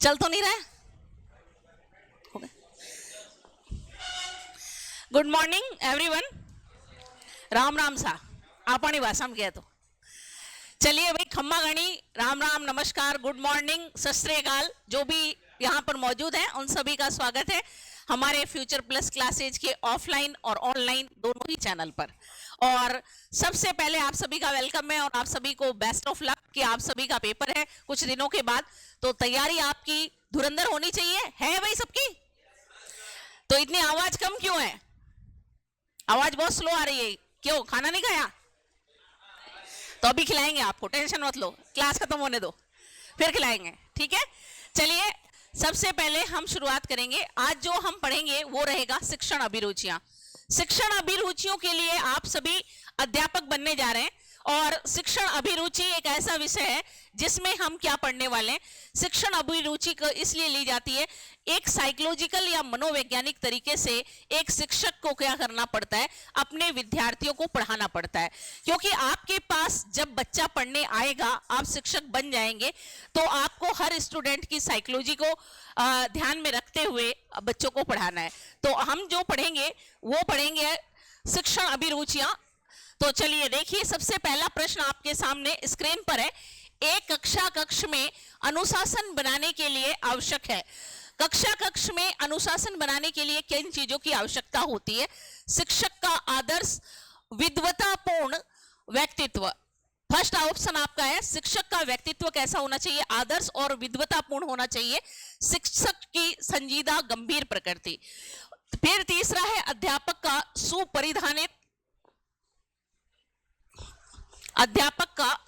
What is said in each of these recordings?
चल तो नहीं रहा है? Good morning everyone. Ram Ram सा आपणी भाषा में कहे तो चलिए भाई, खम्मा गणी, राम राम, नमस्कार, गुड मॉर्निंग, सत श्री अकाल। जो भी यहाँ पर मौजूद हैं उन सभी का स्वागत है हमारे फ्यूचर प्लस क्लासेज के ऑफलाइन और ऑनलाइन दोनों ही चैनल पर। और सबसे पहले आप सभी का वेलकम है और आप सभी को बेस्ट ऑफ लक कि आप सभी का पेपर है कुछ दिनों के बाद, तो तैयारी आपकी धुरंधर होनी चाहिए। है भाई सबकी? तो इतनी आवाज कम क्यों है? आवाज बहुत स्लो आ रही है क्यों? खाना नहीं खाया? तो अभी खिलाएंगे आपको, टेंशन मत लो, क्लास खत्म होने दो फिर खिलाएंगे, ठीक है? चलिए सबसे पहले हम शुरुआत करेंगे। आज जो हम पढ़ेंगे वो रहेगा शिक्षण अभिरुचियां। शिक्षण अभिरुचियों के लिए आप सभी अध्यापक बनने जा रहे हैं और शिक्षण अभिरुचि एक ऐसा विषय है जिसमें हम क्या पढ़ने वाले हैं। शिक्षण अभिरुचि को इसलिए ली जाती है, एक साइकोलॉजिकल या मनोवैज्ञानिक तरीके से एक शिक्षक को क्या करना पड़ता है, अपने विद्यार्थियों को पढ़ाना पड़ता है। क्योंकि आपके पास जब बच्चा पढ़ने आएगा, आप शिक्षक बन जाएंगे, तो आपको हर स्टूडेंट की साइकोलॉजी को ध्यान में रखते हुए बच्चों को पढ़ाना है। तो हम जो पढ़ेंगे वो पढ़ेंगे शिक्षण अभिरुचियां। तो चलिए देखिए, सबसे पहला प्रश्न आपके सामने स्क्रीन पर है। एक कक्ष में अनुशासन बनाने के लिए आवश्यक है। कक्ष में अनुशासन बनाने के लिए किन चीजों की आवश्यकता होती है? शिक्षक का आदर्श विद्वतापूर्ण व्यक्तित्व। फर्स्ट ऑप्शन आपका है, शिक्षक का व्यक्तित्व कैसा होना चाहिए? आदर्श और विद्वतापूर्ण होना चाहिए। शिक्षक की संजीदा गंभीर प्रकृति। फिर तीसरा है अध्यापक का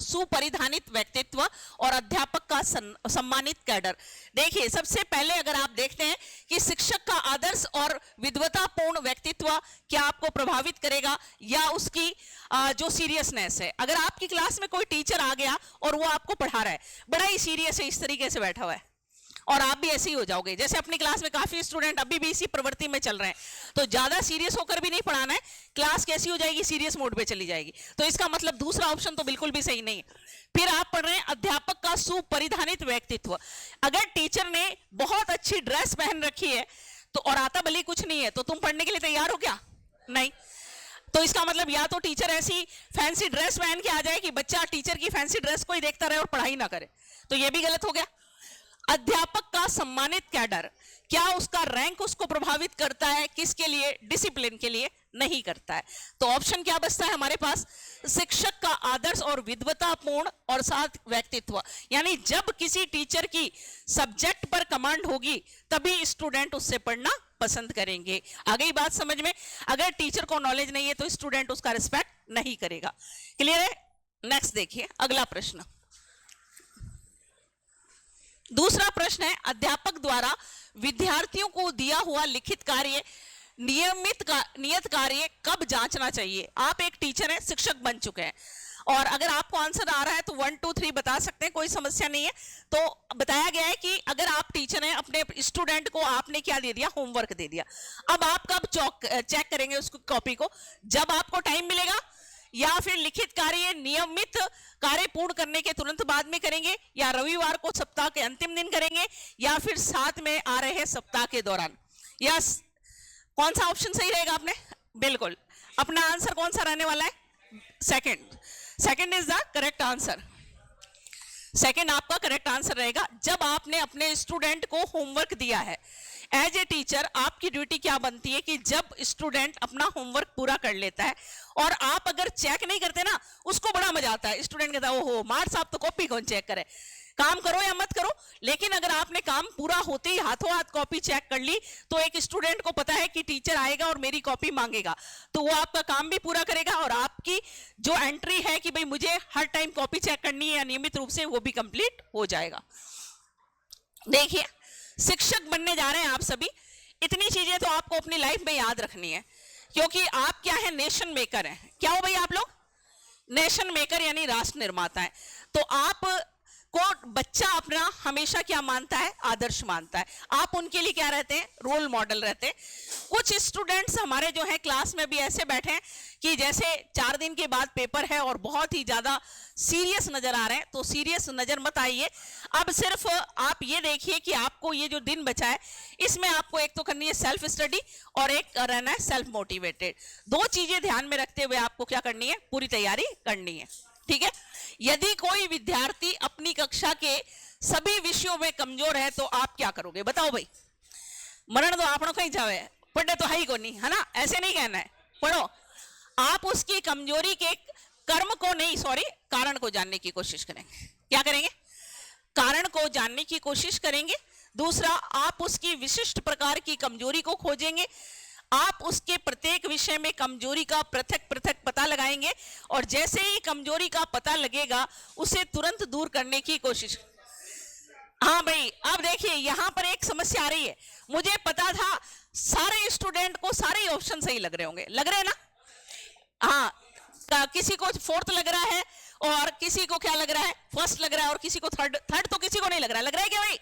सुपरिधानित व्यक्तित्व और अध्यापक का सम्मानित कैडर। देखिए सबसे पहले अगर आप देखते हैं कि शिक्षक का आदर्श और विद्वतापूर्ण व्यक्तित्व क्या आपको प्रभावित करेगा या उसकी जो सीरियसनेस है। अगर आपकी क्लास में कोई टीचर आ गया और वो आपको पढ़ा रहा है, बड़ा ही सीरियस है, इस तरीके से बैठा हुआ है, और आप भी ऐसे ही हो जाओगे। जैसे अपनी क्लास में काफी स्टूडेंट अभी भी इसी प्रवृत्ति में चल रहे हैं, तो ज्यादा सीरियस होकर भी नहीं पढ़ाना है, क्लास कैसी हो जाएगी, सीरियस मोड पे चली जाएगी। तो इसका मतलब दूसरा ऑप्शन तो बिल्कुल भी सही नहीं है। फिर आप पढ़ रहे हैं अध्यापक का सुपरिधानित व्यक्तित्व। अगर टीचर ने बहुत अच्छी ड्रेस पहन रखी है तो और आता भले कुछ नहीं है, तो तुम पढ़ने के लिए तैयार हो क्या? नहीं। तो इसका मतलब या तो टीचर ऐसी फैंसी ड्रेस पहन के आ जाए कि बच्चा टीचर की फैंसी ड्रेस को ही देखता रहे और पढ़ाई ना करे, तो यह भी गलत हो गया। अध्यापक का सम्मानित कैडर, क्या उसका रैंक उसको प्रभावित करता है? किसके लिए? डिसिप्लिन के लिए नहीं करता है। तो ऑप्शन क्या बचता है हमारे पास? शिक्षक का आदर्श और विद्वतापूर्ण और साथ व्यक्तित्व। यानी जब किसी टीचर की सब्जेक्ट पर कमांड होगी तभी स्टूडेंट उससे पढ़ना पसंद करेंगे। आ गई बात समझ में? अगर टीचर को नॉलेज नहीं है तो स्टूडेंट उसका रिस्पेक्ट नहीं करेगा। क्लियर है? नेक्स्ट देखिए अगला प्रश्न। दूसरा प्रश्न है, अध्यापक द्वारा विद्यार्थियों को दिया हुआ लिखित कार्य नियत कार्य कब जांचना चाहिए? आप एक टीचर हैं, शिक्षक बन चुके हैं, और अगर आपको आंसर आ रहा है तो 1 2 3 बता सकते हैं, कोई समस्या नहीं है। तो बताया गया है कि अगर आप टीचर हैं, अपने स्टूडेंट को आपने क्या दे दिया? होमवर्क दे दिया। अब आप कब चेक करेंगे उसको, कॉपी को? जब आपको टाइम मिलेगा, या फिर लिखित कार्य नियमित कार्य पूर्ण करने के तुरंत बाद में करेंगे, या रविवार को सप्ताह के अंतिम दिन करेंगे, या फिर साथ में आ रहे सप्ताह के दौरान? यस, कौन सा ऑप्शन सही रहेगा? आपने बिल्कुल अपना आंसर कौन सा रहने वाला है? Second is the correct answer. Second आपका करेक्ट आंसर रहेगा। जब आपने अपने स्टूडेंट को होमवर्क दिया है, एज ए टीचर आपकी ड्यूटी क्या बनती है कि जब स्टूडेंट अपना होमवर्क पूरा कर लेता है और आप अगर चेक नहीं करते ना, उसको बड़ा मजा आता है। स्टूडेंट कहता है ओहो मार साहब तो कॉपी कौन चेक करे, काम करो या मत करो। लेकिन अगर आपने काम पूरा होते ही हाथों हाथ कॉपी चेक कर ली, तो एक स्टूडेंट को पता है कि टीचर आएगा और मेरी कॉपी मांगेगा, तो वो आपका काम भी पूरा करेगा और आपकी जो एंट्री है कि भाई मुझे हर टाइम कॉपी चेक करनी है नियमित रूप से, वो भी कंप्लीट हो जाएगा। देखिए शिक्षक बनने जा रहे हैं आप सभी, इतनी चीजें तो आपको अपनी लाइफ में याद रखनी है, क्योंकि आप क्या है? नेशन मेकर हैं। क्या हो भाई आप लोग? नेशन मेकर यानी राष्ट्र निर्माता है। तो आप को बच्चा अपना हमेशा क्या मानता है? आदर्श मानता है। आप उनके लिए क्या रहते हैं? रोल मॉडल रहते हैं। कुछ स्टूडेंट्स हमारे जो है क्लास में भी ऐसे बैठे हैं कि जैसे 4 दिन के बाद पेपर है और बहुत ही ज्यादा सीरियस नजर आ रहे हैं। तो सीरियस नजर मत आइए, अब सिर्फ आप ये देखिए कि आपको ये जो दिन बचा है इसमें आपको एक तो करनी है सेल्फ स्टडी और एक रहना है सेल्फ मोटिवेटेड। 2 चीजें ध्यान में रखते हुए आपको क्या करनी है, पूरी तैयारी करनी है, ठीक है। यदि कोई विद्यार्थी अपनी कक्षा के सभी विषयों में कमजोर है तो आप क्या करोगे, बताओ भाई। मरण तो आपनो कहीं जावे, पढ़े तो है ही को नहीं, है ना, ऐसे नहीं कहना है, पढ़ो। आप उसकी कमजोरी के कर्म को नहीं, सॉरी, कारण को जानने की कोशिश करेंगे। क्या करेंगे, कारण को जानने की कोशिश करेंगे। दूसरा, आप उसकी विशिष्ट प्रकार की कमजोरी को खोजेंगे। आप उसके प्रत्येक विषय में कमजोरी का पृथक पृथक पता लगाएंगे और जैसे ही कमजोरी का पता लगेगा उसे तुरंत दूर करने की कोशिश। हाँ भाई, अब देखिए यहां पर एक समस्या आ रही है। मुझे पता था सारे स्टूडेंट को सारे ऑप्शन सही लग रहे होंगे, लग रहे हैं ना? हाँ, किसी को 4th लग रहा है और किसी को क्या लग रहा है, 1st लग रहा है और किसी को 3rd तो किसी को नहीं लग रहा है। लग रहा है क्या भाई?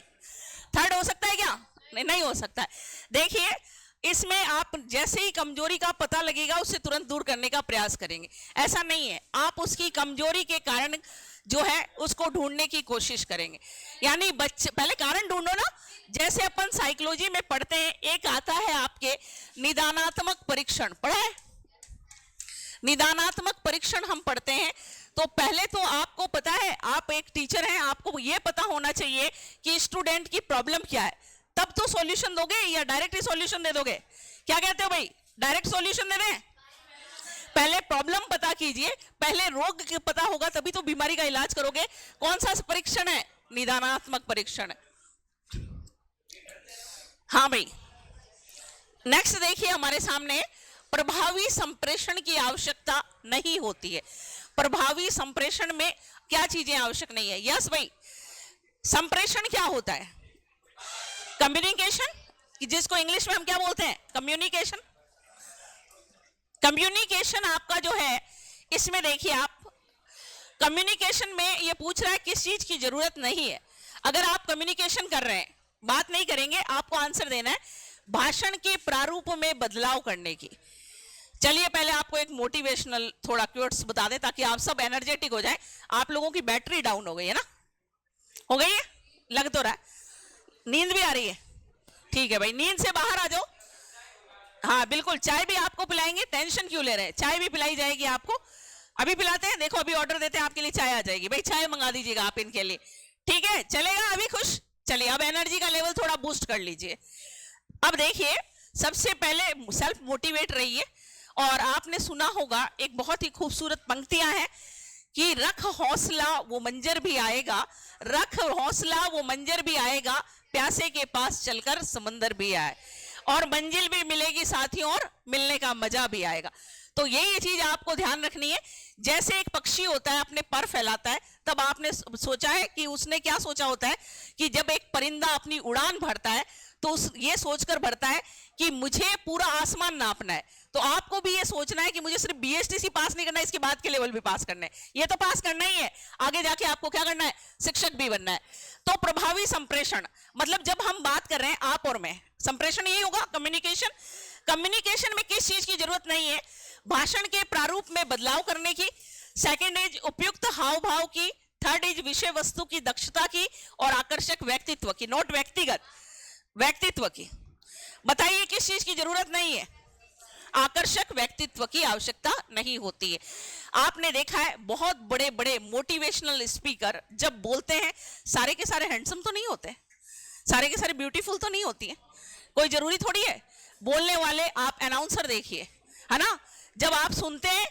3rd हो सकता है क्या? नहीं हो सकता है। देखिए इसमें आप जैसे ही कमजोरी का पता लगेगा उसे तुरंत दूर करने का प्रयास करेंगे। ऐसा नहीं है, आप उसकी कमजोरी के कारण जो है उसको ढूंढने की कोशिश करेंगे। यानी बच्चे पहले कारण ढूंढो ना। जैसे अपन साइकोलॉजी में पढ़ते हैं, एक आता है आपके निदानात्मक परीक्षण, पढ़ा है? निदानात्मक परीक्षण हम पढ़ते हैं तो पहले तो आपको पता है, आप एक टीचर हैं, आपको यह पता होना चाहिए कि स्टूडेंट की प्रॉब्लम क्या है, तब तो सॉल्यूशन दोगे या डायरेक्ट ही सॉल्यूशन दे दोगे? क्या कहते हो भाई, डायरेक्ट सॉल्यूशन दे दें? पहले प्रॉब्लम पता कीजिए, पहले रोग पता होगा तभी तो बीमारी का इलाज करोगे। कौन सा परीक्षण है? निदानात्मक परीक्षण। हाँ भाई, नेक्स्ट देखिए हमारे सामने, प्रभावी संप्रेषण की आवश्यकता नहीं होती है। प्रभावी संप्रेषण में क्या चीजें आवश्यक नहीं है? यस भाई, संप्रेषण क्या होता है? कम्युनिकेशन, जिसको इंग्लिश में हम क्या बोलते हैं, कम्युनिकेशन। कम्युनिकेशन आपका जो है, इसमें देखिए आप कम्युनिकेशन में ये पूछ रहा है किस चीज की जरूरत नहीं है। अगर आप कम्युनिकेशन कर रहे हैं, बात नहीं करेंगे, आपको आंसर देना है भाषण के प्रारूप में बदलाव करने की। चलिए पहले आपको एक मोटिवेशनल थोड़ा क्योट्स बता दें ताकि आप सब एनर्जेटिक हो जाए। आप लोगों की बैटरी डाउन हो गई है ना, हो गई है, लग तो रहा है, नींद भी आ रही है, ठीक है भाई, नींद से बाहर आ जाओ। हाँ बिल्कुल, चाय भी आपको पिलाएंगे, टेंशन क्यों ले रहे हैं, चाय भी पिलाई जाएगी आपको, अभी पिलाते हैं, देखो अभी ऑर्डर देते हैं, आपके लिए चाय आ जाएगी भाई, चाय मंगा दीजिएगा आप इनके लिए, ठीक है, चलेगा अभी खुश? चलिए अब एनर्जी का लेवल थोड़ा बूस्ट कर लीजिए। अब देखिए सबसे पहले सेल्फ मोटिवेट रहिए और आपने सुना होगा एक बहुत ही खूबसूरत पंक्तियां हैं कि रख हौसला वो मंजर भी आएगा, रख हौसला वो मंजर भी आएगा, प्यासे के पास चलकर समंदर भी आए, और मंजिल भी मिलेगी साथियों और मिलने का मजा भी आएगा। तो ये चीज आपको ध्यान रखनी है। जैसे एक पक्षी होता है अपने पर फैलाता है, तब आपने सोचा है कि उसने क्या सोचा होता है कि जब एक परिंदा अपनी उड़ान भरता है तो ये सोचकर भरता है कि मुझे पूरा आसमान नापना है। तो आपको भी ये सोचना है कि मुझे सिर्फ बीएसटीसी पास नहीं करना है, इसके बाद के लेवल भी पास करना है, ये तो पास करना ही है, आगे जाके आपको क्या करना है, शिक्षक भी बनना है। तो प्रभावी संप्रेषण मतलब जब हम बात कर रहे हैं आप और मैं, संप्रेषण यही होगा, कम्युनिकेशन। कम्युनिकेशन में किस चीज की जरूरत नहीं है? भाषण के प्रारूप में बदलाव करने की, सेकेंड इज उपयुक्त हाव भाव की, थर्ड इज विषय वस्तु की दक्षता की और आकर्षक व्यक्तित्व की, नोट व्यक्तिगत, व्यक्तित्व की। बताइए किस चीज की जरूरत नहीं है? आकर्षक व्यक्तित्व की आवश्यकता नहीं होती है। आपने देखा है बहुत बड़े बड़े मोटिवेशनल स्पीकर जब बोलते हैं, सारे के सारे हैंडसम तो नहीं होते, सारे के सारे ब्यूटीफुल तो नहीं होती है, कोई जरूरी थोड़ी है। बोलने वाले आप अनाउंसर देखिए, है ना, जब आप सुनते हैं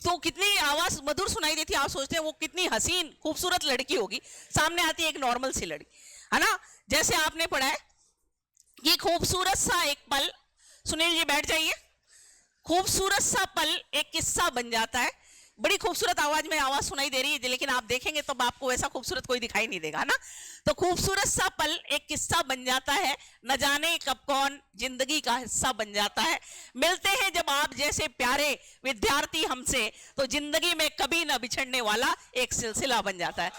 तो कितनी आवाज मधुर सुनाई देती है, आप सोचते हैं वो कितनी हसीन खूबसूरत लड़की होगी, सामने आती है एक नॉर्मल सी लड़की, है ना। जैसे आपने पढ़ा है कि खूबसूरत सा एक पल, सुनील जी बैठ जाइए, खूबसूरत सा पल एक किस्सा बन जाता है। बड़ी खूबसूरत आवाज में आवाज सुनाई दे रही है, लेकिन आप देखेंगे तो आपको वैसा खूबसूरत कोई दिखाई नहीं देगा ना। तो खूबसूरत सा पल एक किस्सा बन जाता है, न जाने कब कौन जिंदगी का हिस्सा बन जाता है। मिलते हैं जब आप जैसे प्यारे विद्यार्थी हमसे, तो जिंदगी में कभी न बिछड़ने वाला एक सिलसिला बन जाता है।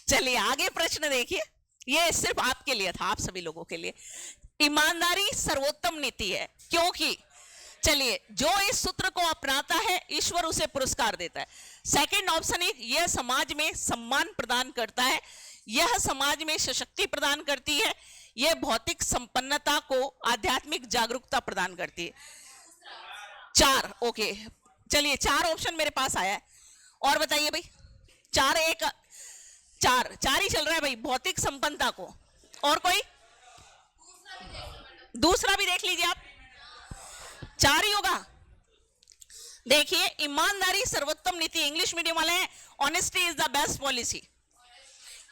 चलिए आगे प्रश्न देखिए, ये सिर्फ आपके लिए था, आप सभी लोगों के लिए। ईमानदारी सर्वोत्तम नीति है, क्योंकि चलिए, जो इस सूत्र को अपनाता है ईश्वर उसे पुरस्कार देता है। सेकंड ऑप्शन है, यह समाज में सम्मान प्रदान करता है, यह समाज में सशक्ति प्रदान करती है, यह भौतिक संपन्नता को आध्यात्मिक जागरूकता प्रदान करती है। 4, ओके, चलिए 4 ऑप्शन मेरे पास आया है। और बताइए भाई, 4 ही चल रहा है भाई, भौतिक संपन्नता को। और कोई दूसरा भी देख लीजिए आप, 4 ही होगा। देखिए, ईमानदारी सर्वोत्तम नीति, इंग्लिश मीडियम वाले हैं, honesty is the best policy.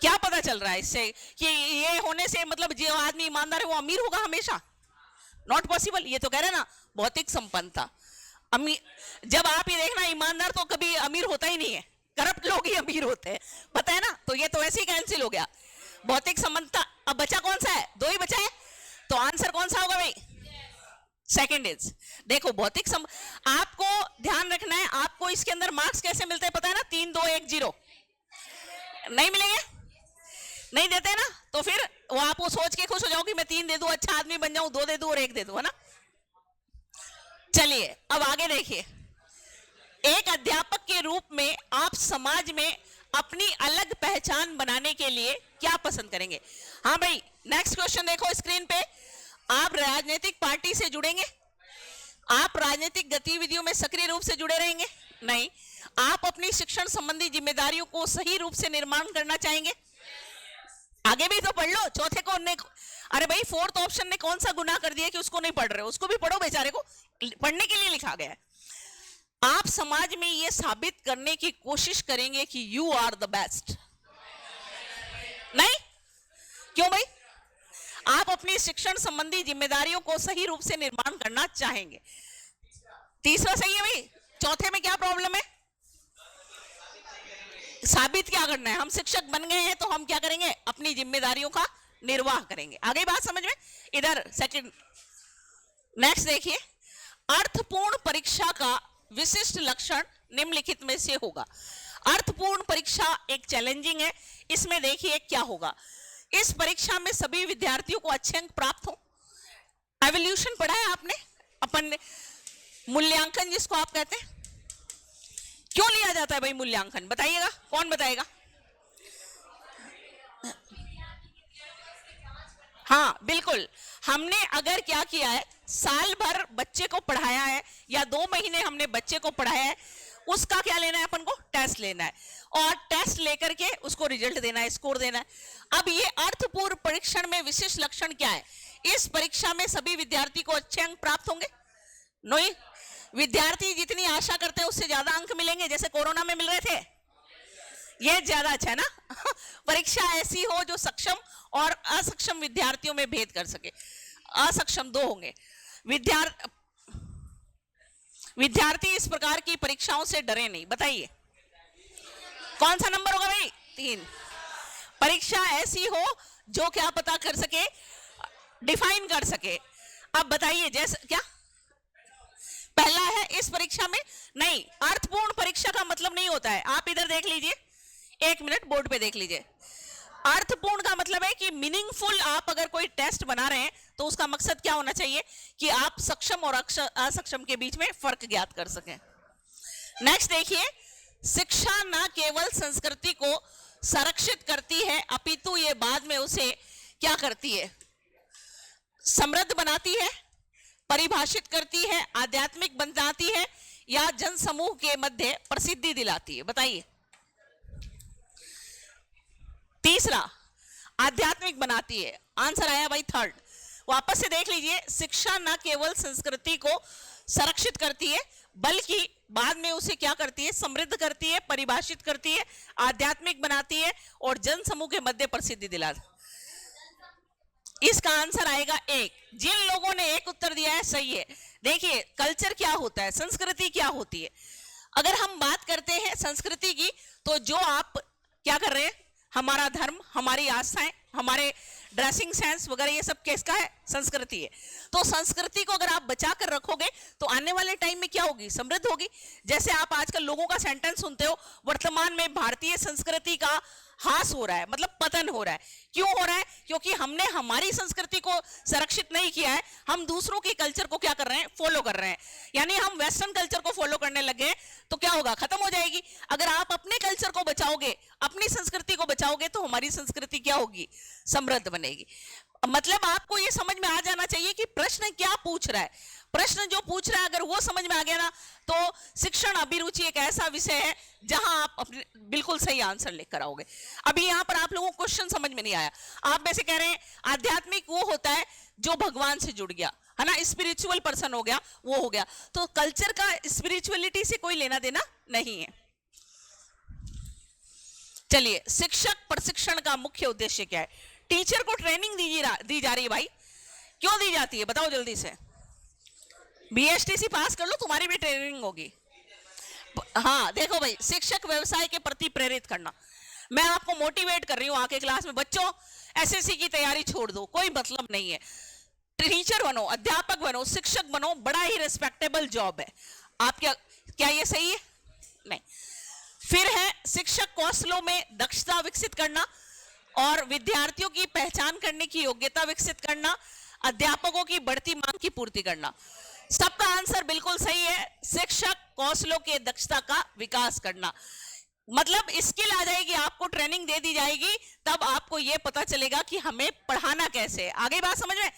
क्या पता चल रहा है इससे कि ये होने से मतलब जो आदमी ईमानदार है वो अमीर होगा हमेशा? Not possible. ये तो कह रहे हैं ना, भौतिक संपन्नता। जब आप ये देखना, ईमानदार तो कभी अमीर होता ही नहीं है, करप्ट लोग ही अमीर होते हैं, पता है ना। तो ये तो ऐसे ही कैंसिल हो गया, भौतिक संपन्नता। अब बचा कौन सा है? 2 ही बचा है, तो आंसर कौन सा होगा भाई? सेकंड इज, देखो भौतिक आपको ध्यान रखना है, आपको इसके अंदर मार्क्स कैसे मिलते हैं पता है ना? 3, 2, 1, 0 नहीं मिलेंगे, नहीं देते ना, तो फिर वो आप वो सोच के खुश हो जाओ कि मैं 3 दे दूं, अच्छा आदमी बन जाऊं, 2 दे दूं और 1 दे दूं, है ना। चलिए अब आगे देखिए, एक अध्यापक के रूप में आप समाज में अपनी अलग पहचान बनाने के लिए क्या पसंद करेंगे? हाँ भाई, नेक्स्ट क्वेश्चन देखो स्क्रीन पे। आप राजनीतिक पार्टी से जुड़ेंगे? आप राजनीतिक गतिविधियों में सक्रिय रूप से जुड़े रहेंगे? नहीं। आप अपनी शिक्षण संबंधी जिम्मेदारियों को सही रूप से निर्माण करना चाहेंगे? आगे भी तो पढ़ लो। चौथे को अरे भाई, 4th ऑप्शन ने कौन सा गुनाह कर दिया कि उसको नहीं पढ़ रहे हो? उसको भी पढ़ो, बेचारे को पढ़ने के लिए लिखा गया है। आप समाज में यह साबित करने की कोशिश करेंगे कि यू आर द बेस्ट? नहीं। क्यों भाई? आप अपनी शिक्षण संबंधी जिम्मेदारियों को सही रूप से निर्माण करना चाहेंगे। तीसरा सही है भाई। चौथे में क्या प्रॉब्लम है? साबित क्या करना है? हम शिक्षक बन गए हैं तो हम क्या करेंगे? अपनी जिम्मेदारियों का निर्वाह करेंगे। आगे बात समझ में? इधर सेकंड, नेक्स्ट देखिए, अर्थपूर्ण परीक्षा का विशिष्ट लक्षण निम्नलिखित में से होगा। अर्थपूर्ण परीक्षा एक चैलेंजिंग है। इसमें देखिए क्या होगा। इस परीक्षा में सभी विद्यार्थियों को अच्छे अंक प्राप्त हो। एवोल्यूशन पढ़ा है आपने, अपन मूल्यांकन जिसको आप कहते हैं। क्यों लिया जाता है भाई मूल्यांकन? बताइएगा, कौन बताएगा? हाँ बिल्कुल, हमने अगर क्या किया है, साल भर बच्चे को पढ़ाया है या 2 महीने हमने बच्चे को पढ़ाया है, उसका क्या लेना है अपन को? टेस्ट लेना है, और टेस्ट लेकर के उसको रिजल्ट देना है, स्कोर देना है। अब ये अर्थपूर्ण परीक्षण में विशेष लक्षण क्या है? इस परीक्षा में सभी विद्यार्थी को अच्छे अंक प्राप्त होंगे? नहीं, विद्यार्थी जितनी आशा करते हैं उससे ज्यादा अंक मिलेंगे, जैसे कोरोना में मिल रहे थे। ये ज्यादा अच्छा है ना। परीक्षा ऐसी हो जो सक्षम और असक्षम विद्यार्थियों में भेद कर सके। असक्षम 2 होंगे। विद्यार्थी इस प्रकार की परीक्षाओं से डरे नहीं। बताइए कौन सा नंबर होगा भाई? 3। परीक्षा ऐसी हो जो क्या पता कर सके, डिफाइन कर सके। अब बताइए, जैसे क्या पहला है इस परीक्षा में? नहीं, अर्थपूर्ण परीक्षा का मतलब नहीं होता है। आप इधर देख लीजिए, 1 मिनट बोर्ड पे देख लीजिए। अर्थपूर्ण का मतलब है कि मीनिंगफुल। आप अगर कोई टेस्ट बना रहे हैं तो उसका मकसद क्या होना चाहिए कि आप सक्षम और असक्षम के बीच में फर्क ज्ञात कर सकें। नेक्स्ट देखिए, शिक्षा न केवल संस्कृति को संरक्षित करती है अपितु ये बाद में उसे क्या करती है? समृद्ध बनाती है, परिभाषित करती है, आध्यात्मिक बनाती है, या जनसमूह के मध्य प्रसिद्धि दिलाती है? बताइए। तीसरा, आध्यात्मिक बनाती है। आंसर आया भाई 3rd। वापस से देख लीजिए, शिक्षा न केवल संस्कृति को संरक्षित करती है बल्कि बाद में उसे क्या करती है? समृद्ध करती है, परिभाषित करती है, आध्यात्मिक बनाती है और जनसमूह के मध्य प्रसिद्धि दिलाती है। इसका आंसर आएगा 1। जिन लोगों ने 1 उत्तर दिया है सही है। देखिए, कल्चर क्या होता है, संस्कृति क्या होती है। अगर हम बात करते हैं संस्कृति की, तो जो आप क्या कर रहे हैं, हमारा धर्म, हमारी आस्थाएं, हमारे ड्रेसिंग सेंस वगैरह, ये सब किसका है? संस्कृति है। तो संस्कृति को अगर आप बचा कर रखोगे तो आने वाले टाइम में क्या होगी? समृद्ध होगी। जैसे आप आजकल लोगों का सेंटेंस सुनते हो, वर्तमान में भारतीय संस्कृति का हास हो रहा है, मतलब पतन हो रहा है। क्यों हो रहा है? क्योंकि हमने हमारी संस्कृति को संरक्षित नहीं किया है, हम दूसरों के कल्चर को क्या कर रहे हैं? फॉलो कर रहे हैं। यानी हम वेस्टर्न कल्चर को फॉलो करने लगे तो क्या होगा? खत्म हो जाएगी। अगर आप अपने कल्चर को बचाओगे, अपनी संस्कृति को बचाओगे, तो हमारी संस्कृति क्या होगी? समृद्ध बनेगी। मतलब आपको ये समझ में आ जाना चाहिए कि प्रश्न क्या पूछ रहा है। प्रश्न जो पूछ रहा है अगर वो समझ में आ गया ना, तो शिक्षण अभिरुचि एक ऐसा विषय है जहां आप अपने बिल्कुल सही आंसर लेकर आओगे। अभी यहां पर आप लोगों को क्वेश्चन समझ में नहीं आया। आप वैसे कह रहे हैं आध्यात्मिक वो होता है जो भगवान से जुड़ गया, है ना, स्पिरिचुअल पर्सन हो गया, वो हो गया। तो कल्चर का स्पिरिचुअलिटी से कोई लेना देना नहीं है। चलिए, शिक्षक प्रशिक्षण का मुख्य उद्देश्य क्या है? टीचर को ट्रेनिंग दी जा रही है भाई। क्यों दी जाती है बताओ जल्दी से? बीएसटीसी पास कर लो, तुम्हारी भी ट्रेनिंग होगी। हाँ देखो भाई, शिक्षक व्यवसाय के प्रति प्रेरित करना। मैं आपको मोटिवेट कर रही हूँ आके क्लास में, बच्चों एसएससी की तैयारी छोड़ दो, कोई मतलब नहीं है। टीचर बनो, अध्यापक बनो, शिक्षक बनो, बड़ा ही रिस्पेक्टेबल जॉब है। आप क्या ये सही है? नहीं। फिर है शिक्षक कौशलों में दक्षता विकसित करना और विद्यार्थियों की पहचान करने की योग्यता विकसित करना, अध्यापकों की बढ़ती मांग की पूर्ति करना। सबका आंसर बिल्कुल सही है। शिक्षक कौशलों के दक्षता का विकास करना, मतलब स्किल आ जाएगी, आपको ट्रेनिंग दे दी जाएगी, तब आपको यह पता चलेगा कि हमें पढ़ाना कैसे है। आगे बात समझ में?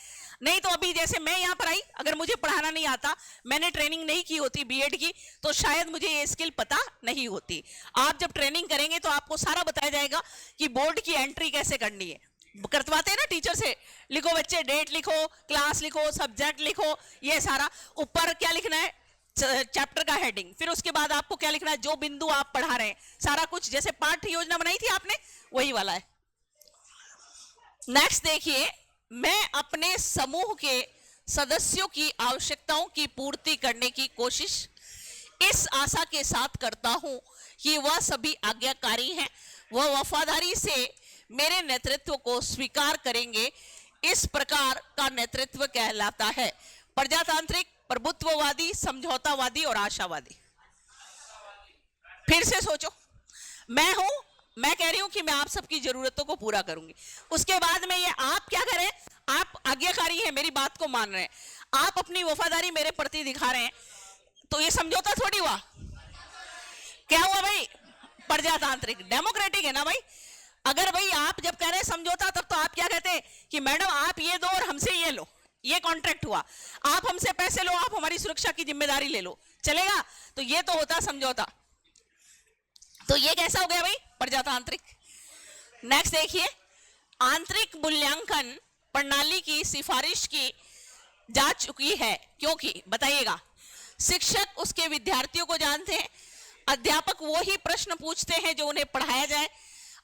नहीं तो अभी जैसे मैं यहाँ पर आई, अगर मुझे पढ़ाना नहीं आता, मैंने ट्रेनिंग नहीं की होती बीएड की, तो शायद मुझे ये स्किल पता नहीं होती। आप जब ट्रेनिंग करेंगे तो आपको सारा बताया जाएगा कि बोर्ड की एंट्री कैसे करनी है। करवाते हैं ना टीचर से, लिखो बच्चे, डेट लिखो, क्लास लिखो, सब्जेक्ट लिखो, ये सारा। ऊपर क्या लिखना है? चैप्टर का हेडिंग। फिर उसके बाद आपको क्या लिखना है? जो बिंदु आप पढ़ा रहे हैं, सारा कुछ जैसे पाठ्य योजना बनाई थी आपने, वही वाला है। नेक्स्ट देखिए, मैं अपने समूह के सदस्यों की आवश्यकताओं की पूर्ति करने की कोशिश इस आशा के साथ करता हूं कि वह सभी आज्ञाकारी हैं, वह वफादारी से मेरे नेतृत्व को स्वीकार करेंगे। इस प्रकार का नेतृत्व कहलाता है प्रजातांत्रिक, प्रभुत्ववादी, समझौतावादी और आशावादी। फिर से सोचो, मैं कह रही हूं कि मैं आप सबकी जरूरतों को पूरा करूंगी। उसके बाद में ये आप क्या करें? आप आज्ञाकारी हैं, मेरी बात को मान रहे हैं, आप अपनी वफादारी मेरे प्रति दिखा रहे हैं, तो ये समझौता थोड़ी हुआ। क्या हुआ भाई? प्रजातांत्रिक, डेमोक्रेटिक है ना भाई। अगर भाई आप जब कह रहे हैं समझौता, तब तो आप क्या कहते हैं कि मैडम आप ये दो और हमसे ये लो, ये कॉन्ट्रैक्ट हुआ। आप हमसे पैसे लो, आप हमारी सुरक्षा की जिम्मेदारी ले लो, चलेगा? तो ये तो होता समझौता। तो ये कैसा हो गया भाई? प्रजातांत्रिक। नेक्स्ट देखिए, आंतरिक मूल्यांकन प्रणाली की सिफारिश की जा चुकी है, क्योंकि बताइएगा, शिक्षक उसके विद्यार्थियों को जानते हैं, अध्यापक वो ही प्रश्न पूछते हैं जो उन्हें पढ़ाया जाए,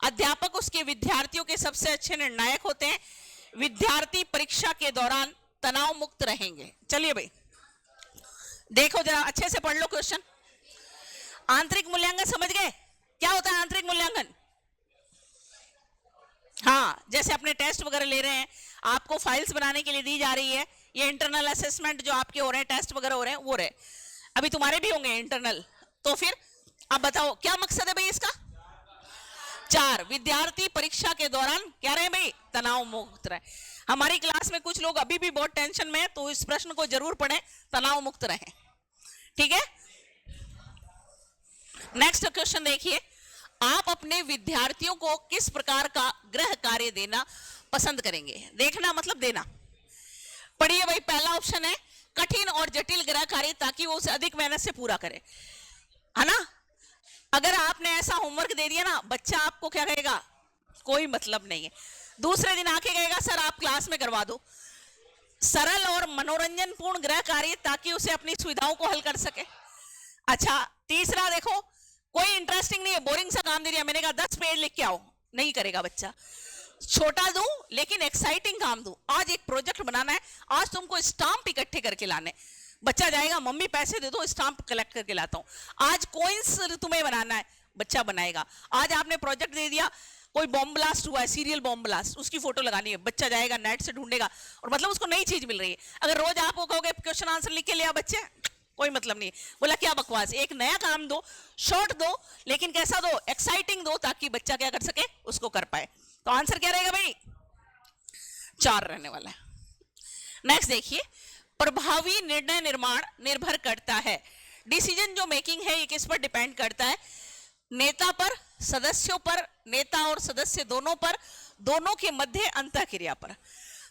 अध्यापक उसके विद्यार्थियों के सबसे अच्छे निर्णायक होते हैं, विद्यार्थी परीक्षा के दौरान तनाव मुक्त रहेंगे। चलिए भाई देखो जरा, अच्छे से पढ़ लो क्वेश्चन। आंतरिक मूल्यांकन समझ गए? क्या होता है आंतरिक मूल्यांकन? हाँ, जैसे अपने टेस्ट वगैरह ले रहे हैं, आपको फाइल्स बनाने के लिए दी जा रही है, ये इंटरनल असेसमेंट जो आपके हो रहे हैं, टेस्ट वगैरह हो रहे हैं, वो रहे। अभी तुम्हारे भी होंगे इंटरनल, तो फिर अब बताओ क्या मकसद है भाई इसका? 4, विद्यार्थी परीक्षा के दौरान क्या रहे भाई? तनाव मुक्त रहे। हमारी क्लास में कुछ लोग अभी भी बहुत टेंशन में है, तो इस प्रश्न को जरूर पढ़ें, तनाव मुक्त रहे। ठीक है, नेक्स्ट क्वेश्चन देखिए, आप अपने विद्यार्थियों को किस प्रकार का गृह कार्य देना पसंद करेंगे? देखना मतलब देना। पढ़िए भाई, पहला ऑप्शन है कठिन और जटिल गृह कार्य, ताकि वो उसे अधिक मेहनत से पूरा करे, है ना। अगर आपने ऐसा होमवर्क दे दिया ना, बच्चा आपको क्या कहेगा? कोई मतलब नहीं है। दूसरे दिन आके कहेगा सर आप क्लास में करवा दो। सरल और मनोरंजनपूर्ण गृह कार्य, ताकि उसे अपनी सुविधाओं को हल कर सके। अच्छा, तीसरा देखो, कोई इंटरेस्टिंग नहीं है, बोरिंग सा काम दे दिया, मैंने कहा 10 पेज लिख के आओ, नहीं करेगा बच्चा। छोटा दूं लेकिन एक्साइटिंग काम दूं, आज एक प्रोजेक्ट बनाना है, आज तुमको स्टाम्प इकट्ठे करके लाने। बच्चा जाएगा, मम्मी पैसे दे दो, स्टाम्प कलेक्ट करके लाता हूं। आज कोइंस तुम्हें बनाना है, बच्चा बनाएगा। आज आपने प्रोजेक्ट दे दिया, कोई बॉम्ब ब्लास्ट हुआ है, सीरियल बॉम्ब ब्लास्ट, उसकी फोटो लगानी है, बच्चा जाएगा नेट से ढूंढेगा, और मतलब उसको नई चीज मिल रही है। अगर रोज आपको कहोगे क्वेश्चन आंसर लिख के लिया बच्चे, कोई मतलब नहीं। बोला क्या बकवास, एक नया काम दो, शॉर्ट दो, लेकिन कैसा दो, एक्साइटिंग दो, ताकि बच्चा क्या कर सके, उसको कर पाए। तो आंसर क्या रहेगा भाई, 4 रहने वाला है। नेक्स्ट देखिए, प्रभावी निर्णय निर्माण निर्भर करता है, डिसीजन जो मेकिंग है ये किस पर डिपेंड करता है, नेता पर, सदस्यों पर, नेता और सदस्य दोनों पर, दोनों के मध्य अंतःक्रिया पर।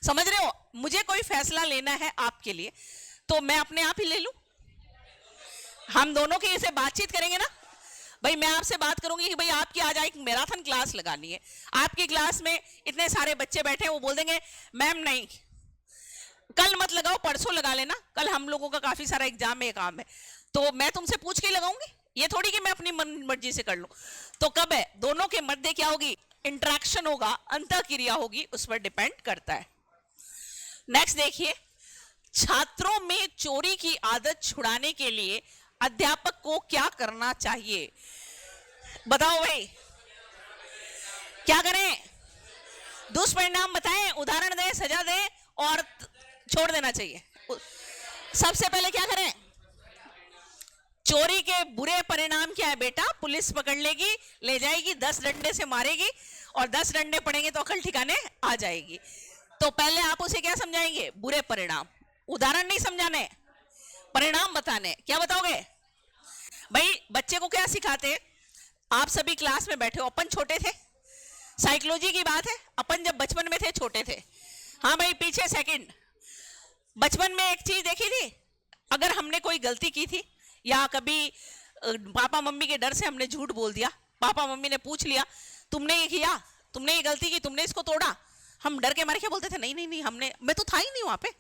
समझ रहे हो, मुझे कोई फैसला लेना है आपके लिए तो मैं अपने आप ही ले लूं, हम दोनों की इसे बातचीत करेंगे ना। भाई मैं आपसे बात करूंगी कि भाई आपकी आज एक मैराथन क्लास लगानी है, आपकी क्लास में इतने सारे बच्चे बैठे हैं, वो बोल देंगे मैम नहीं कल मत लगाओ, परसों लगा लेना, कल हम लोगों का काफी सारा एग्जाम है, काम है, तो मैं तुमसे पूछ के लगाऊंगी, ये थोड़ी कि मैं अपनी मन मर्जी से कर लूं। तो कब है, दोनों के मध्य क्या होगी, इंटरेक्शन होगा, अंतःक्रिया होगी, उस पर डिपेंड करता है। नेक्स्ट देखिए, छात्रों में चोरी की आदत छुड़ाने के लिए अध्यापक को क्या करना चाहिए, बताओ भाई, क्या करें, दुष्परिणाम बताएं, उदाहरण दें, सजा दें और छोड़ देना चाहिए। सबसे पहले क्या करें, चोरी के बुरे परिणाम क्या है बेटा, पुलिस पकड़ लेगी, ले जाएगी, 10 डंडे से मारेगी, और 10 डंडे पड़ेंगे तो अकल ठिकाने आ जाएगी। तो पहले आप उसे क्या समझाएंगे, बुरे परिणाम, उदाहरण नहीं समझाने, परिणाम बताने। क्या बताओगे भाई, बच्चे को क्या सिखाते, आप सभी क्लास में बैठे हो, अपन छोटे थे, साइकोलॉजी की बात है, अपन जब बचपन में थे, छोटे थे, हाँ भाई पीछे सेकंड, बचपन में एक चीज देखी थी, अगर हमने कोई गलती की थी या कभी पापा मम्मी के डर से हमने झूठ बोल दिया, पापा मम्मी ने पूछ लिया तुमने ये किया, तुमने ये गलती की, तुमने इसको तोड़ा, हम डर के मारे क्या बोलते थे, नहीं नहीं नहीं हमने, मैं तो था ही नहीं वहां पे,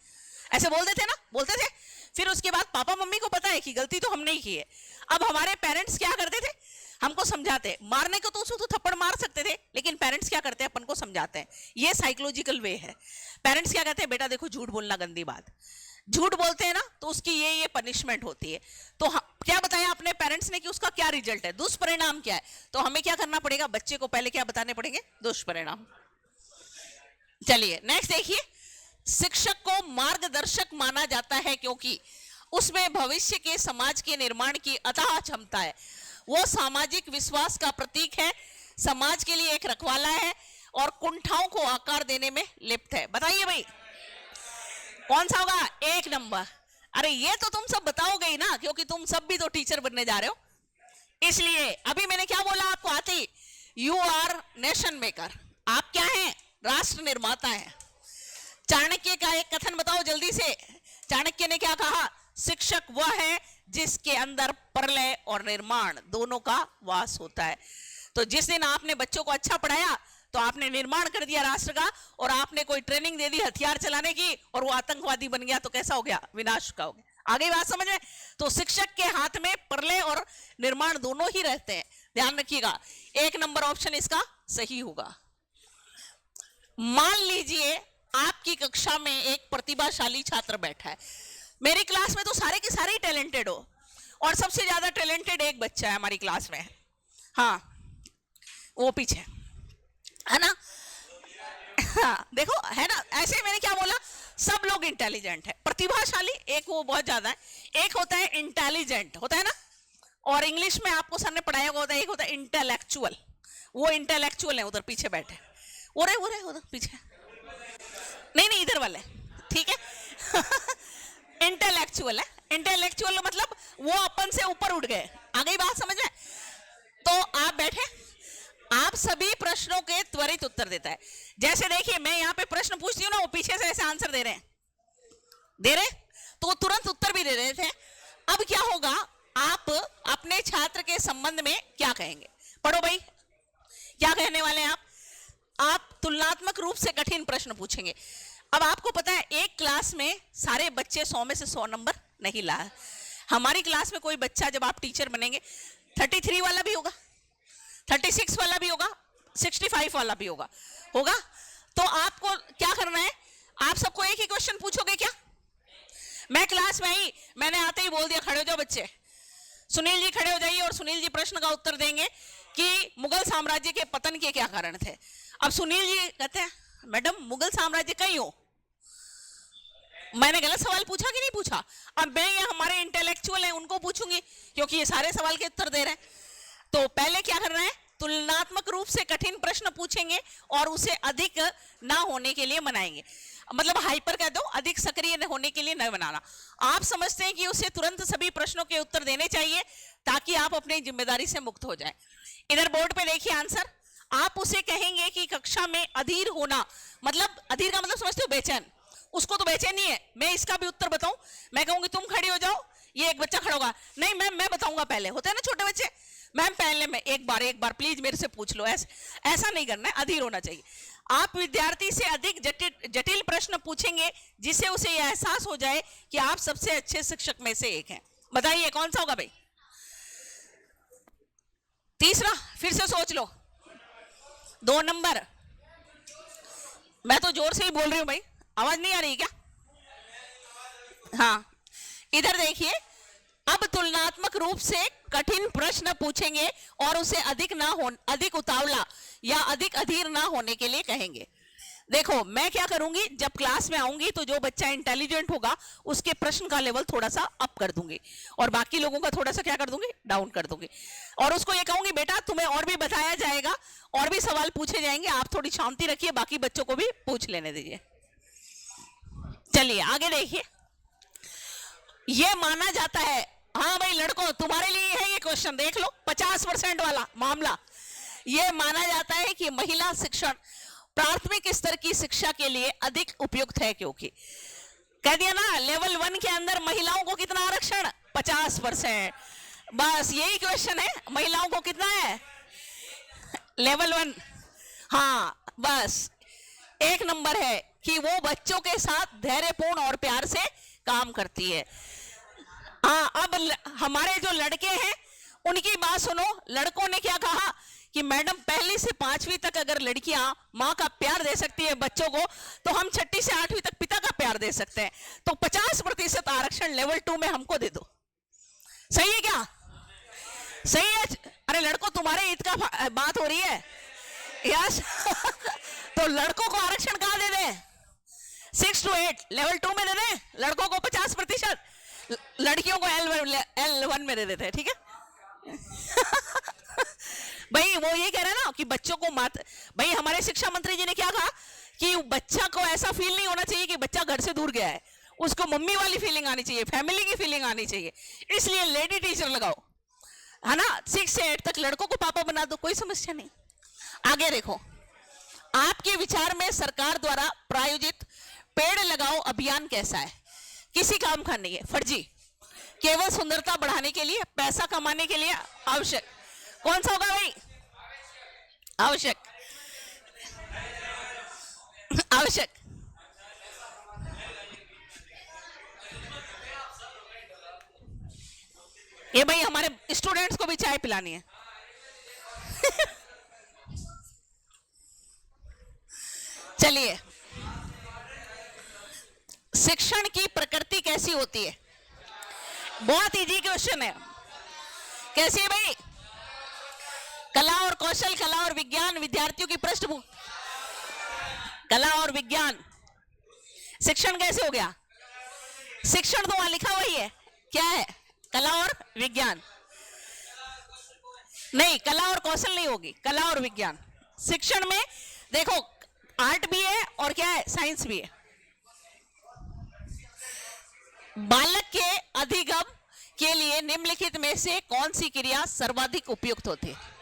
ऐसे बोलते थे ना, बोलते थे। फिर उसके बाद पापा मम्मी को पता है कि गलती तो हमने ही की है, अब हमारे पेरेंट्स क्या करते थे, हमको समझाते, मारने को तो उसको तो थप्पड़ मार सकते थे, लेकिन पेरेंट्स क्या करते हैं, अपन को समझाते हैं, ये साइकोलॉजिकल वे है। पेरेंट्स क्या कहते हैं, बेटा देखो झूठ बोलना गंदी बात, झूठ बोलते हैं ना तो उसकी ये पनिशमेंट होती है। तो क्या बताया अपने पेरेंट्स ने कि उसका क्या रिजल्ट है, दुष्परिणाम क्या है, तो हमें क्या करना पड़ेगा, बच्चे को पहले क्या बताने पड़ेंगे, दुष्परिणाम। चलिए नेक्स्ट देखिए, शिक्षक को मार्गदर्शक माना जाता है क्योंकि उसमें भविष्य के समाज के निर्माण की अथाह क्षमता है, वो सामाजिक विश्वास का प्रतीक है, समाज के लिए एक रखवाला है और कुंठाओं को आकार देने में लिप्त है। बताइए भाई कौन सा होगा, 1 नंबर। अरे ये तो तुम सब बताओगे ही ना, क्योंकि तुम सब भी तो टीचर बनने जा रहे हो, इसलिए अभी मैंने क्या बोला आपको आती, यू आर नेशन मेकर, आप क्या हैं, राष्ट्र निर्माता हैं। चाणक्य का एक कथन बताओ जल्दी से, चाणक्य ने क्या कहा, शिक्षक वह है जिसके अंदर प्रलय और निर्माण दोनों का वास होता है। तो जिस दिन आपने बच्चों को अच्छा पढ़ाया तो आपने निर्माण कर दिया राष्ट्र का, और आपने कोई ट्रेनिंग दे दी हथियार चलाने की और वो आतंकवादी बन गया तो कैसा हो गया, विनाश का हो गया। आगे बात समझ में, तो शिक्षक के हाथ में प्रलय और निर्माण दोनों ही रहते हैं, ध्यान रखिएगा। 1 नंबर ऑप्शन इसका सही होगा। मान लीजिए आपकी कक्षा में एक प्रतिभाशाली छात्र बैठा है, मेरी क्लास में तो सारे के सारे ही टैलेंटेड हो, और सबसे ज्यादा टैलेंटेड एक बच्चा है हमारी क्लास में, हाँ वो पीछे है ना, हाँ देखो है ना, ऐसे मैंने क्या बोला, सब लोग इंटेलिजेंट है, प्रतिभाशाली एक वो बहुत ज्यादा है, एक होता है इंटेलिजेंट होता है ना, और इंग्लिश में आपको सर ने पढ़ाया होता है, एक होता है इंटेलेक्चुअल, वो इंटेलेक्चुअल है उधर पीछे बैठे, वो रहे उधर पीछे, नहीं इधर वाले, ठीक है इंटेलेक्चुअल है, इंटेलेक्चुअल मतलब वो अपन से ऊपर उठ गए। आ गई बात समझ में, तो आप बैठे, आप सभी प्रश्नों के त्वरित उत्तर देता है। जैसे देखिए मैं यहाँ पे प्रश्न पूछती हूँ ना, वो पीछे से ऐसे आंसर दे रहे तो वो तुरंत उत्तर भी दे रहे थे। अब क्या होगा, आप अपने छात्र के संबंध में क्या कहेंगे, पढ़ो भाई क्या कहने वाले हैं आप तुलनात्मक रूप से कठिन प्रश्न पूछेंगे। अब आपको पता है एक क्लास में सारे बच्चे 100 में से 100 नंबर नहीं ला, हमारी क्लास में कोई बच्चा जब आप टीचर बनेंगे 33 वाला भी होगा, 36 वाला भी होगा, 65 वाला भी होगा, तो आपको क्या करना है, आप सबको एक ही क्वेश्चन पूछोगे क्या, मैं क्लास में आई, मैंने आते ही बोल दिया खड़े हो जाओ बच्चे, सुनील जी खड़े हो जाइए और सुनील जी प्रश्न का उत्तर देंगे कि मुगल साम्राज्य के पतन के क्या कारण थे। अब सुनील जी कहते हैं मैडम मुगल साम्राज्य कहीं हो, मैंने गलत सवाल पूछा कि नहीं पूछा? अब मैं ये हमारे इंटेलेक्चुअल हैं उनको पूछूंगी क्योंकि ये सारे सवाल के उत्तर दे रहे हैं। तो पहले क्या करना है, तुलनात्मक रूप से कठिन प्रश्न पूछेंगे और उसे अधिक ना होने के लिए मनाएंगे। मतलब हाइपर कह दो, अधिक सक्रिय होने के लिए न बनाना। आप समझते हैं कि उसे तुरंत सभी प्रश्नों के उत्तर देने चाहिए ताकि आप अपनी जिम्मेदारी से मुक्त हो जाएं। इधर बोर्ड पे देखिए आंसर। आप उसे कहेंगे कि कक्षा में अधीर होना, मतलब अधीर का मतलब समझते हो बेचैन, उसको तो बेचैन नहीं है। मैं इसका भी उत्तर बताऊं, मैं कहूंगी तुम खड़ी हो जाओ, ये एक बच्चा खड़ा होगा, नहीं मैम मैं बताऊंगा पहले, होता है ना छोटे बच्चे, मैम पहले मैं एक बार प्लीज मेरे से पूछ लो। ऐसा नहीं करना है, अधीर होना चाहिए। आप विद्यार्थी से अधिक जटिल प्रश्न पूछेंगे जिससे उसे यह एहसास हो जाए कि आप सबसे अच्छे शिक्षक में से एक हैं। बताइए कौन सा होगा भाई? तीसरा, फिर से सोच लो। 2 नंबर। मैं तो जोर से ही बोल रही हूं भाई, आवाज नहीं आ रही क्या? हाँ, इधर देखिए। अब तुलनात्मक रूप से कठिन प्रश्न पूछेंगे और उसे अधिक उतावला या अधिक अधीर ना होने के लिए कहेंगे। देखो मैं क्या करूंगी, जब क्लास में आऊंगी तो जो बच्चा इंटेलिजेंट होगा उसके प्रश्न का लेवल थोड़ा सा अप कर दूंगी और बाकी लोगों का थोड़ा सा क्या कर दूंगी, डाउन कर दूंगी। और उसको ये कहूंगी बेटा तुम्हें और भी बताया जाएगा और भी सवाल पूछे जाएंगे, आप थोड़ी शांति रखिए, बाकी बच्चों को भी पूछ लेने दीजिए। चलिए आगे देखिए। यह माना जाता है, हाँ भाई लड़कों तुम्हारे लिए है ये क्वेश्चन, देख लो 50% वाला मामला। यह माना जाता है कि महिला शिक्षण प्राथमिक स्तर की शिक्षा के लिए अधिक उपयुक्त है, क्योंकि कह दिया ना लेवल 1 के अंदर महिलाओं को कितना आरक्षण, 50%। बस यही क्वेश्चन है, महिलाओं को कितना है लेवल 1। हाँ बस 1 नंबर है कि वो बच्चों के साथ धैर्यपूर्ण और प्यार से काम करती है। हाँ, अब हमारे जो लड़के हैं उनकी बात सुनो। लड़कों ने क्या कहा कि मैडम 1ली से 5वीं तक अगर लड़कियां माँ का प्यार दे सकती है बच्चों को, तो हम 6ठी से 8वीं तक पिता का प्यार दे सकते हैं। तो 50% आरक्षण लेवल 2 में हमको दे दो। सही है क्या? सही है। अरे लड़कों तुम्हारे हित का बात हो रही है यस तो लड़कों को आरक्षण कहाँ दे दें? 6 to 8 लेवल 2 में दे दें लड़कों को 50%, लड़कियों को L1 में दे देते हैं, ठीक है भाई वो ये कह रहे हैं ना कि बच्चों को भाई हमारे शिक्षा मंत्री जी ने क्या कहा कि बच्चा को ऐसा फील नहीं होना चाहिए कि बच्चा घर से दूर गया है, उसको मम्मी वाली फीलिंग आनी चाहिए, फैमिली की फीलिंग आनी चाहिए। इसलिए लेडी टीचर लगाओ, है ना। 6 से 8 तक लड़कों को पापा बना दो, कोई समस्या नहीं। आगे देखो, आपके विचार में सरकार द्वारा प्रायोजित पेड़ लगाओ अभियान कैसा है? किसी काम का नहीं है, फर्जी, केवल सुंदरता बढ़ाने के लिए, पैसा कमाने के लिए आवश्यक। कौन सा होगा भाई? आवश्यक। आवश्यक। ये भाई हमारे स्टूडेंट्स को भी चाय पिलानी है चलिए, शिक्षण की प्रकृति कैसी होती है? बहुत इजी क्वेश्चन है। कैसी है भाई? कला और कौशल, कला और विज्ञान, विद्यार्थियों की पृष्ठभूमि, कला और विज्ञान। शिक्षण कैसे हो गया? शिक्षण तो वहां लिखा वही है, क्या है? कला और विज्ञान। नहीं, कला और कौशल नहीं होगी, कला और विज्ञान। शिक्षण में देखो आर्ट भी है और क्या है, साइंस भी है। बालक के अधिगम के लिए निम्नलिखित में से कौन सी क्रिया सर्वाधिक उपयुक्त होती है?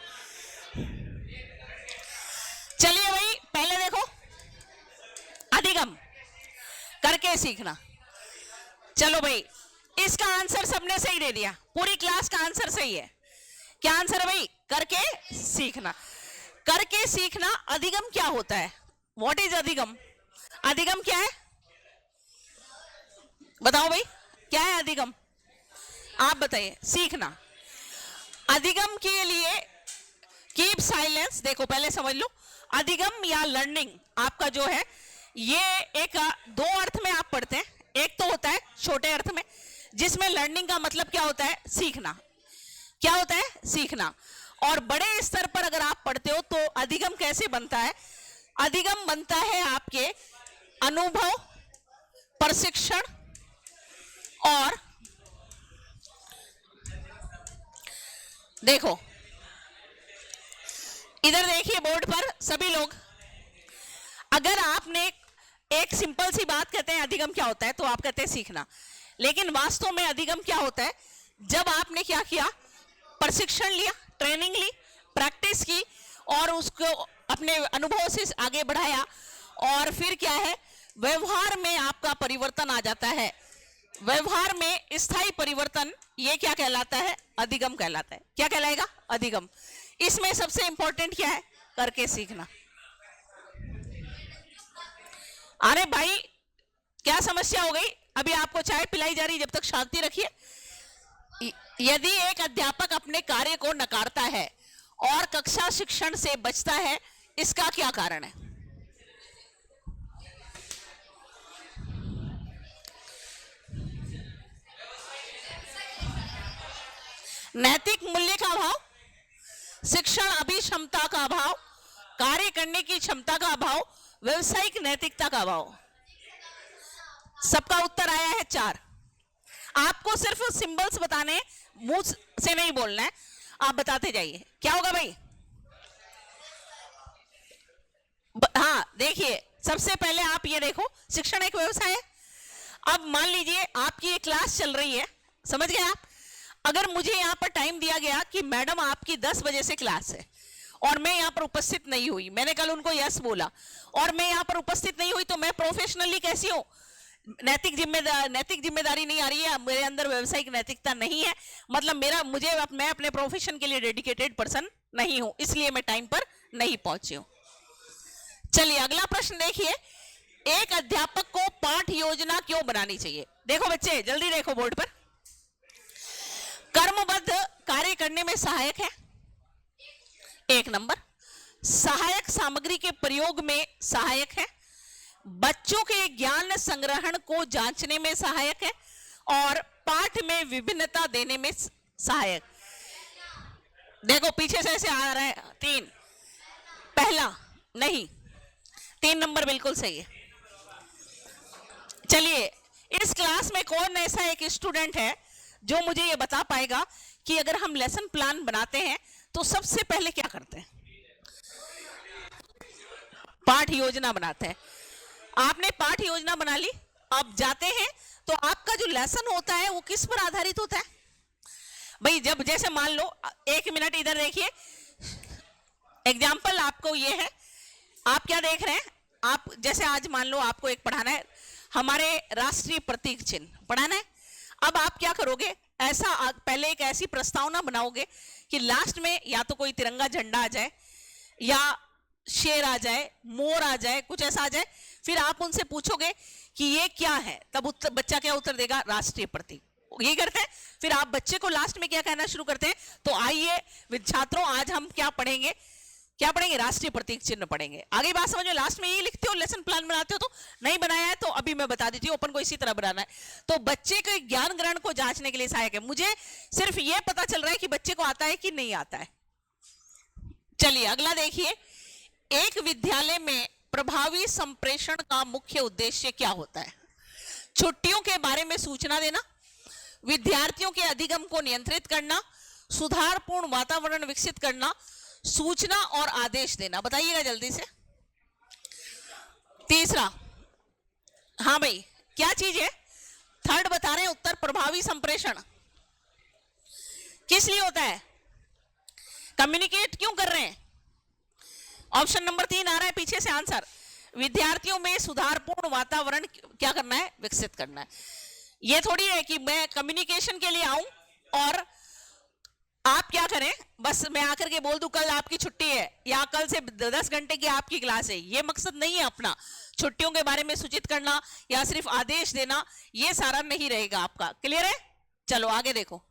चलिए भाई पहले देखो, अधिगम करके सीखना। चलो भाई इसका आंसर सबने सही दे दिया, पूरी क्लास का आंसर सही है। क्या आंसर है भाई? करके सीखना। करके सीखना। अधिगम क्या होता है? व्हाट इज अधिगम? अधिगम क्या है बताओ भाई, क्या है अधिगम? आप बताइए। सीखना। अधिगम के लिए कीप साइलेंस। देखो पहले समझ लो, अधिगम या लर्निंग आपका जो है ये एक 2 अर्थ में आप पढ़ते हैं। एक तो होता है छोटे अर्थ में, जिसमें लर्निंग का मतलब क्या होता है? सीखना। क्या होता है? सीखना। और बड़े स्तर पर अगर आप पढ़ते हो तो अधिगम कैसे बनता है? अधिगम बनता है आपके अनुभव, प्रशिक्षण और देखो इधर देखिए बोर्ड पर सभी लोग, अगर आपने एक सिंपल सी बात कहते हैं अधिगम क्या होता है तो आप कहते हैं सीखना, लेकिन वास्तव में अधिगम क्या होता है? जब आपने क्या किया, प्रशिक्षण लिया, ट्रेनिंग ली, प्रैक्टिस की और उसको अपने अनुभव से आगे बढ़ाया और फिर क्या है, व्यवहार में आपका परिवर्तन आ जाता है। व्यवहार में स्थायी परिवर्तन, ये क्या कहलाता है? अधिगम कहलाता है। क्या कहलाएगा? अधिगम। इसमें सबसे इंपॉर्टेंट क्या है? करके सीखना। अरे भाई क्या समस्या हो गई? अभी आपको चाय पिलाई जा रही, जब तक शांति रखिए। यदि एक अध्यापक अपने कार्य को नकारता है और कक्षा शिक्षण से बचता है, इसका क्या कारण है? नैतिक मूल्य का अभाव, शिक्षण अभिक्षमता का अभाव, कार्य करने की क्षमता का अभाव, व्यवसायिक नैतिकता का अभाव। सबका उत्तर आया है 4। आपको सिर्फ सिंबल्स बताने, मुंह से नहीं बोलना है, आप बताते जाइए। क्या होगा भाई? हाँ देखिए, सबसे पहले आप ये देखो, शिक्षण एक व्यवसाय है। अब मान लीजिए आपकी ये क्लास चल रही है, समझ गए आप? अगर मुझे यहाँ पर टाइम दिया गया कि मैडम आपकी 10 बजे से क्लास है और मैं यहाँ पर उपस्थित नहीं हुई, मैंने कल उनको यस बोला और मैं यहाँ पर उपस्थित नहीं हुई, तो मैं प्रोफेशनली कैसी हूँ? नैतिक जिम्मेदारी नहीं आ रही है, मेरे अंदर व्यवसायिक नैतिकता नहीं है, मतलब मैं अपने प्रोफेशन के लिए डेडिकेटेड पर्सन नहीं हूं, इसलिए मैं टाइम पर नहीं पहुंची हूं। चलिए अगला प्रश्न देखिए, एक अध्यापक को पाठ योजना क्यों बनानी चाहिए? देखो बच्चे जल्दी देखो बोर्ड पर। कर्मबद्ध कार्य करने में सहायक है, 1 नंबर। सहायक सामग्री के प्रयोग में सहायक है, बच्चों के ज्ञान संग्रहण को जांचने में सहायक है और पाठ में विभिन्नता देने में सहायक। देखो पीछे से ऐसे आ रहा है 3, पहला नहीं, 3 नंबर बिल्कुल सही है। चलिए इस क्लास में कौन ऐसा एक स्टूडेंट है जो मुझे ये बता पाएगा कि अगर हम लेसन प्लान बनाते हैं तो सबसे पहले क्या करते हैं? पाठ योजना बनाते हैं। आपने पाठ योजना बना ली, अब जाते हैं तो आपका जो लेसन होता है वो किस पर आधारित होता है भाई? जब जैसे मान लो, 1 मिनट इधर देखिए, एग्जाम्पल आपको ये है, आप क्या देख रहे हैं? आप जैसे आज मान लो आपको एक पढ़ाना है, हमारे राष्ट्रीय प्रतीक चिन्ह पढ़ाना है। अब आप क्या करोगे? पहले एक ऐसी प्रस्तावना बनाओगे कि लास्ट में या तो कोई तिरंगा झंडा आ जाए या शेर आ जाए, मोर आ जाए, कुछ ऐसा आ जाए। फिर आप उनसे पूछोगे कि ये क्या है, तब बच्चा क्या उत्तर देगा? राष्ट्रीय प्रतीक। ये करते हैं। फिर आप बच्चे को लास्ट में क्या कहना शुरू करते हैं? तो आइए छात्रों, आज हम क्या पढ़ेंगे? राष्ट्रीय प्रतीक चिन्ह पढ़ेंगे। आगे बात समझ में? लास्ट में यही लिखते हो, लेसन प्लान बनाते हो। तो नहीं बनाया है तो अभी मैं बता देती हूँ, अपन को इसी तरह बनाना है। तो बच्चे के ज्ञान ग्रहण को जांचने के लिए सहायक है। मुझे सिर्फ ये पता चल रहा है कि बच्चे को आता है कि नहीं आता है। चलिए अगला देखिए, एक विद्यालय में प्रभावी संप्रेषण का मुख्य उद्देश्य क्या होता है? छुट्टियों के बारे में सूचना देना, विद्यार्थियों के अधिगम को नियंत्रित करना, सुधारपूर्ण वातावरण विकसित करना, सूचना और आदेश देना। बताइएगा जल्दी से। तीसरा, हाँ भाई क्या चीज है? 3rd बता रहे हैं उत्तर, प्रभावी संप्रेषण किस लिए होता है? कम्युनिकेट क्यों कर रहे हैं? ऑप्शन नंबर 3 आ रहा है पीछे से आंसर। विद्यार्थियों में सुधारपूर्ण वातावरण क्या करना है? विकसित करना है। ये थोड़ी है कि मैं कम्युनिकेशन के लिए आऊं और आप क्या करें, बस मैं आकर के बोल दूं कल आपकी छुट्टी है या कल से 10 घंटे की आपकी क्लास है। ये मकसद नहीं है अपना। छुट्टियों के बारे में सूचित करना या सिर्फ आदेश देना, ये सारा नहीं रहेगा आपका। क्लियर है? चलो आगे देखो।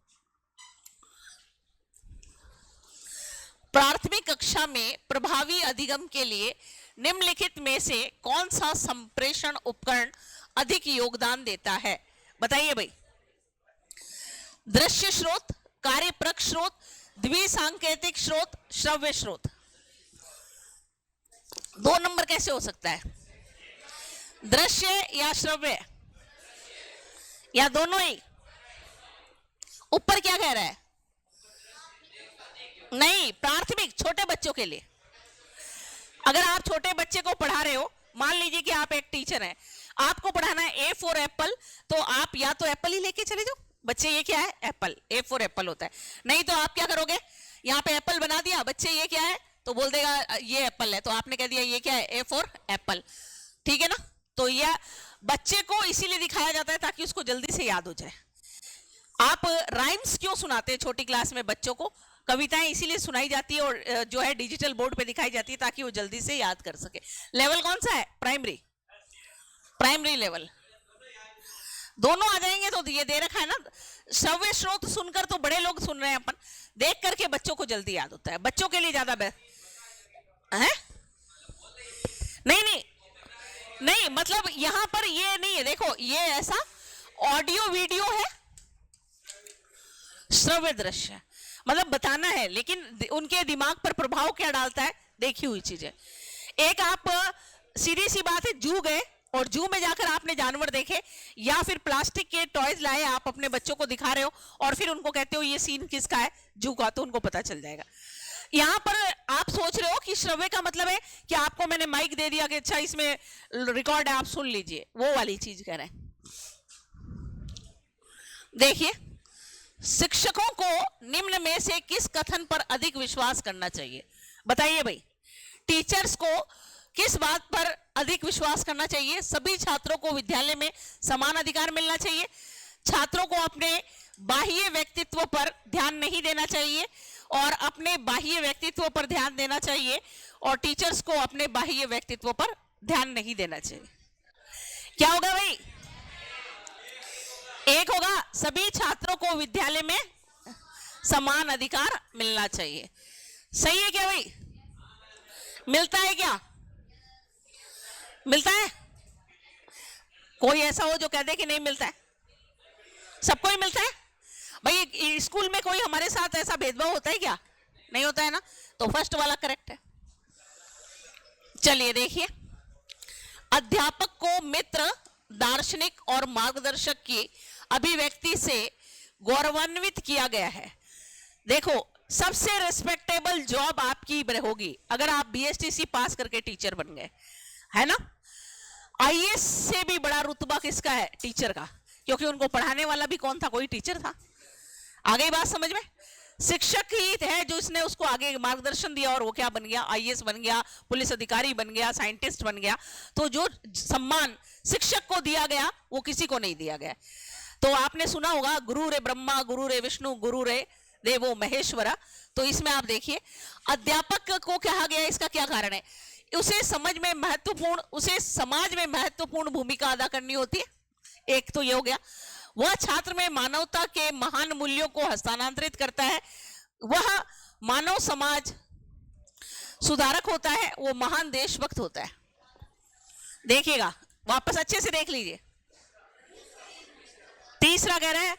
प्राथमिक कक्षा में प्रभावी अधिगम के लिए निम्नलिखित में से कौन सा संप्रेषण उपकरण अधिक योगदान देता है? बताइए भाई। दृश्य स्रोत, कार्यप्रक स्रोत, द्विसांकेतिक स्रोत, श्रव्य स्रोत। 2 नंबर कैसे हो सकता है? दृश्य या श्रव्य? या दोनों ही? ऊपर क्या कह रहा है? नहीं, प्राथमिक छोटे बच्चों के लिए। अगर आप छोटे बच्चे को पढ़ा रहे हो, मान लीजिए कि आप एक टीचर हैं, आपको पढ़ाना है ए फॉर एप्पल, तो आप या तो एप्पल ही लेके चले जाओ, बच्चे ये क्या है एप्पल, ए फॉर एप्पल होता है। नहीं तो आप क्या करोगे, यहाँ पे एप्पल बना दिया, बच्चे ये क्या है तो बोल देगा ये एप्पल है, तो आपने कह दिया ये क्या है ए फॉर एप्पल, ठीक है ना। तो यह बच्चे को इसीलिए दिखाया जाता है ताकि उसको जल्दी से याद हो जाए। आप राइम्स क्यों सुनाते हैं छोटी क्लास में बच्चों को? कविताएं इसीलिए सुनाई जाती है और जो है डिजिटल बोर्ड पे दिखाई जाती है ताकि वो जल्दी से याद कर सके। लेवल कौन सा है? Primary, primary level. दोनों आ जाएंगे तो ये दे रखा है ना, श्रव्य स्रोत सुनकर तो बड़े लोग सुन रहे हैं, अपन देख करके बच्चों को जल्दी याद होता है, बच्चों के लिए ज्यादा बेस्ट है। नहीं नहीं नहीं, मतलब यहां पर ये नहीं है, देखो ये ऐसा ऑडियो वीडियो है, श्रव्य दृश्य मतलब बताना है, लेकिन उनके दिमाग पर प्रभाव क्या डालता है देखी हुई चीजें। एक आप सीधी सी बात है, जू गए और जू में जाकर आपने जानवर देखे, या फिर प्लास्टिक के टॉयज लाए आप अपने बच्चों को दिखा रहे हो और फिर उनको कहते हो ये सीन किसका है, जू का, तो उनको पता चल जाएगा। यहां पर आप सोच रहे हो कि श्रव्य का मतलब है कि आपको मैंने माइक दे दिया कि अच्छा इसमें रिकॉर्ड है आप सुन लीजिए, वो वाली चीज कह रहे हैं। देखिए, शिक्षकों को निम्न में से किस कथन पर अधिक विश्वास करना चाहिए? बताइए भाई, टीचर्स को किस बात पर अधिक विश्वास करना चाहिए? सभी छात्रों को विद्यालय में समान अधिकार मिलना चाहिए, छात्रों को अपने बाह्य व्यक्तित्व पर ध्यान नहीं देना चाहिए और अपने बाह्य व्यक्तित्व पर ध्यान देना चाहिए, और टीचर्स को अपने बाह्य व्यक्तित्व पर ध्यान नहीं देना चाहिए। क्या होगा भाई? एक होगा सभी छात्रों को विद्यालय में समान अधिकार मिलना चाहिए। सही है क्या भाई? मिलता है क्या? मिलता है? कोई ऐसा हो जो कह दे कि नहीं मिलता है? सबको ही मिलता है भाई। स्कूल में कोई हमारे साथ ऐसा भेदभाव होता है क्या? नहीं होता है ना, तो फर्स्ट वाला करेक्ट है। चलिए देखिए, अध्यापक को मित्र, दार्शनिक और मार्गदर्शक की अभिव्यक्ति से गौरवान्वित किया गया है। देखो, सबसे रिस्पेक्टेबल जॉब आपकी होगी अगर आप बीएसटीसी पास करके टीचर बन गए, है ना। आईएएस से भी बड़ा रुतबा किसका है? टीचर का, क्योंकि उनको पढ़ाने वाला भी कौन था? कोई टीचर था। आ गई बात समझ में? शिक्षक ही है जो इसने उसको आगे मार्गदर्शन दिया और वो क्या बन गया? आईएएस बन गया, पुलिस अधिकारी बन गया, साइंटिस्ट बन गया। तो जो सम्मान शिक्षक को दिया गया वो किसी को नहीं दिया गया। तो आपने सुना होगा गुरु रे ब्रह्मा, गुरु रे विष्णु, गुरु रे देवो महेश्वरा। तो इसमें आप देखिए, अध्यापक को कहा गया, इसका क्या कारण है? उसे समाज में महत्वपूर्ण भूमिका अदा करनी होती है। एक तो ये हो गया, वह छात्र में मानवता के महान मूल्यों को हस्तांतरित करता है, वह मानव समाज सुधारक होता है, वो महान देशभक्त होता है। देखिएगा, वापस अच्छे से देख लीजिए। तीसरा कह रहा है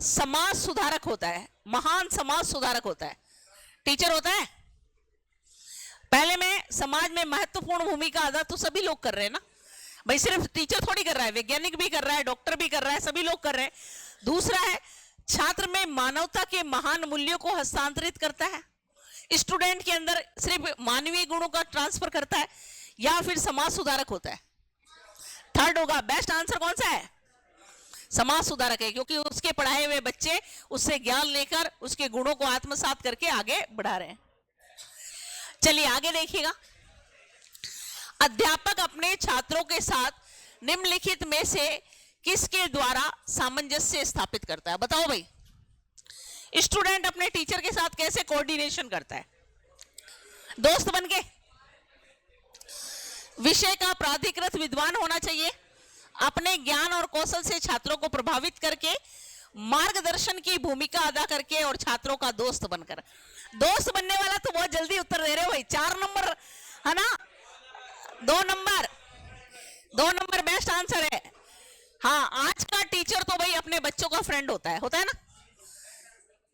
समाज सुधारक होता है, महान समाज सुधारक होता है। टीचर होता है? पहले में समाज में महत्वपूर्ण भूमिका अदा तो सभी लोग कर रहे हैं ना भाई, सिर्फ टीचर थोड़ी कर रहा है, वैज्ञानिक भी कर रहा है, डॉक्टर भी कर रहा है, सभी लोग कर रहे हैं। दूसरा है, छात्र में मानवता के महान मूल्यों को हस्तांतरित करता है, स्टूडेंट के अंदर सिर्फ मानवीय गुणों का ट्रांसफर करता है, या फिर समाज सुधारक होता है। थर्ड होगा, बेस्ट आंसर कौन सा है? समाज सुधारक है, क्योंकि उसके पढ़ाए हुए बच्चे उससे ज्ञान लेकर उसके गुणों को आत्मसात करके आगे बढ़ा रहे हैं। चलिए आगे देखिएगा, अध्यापक अपने छात्रों के साथ निम्नलिखित में से किसके द्वारा सामंजस्य स्थापित करता है? बताओ भाई, स्टूडेंट अपने टीचर के साथ कैसे कोऑर्डिनेशन करता है? दोस्त बनके? विषय का प्राधिकृत विद्वान होना चाहिए, अपने ज्ञान और कौशल से छात्रों को प्रभावित करके, मार्गदर्शन की भूमिका अदा करके, और छात्रों का दोस्त बनकर। दोस्त बनने वाला तो बहुत जल्दी उत्तर दे रहे हो भाई, 4 नंबर है ना, 2 नंबर बेस्ट आंसर है। हाँ, आज का टीचर तो भाई अपने बच्चों का फ्रेंड होता है ना,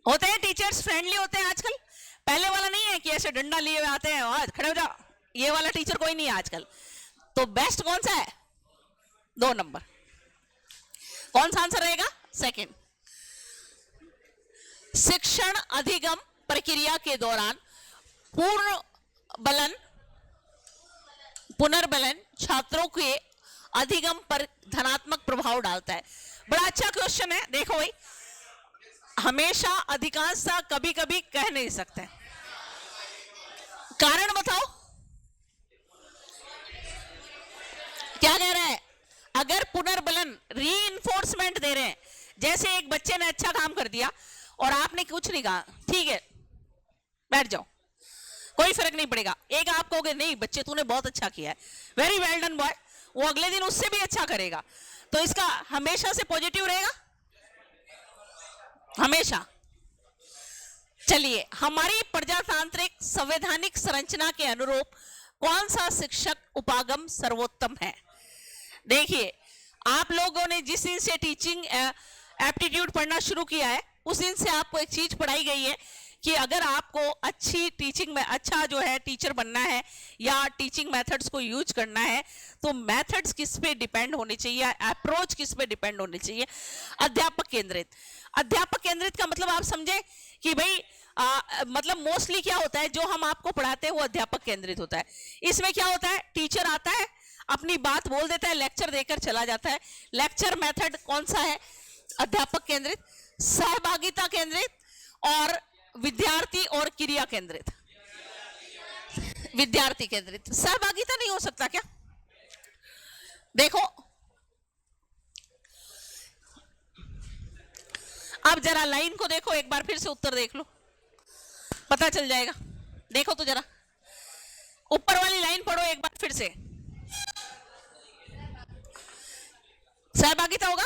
होते हैं टीचर्स, फ्रेंडली होते हैं आजकल। पहले वाला नहीं है कि ऐसे डंडा लिए हुए आते हैं और खड़े हो जाओ, ये वाला टीचर कोई नहीं है आजकल। तो बेस्ट कौन सा है? 2 नंबर। कौन सा आंसर रहेगा? सेकंड। शिक्षण अधिगम प्रक्रिया के दौरान पुनर्बलन छात्रों के अधिगम पर धनात्मक प्रभाव डालता है। बड़ा अच्छा क्वेश्चन है। देखो भाई, हमेशा, अधिकांशतः, कभी कभी कह नहीं सकते। कारण बताओ, क्या कह रहा है? अगर पुनर्बलन, रीइंफोर्समेंट दे रहे हैं, जैसे एक बच्चे ने अच्छा काम कर दिया और आपने कुछ नहीं कहा, ठीक है बैठ जाओ, कोई फर्क नहीं पड़ेगा। एक आप कहोगे नहीं बच्चे तूने बहुत अच्छा किया है, वेरी वेल डन बॉय, वो अगले दिन उससे भी अच्छा करेगा, तो इसका हमेशा से पॉजिटिव रहेगा, हमेशा। चलिए, हमारी प्रजातांत्रिक संवैधानिक संरचना के अनुरूप कौन सा शिक्षक उपागम सर्वोत्तम है? देखिए, आप लोगों ने जिस दिन से टीचिंग एप्टीट्यूड पढ़ना शुरू किया है, उस दिन से आपको एक चीज पढ़ाई गई है कि अगर आपको अच्छी टीचिंग में अच्छा जो है टीचर बनना है या टीचिंग मेथड्स को यूज करना है, तो मेथड्स किस पे डिपेंड होनी चाहिए, अप्रोच किस पे डिपेंड होनी चाहिए? अध्यापक केंद्रित। अध्यापक केंद्रित का मतलब आप समझे कि भाई मतलब मोस्टली क्या होता है, जो हम आपको पढ़ाते हैं वो अध्यापक केंद्रित होता है। इसमें क्या होता है, टीचर आता है, अपनी बात बोल देता है, लेक्चर देकर चला जाता है। लेक्चर मेथड कौन सा है? अध्यापक केंद्रित, सहभागिता केंद्रित और विद्यार्थी और क्रिया केंद्रित। विद्यार्थी केंद्रित। सहभागिता नहीं हो सकता क्या? देखो, आप जरा लाइन को देखो, एक बार फिर से उत्तर देख लो, पता चल जाएगा। देखो तो जरा, ऊपर वाली लाइन पढ़ो एक बार फिर से। सहभागिता होगा,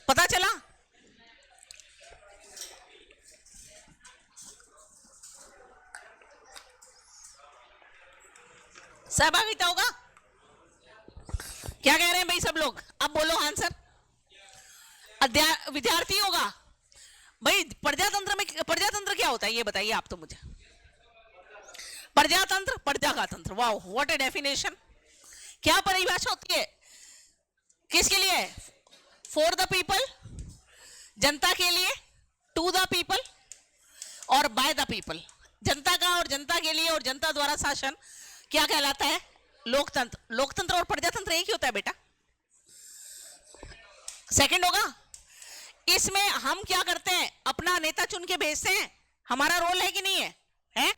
पता चला? सहभागिता होगा? क्या कह रहे हैं भाई सब लोग? अब बोलो आंसर। विद्यार्थी होगा भाई। प्रजातंत्र क्या होता है ये बताइए आप तो मुझे। प्रजातंत्र, प्रजा का तंत्र, वाओ व्हाट ए डेफिनेशन। क्या परिभाषा होती है? किसके लिए? फॉर द पीपल, जनता के लिए, टू द पीपल और बाय द पीपल। जनता का और जनता के लिए और जनता द्वारा शासन क्या कहलाता है? लोकतंत्र। लोकतंत्र और प्रजातंत्र एक ही होता है बेटा। सेकंड होगा। इसमें हम क्या करते हैं? अपना नेता चुन के भेजते हैं, हमारा रोल है कि नहीं है? है?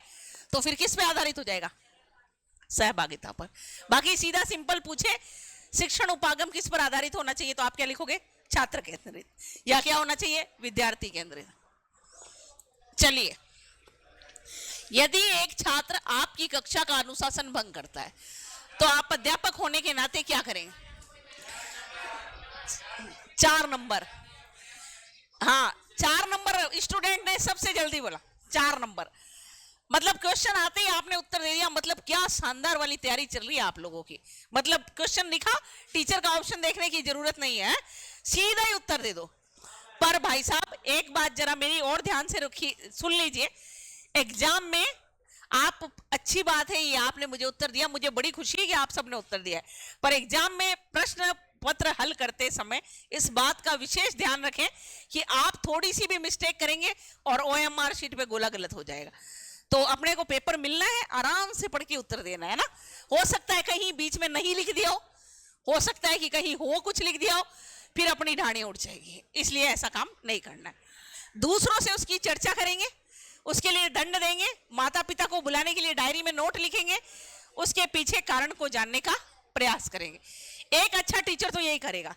तो फिर किस पे आधारित हो जाएगा? सहभागिता पर। बाकी सीधा सिंपल पूछे शिक्षण उपागम किस पर आधारित होना चाहिए, तो आप क्या लिखोगे? छात्र केंद्रित, या क्या होना चाहिए? विद्यार्थी केंद्रित। चलिए, यदि एक छात्र आपकी कक्षा का अनुशासन भंग करता है, तो आप अध्यापक होने के नाते क्या करेंगे? 4 नंबर। हाँ, 4 नंबर स्टूडेंट ने सबसे जल्दी बोला, 4 नंबर। मतलब क्वेश्चन आते ही आपने उत्तर दे दिया, मतलब क्या शानदार वाली तैयारी चल रही है आप लोगों की। मतलब क्वेश्चन लिखा, टीचर का ऑप्शन देखने की जरूरत नहीं है, सीधा ही उत्तर दे दो। पर भाई साहब एक बात जरा मेरी और ध्यान से सुन लीजिए, एग्जाम में आप, अच्छी बात है ये आपने मुझे उत्तर दिया, मुझे बड़ी खुशी है कि आप सबने उत्तर दिया है, पर एग्जाम में प्रश्न पत्र हल करते समय इस बात का विशेष ध्यान रखें कि आप थोड़ी सी भी मिस्टेक करेंगे और OMR शीट पे गोला गलत हो जाएगा। तो अपने को पेपर मिलना है, आराम से पढ़ के उत्तर देना है ना। हो सकता है कहीं बीच में नहीं लिख दिया हो सकता है कि कहीं हो कुछ लिख दिया हो, फिर अपनी ढाणी उड़ जाएगी, इसलिए ऐसा काम नहीं करना है। दूसरों से उसकी चर्चा करेंगे, उसके लिए दंड देंगे, माता पिता को बुलाने के लिए डायरी में नोट लिखेंगे, उसके पीछे कारण को जानने का प्रयास करेंगे। एक अच्छा टीचर तो यही करेगा।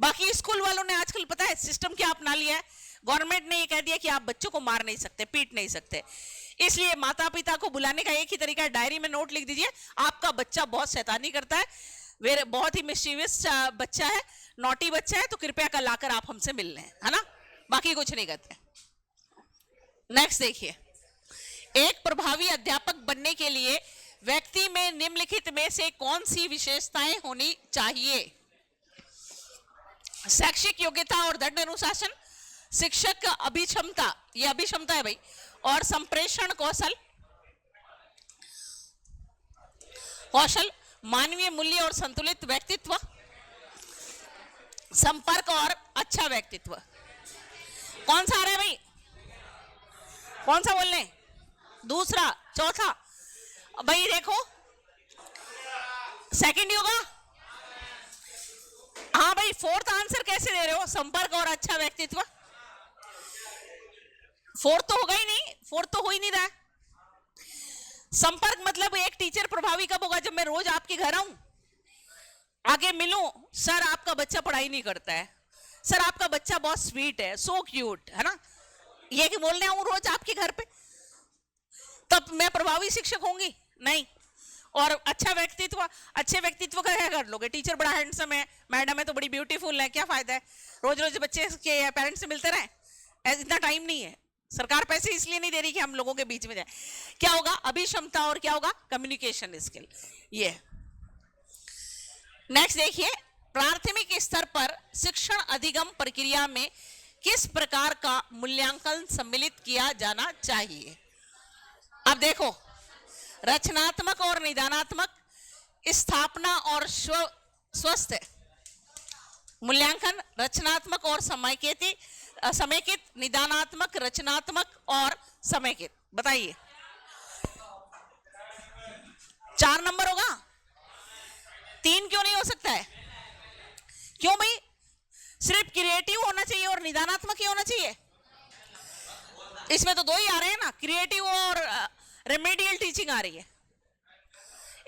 बाकी स्कूल वालों ने आजकल पता है सिस्टम क्या अपना लिया है? गवर्नमेंट ने ये कह दिया कि आप बच्चों को मार नहीं सकते, पीट नहीं सकते, इसलिए माता पिता को बुलाने का एक ही तरीका है, डायरी में नोट लिख दीजिए, आपका बच्चा बहुत शैतानी करता है, वे बहुत ही मिस्चीवियस बच्चा है, नॉटी बच्चा है, तो कृपया कल आकर आप हमसे मिल लें, है ना। बाकी कुछ नहीं करते। नेक्स्ट देखिए, एक प्रभावी अध्यापक बनने के लिए व्यक्ति में निम्नलिखित में से कौन सी विशेषताएं होनी चाहिए? शैक्षिक योग्यता और दंड अनुशासन, शिक्षक का अभिक्षमता, ये अभिक्षमता है भाई, और संप्रेषण कौशल, मानवीय मूल्य और संतुलित व्यक्तित्व, संपर्क और अच्छा व्यक्तित्व। कौन सा आ रहा है भाई, कौन सा बोलने, दूसरा, चौथा, भाई देखो सेकंड होगा। हाँ भाई फोर्थ आंसर कैसे दे रहे हो, संपर्क और अच्छा व्यक्तित्व। फोर्थ तो होगा ही नहीं, फोर्थ तो हो ही नहीं रहा है। संपर्क मतलब एक टीचर प्रभावी कब होगा, जब मैं रोज आपके घर आऊं, आगे मिलूं, सर आपका बच्चा पढ़ाई नहीं करता है, सर आपका बच्चा बहुत स्वीट है, सो क्यूट है ना, ये कि बोलने आऊं रोज आपके घर पे, तब मैं प्रभावी शिक्षक होंगी नहीं। और अच्छा व्यक्तित्व, अच्छे व्यक्तित्व का क्या कर लोगे, टीचर बड़ा हैंडसम है, मैडम है तो बड़ी ब्यूटीफुल है, क्या फायदा है, रोज रोज बच्चे के पेरेंट्स से मिलते रहे, इतना टाइम नहीं है, सरकार पैसे इसलिए नहीं दे रही कि हम लोगों के बीच में जाए। क्या होगा, अभिक्षमता और क्या होगा, कम्युनिकेशन स्किल। ये नेक्स्ट देखिए, प्राथमिक स्तर पर शिक्षण अधिगम प्रक्रिया में किस प्रकार का मूल्यांकन सम्मिलित किया जाना चाहिए। अब देखो, रचनात्मक और निदानात्मक, स्थापना और स्वस्थ मूल्यांकन, रचनात्मक और समेकित, निदानात्मक, रचनात्मक और समेकित। बताइए 4 नंबर होगा, 3 क्यों नहीं हो सकता है, क्यों भाई, सिर्फ क्रिएटिव होना चाहिए और निदानात्मक ही होना चाहिए, इसमें तो 2 ही आ रहे हैं ना, क्रिएटिव और रेमेडियल टीचिंग आ रही है।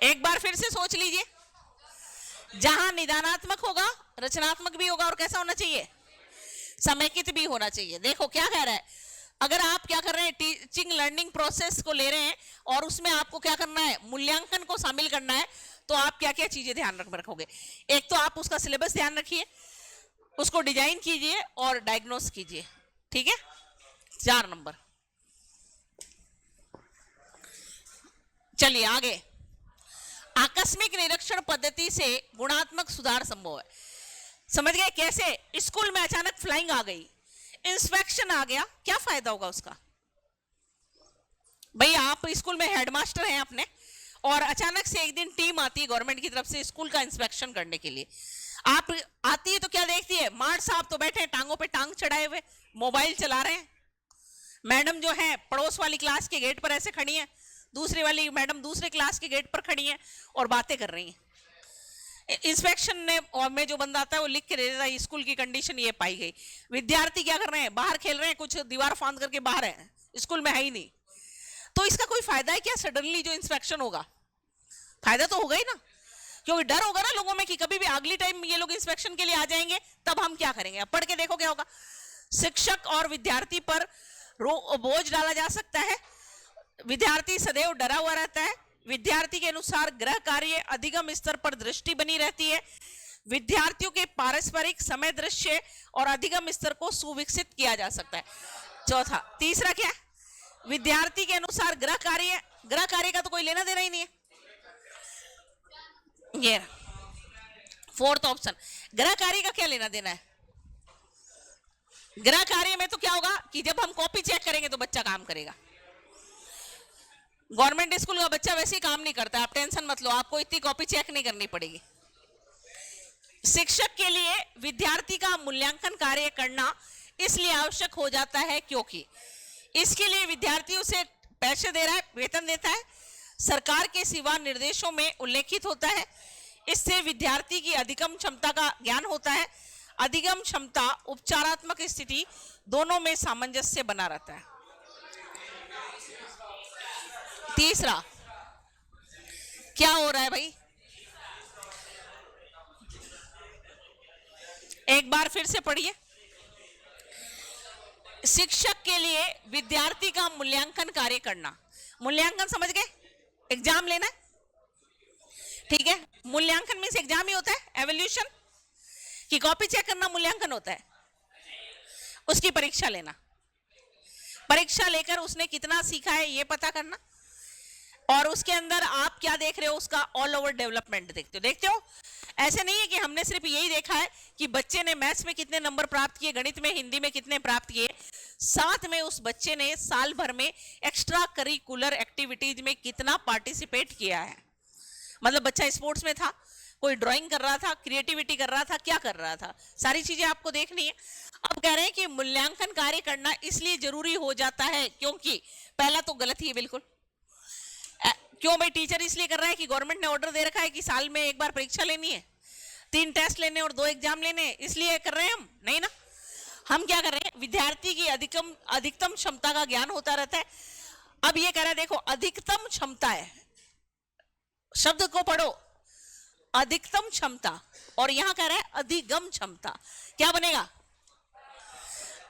एक बार फिर से सोच लीजिए, जहां निदानात्मक होगा रचनात्मक भी होगा और कैसा होना चाहिए, समेकित भी होना चाहिए। देखो क्या कह रहा है, अगर आप क्या कर रहे हैं, टीचिंग लर्निंग प्रोसेस को ले रहे हैं और उसमें आपको क्या करना है, मूल्यांकन को शामिल करना है, तो आप क्या क्या चीजें ध्यान रखोगे। एक तो आप उसका सिलेबस ध्यान रखिए, उसको डिजाइन कीजिए और डायग्नोस कीजिए, ठीक है। 4 नंबर। चलिए आगे, आकस्मिक निरीक्षण पद्धति से गुणात्मक सुधार संभव है। समझ गए कैसे, स्कूल में अचानक फ्लाइंग आ गई, इंस्पेक्शन आ गया, क्या फायदा होगा उसका। भाई आप स्कूल में हेडमास्टर हैं अपने, और अचानक से एक दिन टीम आती है गवर्नमेंट की तरफ से स्कूल का इंस्पेक्शन करने के लिए, आप आती है तो क्या देखती है, मार्ट साहब तो बैठे हैं टांगों पे टांग चढ़ाए हुए, मोबाइल चला रहे हैं, मैडम जो है पड़ोस वाली क्लास के गेट पर ऐसे खड़ी है, दूसरी वाली मैडम दूसरे क्लास के गेट पर खड़ी है और बातें कर रही हैं। इंस्पेक्शन ने और में जो बंदा आता है वो लिख के दे देता है, स्कूल की कंडीशन ये पाई गई। विद्यार्थी क्या कर रहे हैं, बाहर खेल रहे हैं, कुछ दीवार फांद करके बाहर है, स्कूल में है ही नहीं, तो इसका कोई फायदा है क्या, सडनली जो इंस्पेक्शन होगा, फायदा तो होगा ही ना, क्योंकि डर होगा ना लोगों में कि कभी भी अगली टाइम ये लोग इंस्पेक्शन के लिए आ जाएंगे, तब हम क्या करेंगे। अब पढ़ के देखो क्या होगा, शिक्षक और विद्यार्थी पर बोझ डाला जा सकता है, विद्यार्थी सदैव डरा हुआ रहता है, विद्यार्थी के अनुसार गृह कार्य अधिगम स्तर पर दृष्टि बनी रहती है, विद्यार्थियों के पारस्परिक समय दृश्य और अधिगम स्तर को सुविकसित किया जा सकता है। चौथा, तीसरा क्या, विद्यार्थी के अनुसार गृह कार्य का तो कोई लेना देना ही नहीं है, ये फोर्थ ऑप्शन, गृह कार्य का क्या लेना देना है। गृह कार्य में तो क्या होगा कि जब हम कॉपी चेक करेंगे तो बच्चा काम करेगा, गवर्नमेंट स्कूल का बच्चा वैसे ही काम नहीं करता, आप टेंशन मत लो, आपको इतनी कॉपी चेक नहीं करनी पड़ेगी। शिक्षक के लिए विद्यार्थी का मूल्यांकन कार्य करना इसलिए आवश्यक हो जाता है क्योंकि इसके लिए विद्यार्थियों से पैसे दे रहा है, वेतन देता है, सरकार के सिवा निर्देशों में उल्लेखित होता है, इससे विद्यार्थी की अधिगम क्षमता का ज्ञान होता है, अधिगम क्षमता उपचारात्मक स्थिति दोनों में सामंजस्य बना रहता है। तीसरा क्या हो रहा है भाई, एक बार फिर से पढ़िए, शिक्षक के लिए विद्यार्थी का मूल्यांकन कार्य करना, मूल्यांकन समझ गए, एग्जाम लेना है, ठीक है, मूल्यांकन मींस एग्जाम ही होता है, एवोल्यूशन की कॉपी चेक करना मूल्यांकन होता है, उसकी परीक्षा लेना, परीक्षा लेकर उसने कितना सीखा है ये पता करना, और उसके अंदर आप क्या देख रहे हो, उसका ऑल ओवर डेवलपमेंट देखते हो। ऐसे नहीं है कि हमने सिर्फ यही देखा है कि बच्चे ने मैथ्स में कितने नंबर प्राप्त किए, गणित में, हिंदी में कितने प्राप्त किए, साथ में उस बच्चे ने साल भर में एक्स्ट्रा करिकुलर एक्टिविटीज में कितना पार्टिसिपेट किया है। मतलब बच्चा स्पोर्ट्स में था, कोई ड्राइंग कर रहा था, क्रिएटिविटी कर रहा था, क्या कर रहा था, सारी चीजें आपको देखनी है। अब कह रहे हैं कि मूल्यांकन कार्य करना इसलिए जरूरी हो जाता है क्योंकि, पहला तो गलत ही है बिल्कुल। क्यों भाई? टीचर इसलिए कर रहा है कि गवर्नमेंट ने ऑर्डर दे रखा है कि साल में एक बार परीक्षा लेनी है, 3 टेस्ट लेने और 2 एग्जाम लेने, इसलिए कर रहे हैं हम? नहीं ना। हम क्या कर रहे हैं, विद्यार्थी की अधिकतम क्षमता का ज्ञान होता रहता है। अब ये कह रहा है, देखो अधिकतम क्षमता है, शब्द को पढ़ो, अधिकतम क्षमता, और यहां कह रहा है अधिगम क्षमता, क्या बनेगा?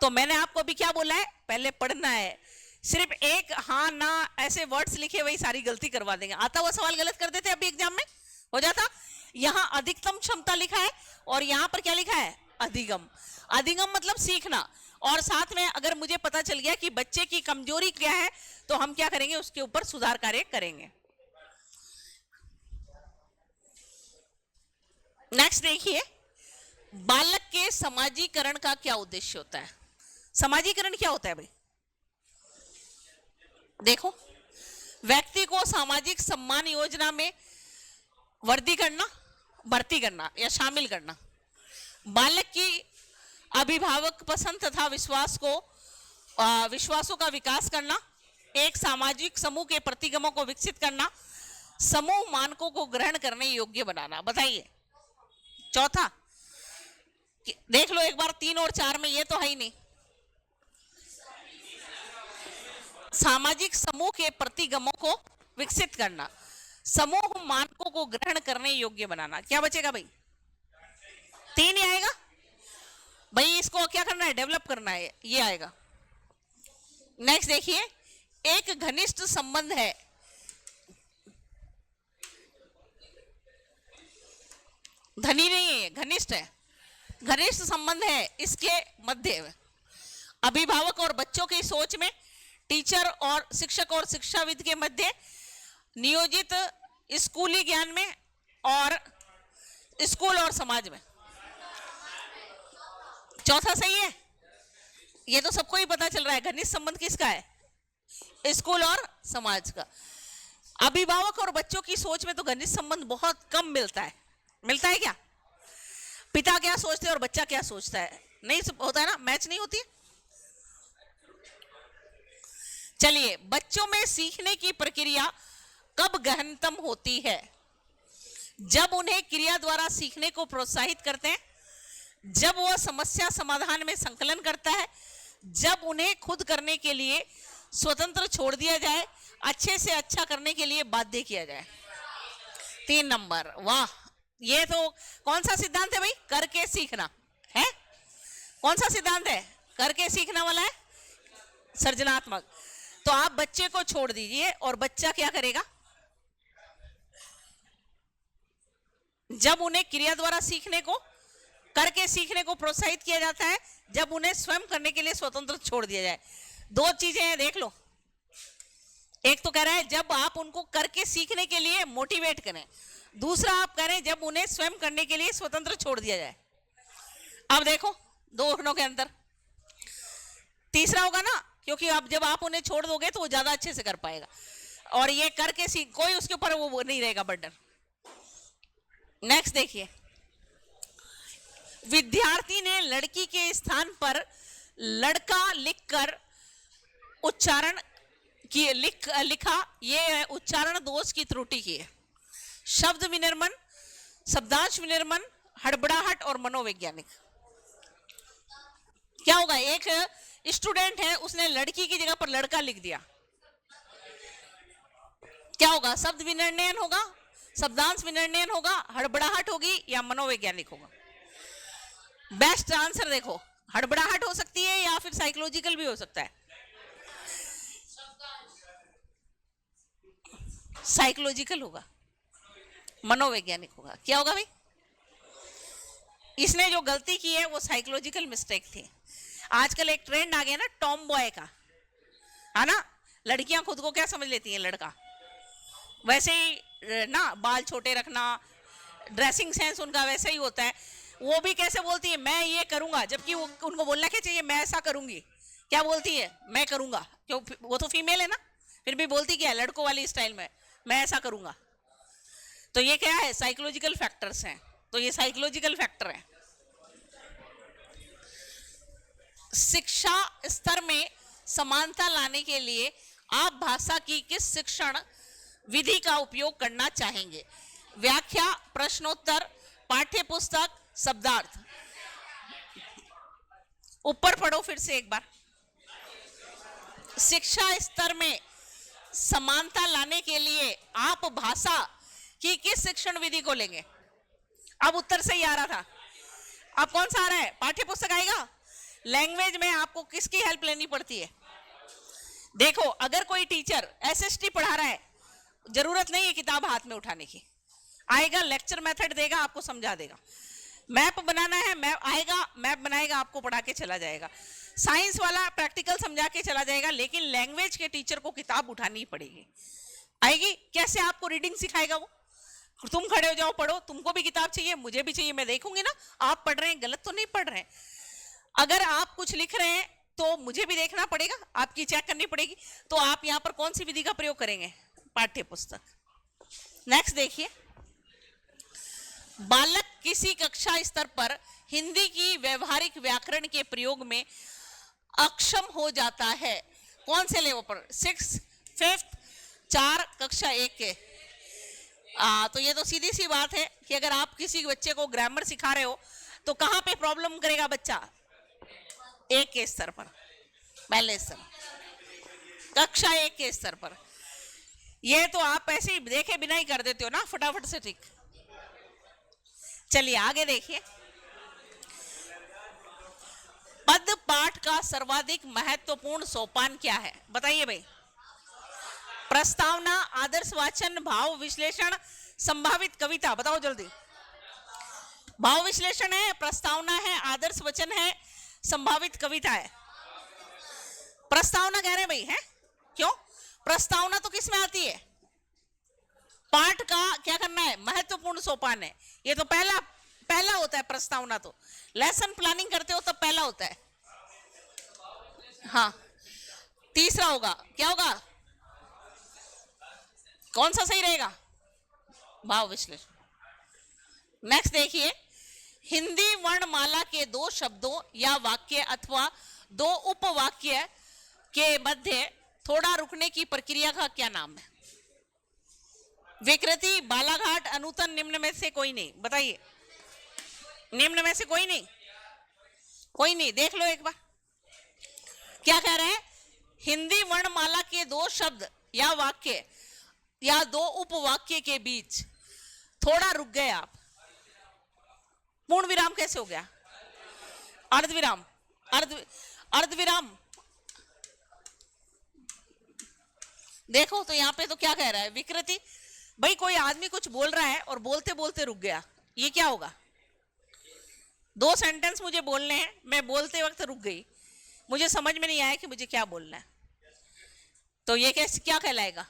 तो मैंने आपको अभी क्या बोला है, पहले पढ़ना है, सिर्फ एक हाँ ना ऐसे वर्ड्स लिखे वही सारी गलती करवा देंगे, आता हुआ सवाल गलत कर देते अभी एग्जाम में हो जाता। यहां अधिकतम क्षमता लिखा है और यहां पर क्या लिखा है? अधिगम। अधिगम मतलब सीखना, और साथ में अगर मुझे पता चल गया कि बच्चे की कमजोरी क्या है तो हम क्या करेंगे, उसके ऊपर सुधार कार्य करेंगे। नेक्स्ट देखिए, बालक के समाजीकरण का क्या उद्देश्य होता है? समाजीकरण क्या होता है भाई? देखो, व्यक्ति को सामाजिक सम्मान योजना में वर्दी करना, भर्ती करना या शामिल करना, बालक की अभिभावक पसंद तथा विश्वासों का विकास करना, एक सामाजिक समूह के प्रतिगमों को विकसित करना, समूह मानकों को ग्रहण करने योग्य बनाना। बताइए चौथा, देख लो एक बार 3 और 4 में, ये तो है ही नहीं। सामाजिक समूह के प्रतिगमों को विकसित करना, समूह मानकों को ग्रहण करने योग्य बनाना, क्या बचेगा भाई? 3 ही आएगा भाई, इसको क्या करना है? डेवलप करना है, ये आएगा। नेक्स्ट देखिए, एक घनिष्ठ संबंध है, धनी नहीं है, घनिष्ठ है, घनिष्ठ संबंध है इसके मध्य अभिभावक और बच्चों की सोच में, टीचर और शिक्षक और शिक्षाविद के मध्य, नियोजित स्कूली ज्ञान में, और स्कूल और समाज में। चौथा सही है, ये तो सबको ही पता चल रहा है। घनिष्ठ संबंध किसका है? स्कूल और समाज का। अभिभावक और बच्चों की सोच में तो घनिष्ठ संबंध बहुत कम मिलता है। मिलता है क्या? पिता क्या सोचते हैं और बच्चा क्या सोचता है, नहीं होता है ना, मैच नहीं होती। चलिए, बच्चों में सीखने की प्रक्रिया कब गहनतम होती है? जब उन्हें क्रिया द्वारा सीखने को प्रोत्साहित करते हैं, जब वह समस्या समाधान में संकलन करता है, जब उन्हें खुद करने के लिए स्वतंत्र छोड़ दिया जाए, अच्छे से अच्छा करने के लिए बाध्य किया जाए। 3 नंबर, वाह, ये तो कौन सा सिद्धांत है भाई? करके सीखना है। कौन सा सिद्धांत है? करके सीखना वाला है, सृजनात्मक। तो आप बच्चे को छोड़ दीजिए और बच्चा क्या करेगा? जब उन्हें क्रिया द्वारा सीखने को, करके सीखने को प्रोत्साहित किया जाता है, जब उन्हें स्वयं करने के लिए स्वतंत्र छोड़ दिया जाए। 2 चीजें हैं, देख लो। एक तो कह रहा है जब आप उनको करके सीखने के लिए मोटिवेट करें, दूसरा आप करें जब उन्हें स्वयं करने के लिए स्वतंत्र छोड़ दिया जाए। अब देखो 2 अक्षरों के अंदर, तीसरा होगा ना, क्योंकि अब जब आप उन्हें छोड़ दोगे तो वो ज्यादा अच्छे से कर पाएगा, और ये करके सीख, कोई उसके ऊपर वो नहीं रहेगा बर्डन। नेक्स्ट देखिए, विद्यार्थी ने लड़की के स्थान पर लड़का लिखकर उच्चारण की लिखा, ये उच्चारण दोष की त्रुटि की है। शब्द विनिर्मण, शब्दांश विनिर्मण, हड़बड़ाहट और मनोवैज्ञानिक। क्या होगा? एक स्टूडेंट है, उसने लड़की की जगह पर लड़का लिख दिया, क्या होगा? शब्द विनिर्णयन होगा, शब्दांश विनिर्णयन होगा, हड़बड़ाहट होगी या मनोवैज्ञानिक होगा? बेस्ट आंसर देखो, हड़बड़ाहट हो सकती है या फिर साइकोलॉजिकल भी हो सकता है। साइकोलॉजिकल होगा, मनोवैज्ञानिक होगा। क्या होगा भाई? इसने जो गलती की है वो साइकोलॉजिकल मिस्टेक थी। आजकल एक ट्रेंड आ गया ना टॉम बॉय का, है ना, लड़कियां खुद को क्या समझ लेती हैं? लड़का। वैसे ही ना, बाल छोटे रखना, ड्रेसिंग सेंस उनका वैसे ही होता है। वो भी कैसे बोलती है? मैं ये करूंगा, जबकि उनको बोलना क्या चाहिए? मैं ऐसा करूंगी। क्या बोलती है? मैं करूंगा। क्यों? वो तो फीमेल है ना, फिर भी बोलती क्या है? लड़कों वाली स्टाइल में, मैं ऐसा करूंगा। तो ये क्या है, साइकोलॉजिकल फैक्टर्स हैं, तो ये साइकोलॉजिकल फैक्टर है। शिक्षा स्तर में समानता लाने के लिए आप भाषा की किस शिक्षण विधि का उपयोग करना चाहेंगे? व्याख्या, प्रश्नोत्तर, पाठ्य पुस्तक, शब्दार्थ। ऊपर पढ़ो फिर से एक बार। शिक्षा स्तर में समानता लाने के लिए आप भाषा की किस शिक्षण विधि को लेंगे? अब उत्तर सही आ रहा था, अब कौन सा आ रहा है? पाठ्य पुस्तक आएगा। लैंग्वेज में आपको किसकी हेल्प लेनी पड़ती है? देखो, अगर कोई टीचर एसएसटी पढ़ा रहा है, जरूरत नहीं है किताब हाथ में उठाने की, आएगा लेक्चर मेथड देगा, आपको समझा देगा। मैप बनाना है, मैप आएगा, मैप बनाएगा, आपको पढ़ा के चला जाएगा। साइंस वाला प्रैक्टिकल समझा के चला जाएगा, लेकिन लैंग्वेज के टीचर को किताब उठानी पड़ेगी। आएगी कैसे? आपको रीडिंग सिखाएगा वो। तुम खड़े हो जाओ, पढ़ो, तुमको भी किताब चाहिए, मुझे भी चाहिए, मैं देखूंगी ना आप पढ़ रहे हैं, गलत तो नहीं पढ़ रहे हैं। अगर आप कुछ लिख रहे हैं तो मुझे भी देखना पड़ेगा, आपकी चेक करनी पड़ेगी। तो आप यहां पर कौन सी विधि का प्रयोग करेंगे? पाठ्य पुस्तक। नेक्स्ट देखिए, बालक किसी कक्षा स्तर पर हिंदी की व्यवहारिक व्याकरण के प्रयोग में अक्षम हो जाता है। कौन से लेवल पर? 6, 5th, 4, कक्षा 1 के। तो ये तो सीधी सी बात है कि अगर आप किसी बच्चे को ग्रामर सिखा रहे हो तो कहां पे प्रॉब्लम करेगा बच्चा? 1 के स्तर पर, पहले स्तर, कक्षा 1 के स्तर पर। ये तो आप ऐसे ही देखे बिना ही कर देते हो ना, फटाफट से। ठीक, चलिए आगे देखिए। पद पाठ का सर्वाधिक महत्वपूर्ण सोपान क्या है? बताइए भाई। प्रस्तावना, आदर्श वाचन, भाव विश्लेषण, संभावित कविता। बताओ जल्दी। भाव विश्लेषण है, प्रस्तावना है, आदर्श वचन है, संभावित कविता है। प्रस्तावना कह रहे हैं भाई, है क्यों? प्रस्तावना तो किस में आती है? पाठ का क्या करना है? महत्वपूर्ण सोपान है। ये तो पहला होता है प्रस्तावना। तो लेसन प्लानिंग करते हो तब पहला होता है। हाँ, तीसरा होगा, क्या होगा? कौन सा सही रहेगा? भाव विश्लेषण। नेक्स्ट देखिए, हिंदी वर्णमाला के 2 शब्दों या वाक्य अथवा 2 उपवाक्य के मध्य थोड़ा रुकने की प्रक्रिया का क्या नाम है? विकृति, बालाघाट, अनुतन, निम्न में से कोई नहीं। बताइए, निम्न में से कोई नहीं? कोई नहीं, देख लो एक बार। क्या कह रहे हैं? हिंदी वर्णमाला के 2 शब्द या वाक्य या 2 उपवाक्य के बीच थोड़ा रुक गए आप। पूर्ण विराम कैसे हो गया? अर्धविराम, अर्धविराम। देखो तो यहां पे तो क्या कह रहा है? विकृति। भाई कोई आदमी कुछ बोल रहा है और बोलते बोलते रुक गया, ये क्या होगा? 2 सेंटेंस मुझे बोलने हैं, मैं बोलते वक्त रुक गई, मुझे समझ में नहीं आया कि मुझे क्या बोलना है, तो ये कैसे, क्या कहलाएगा?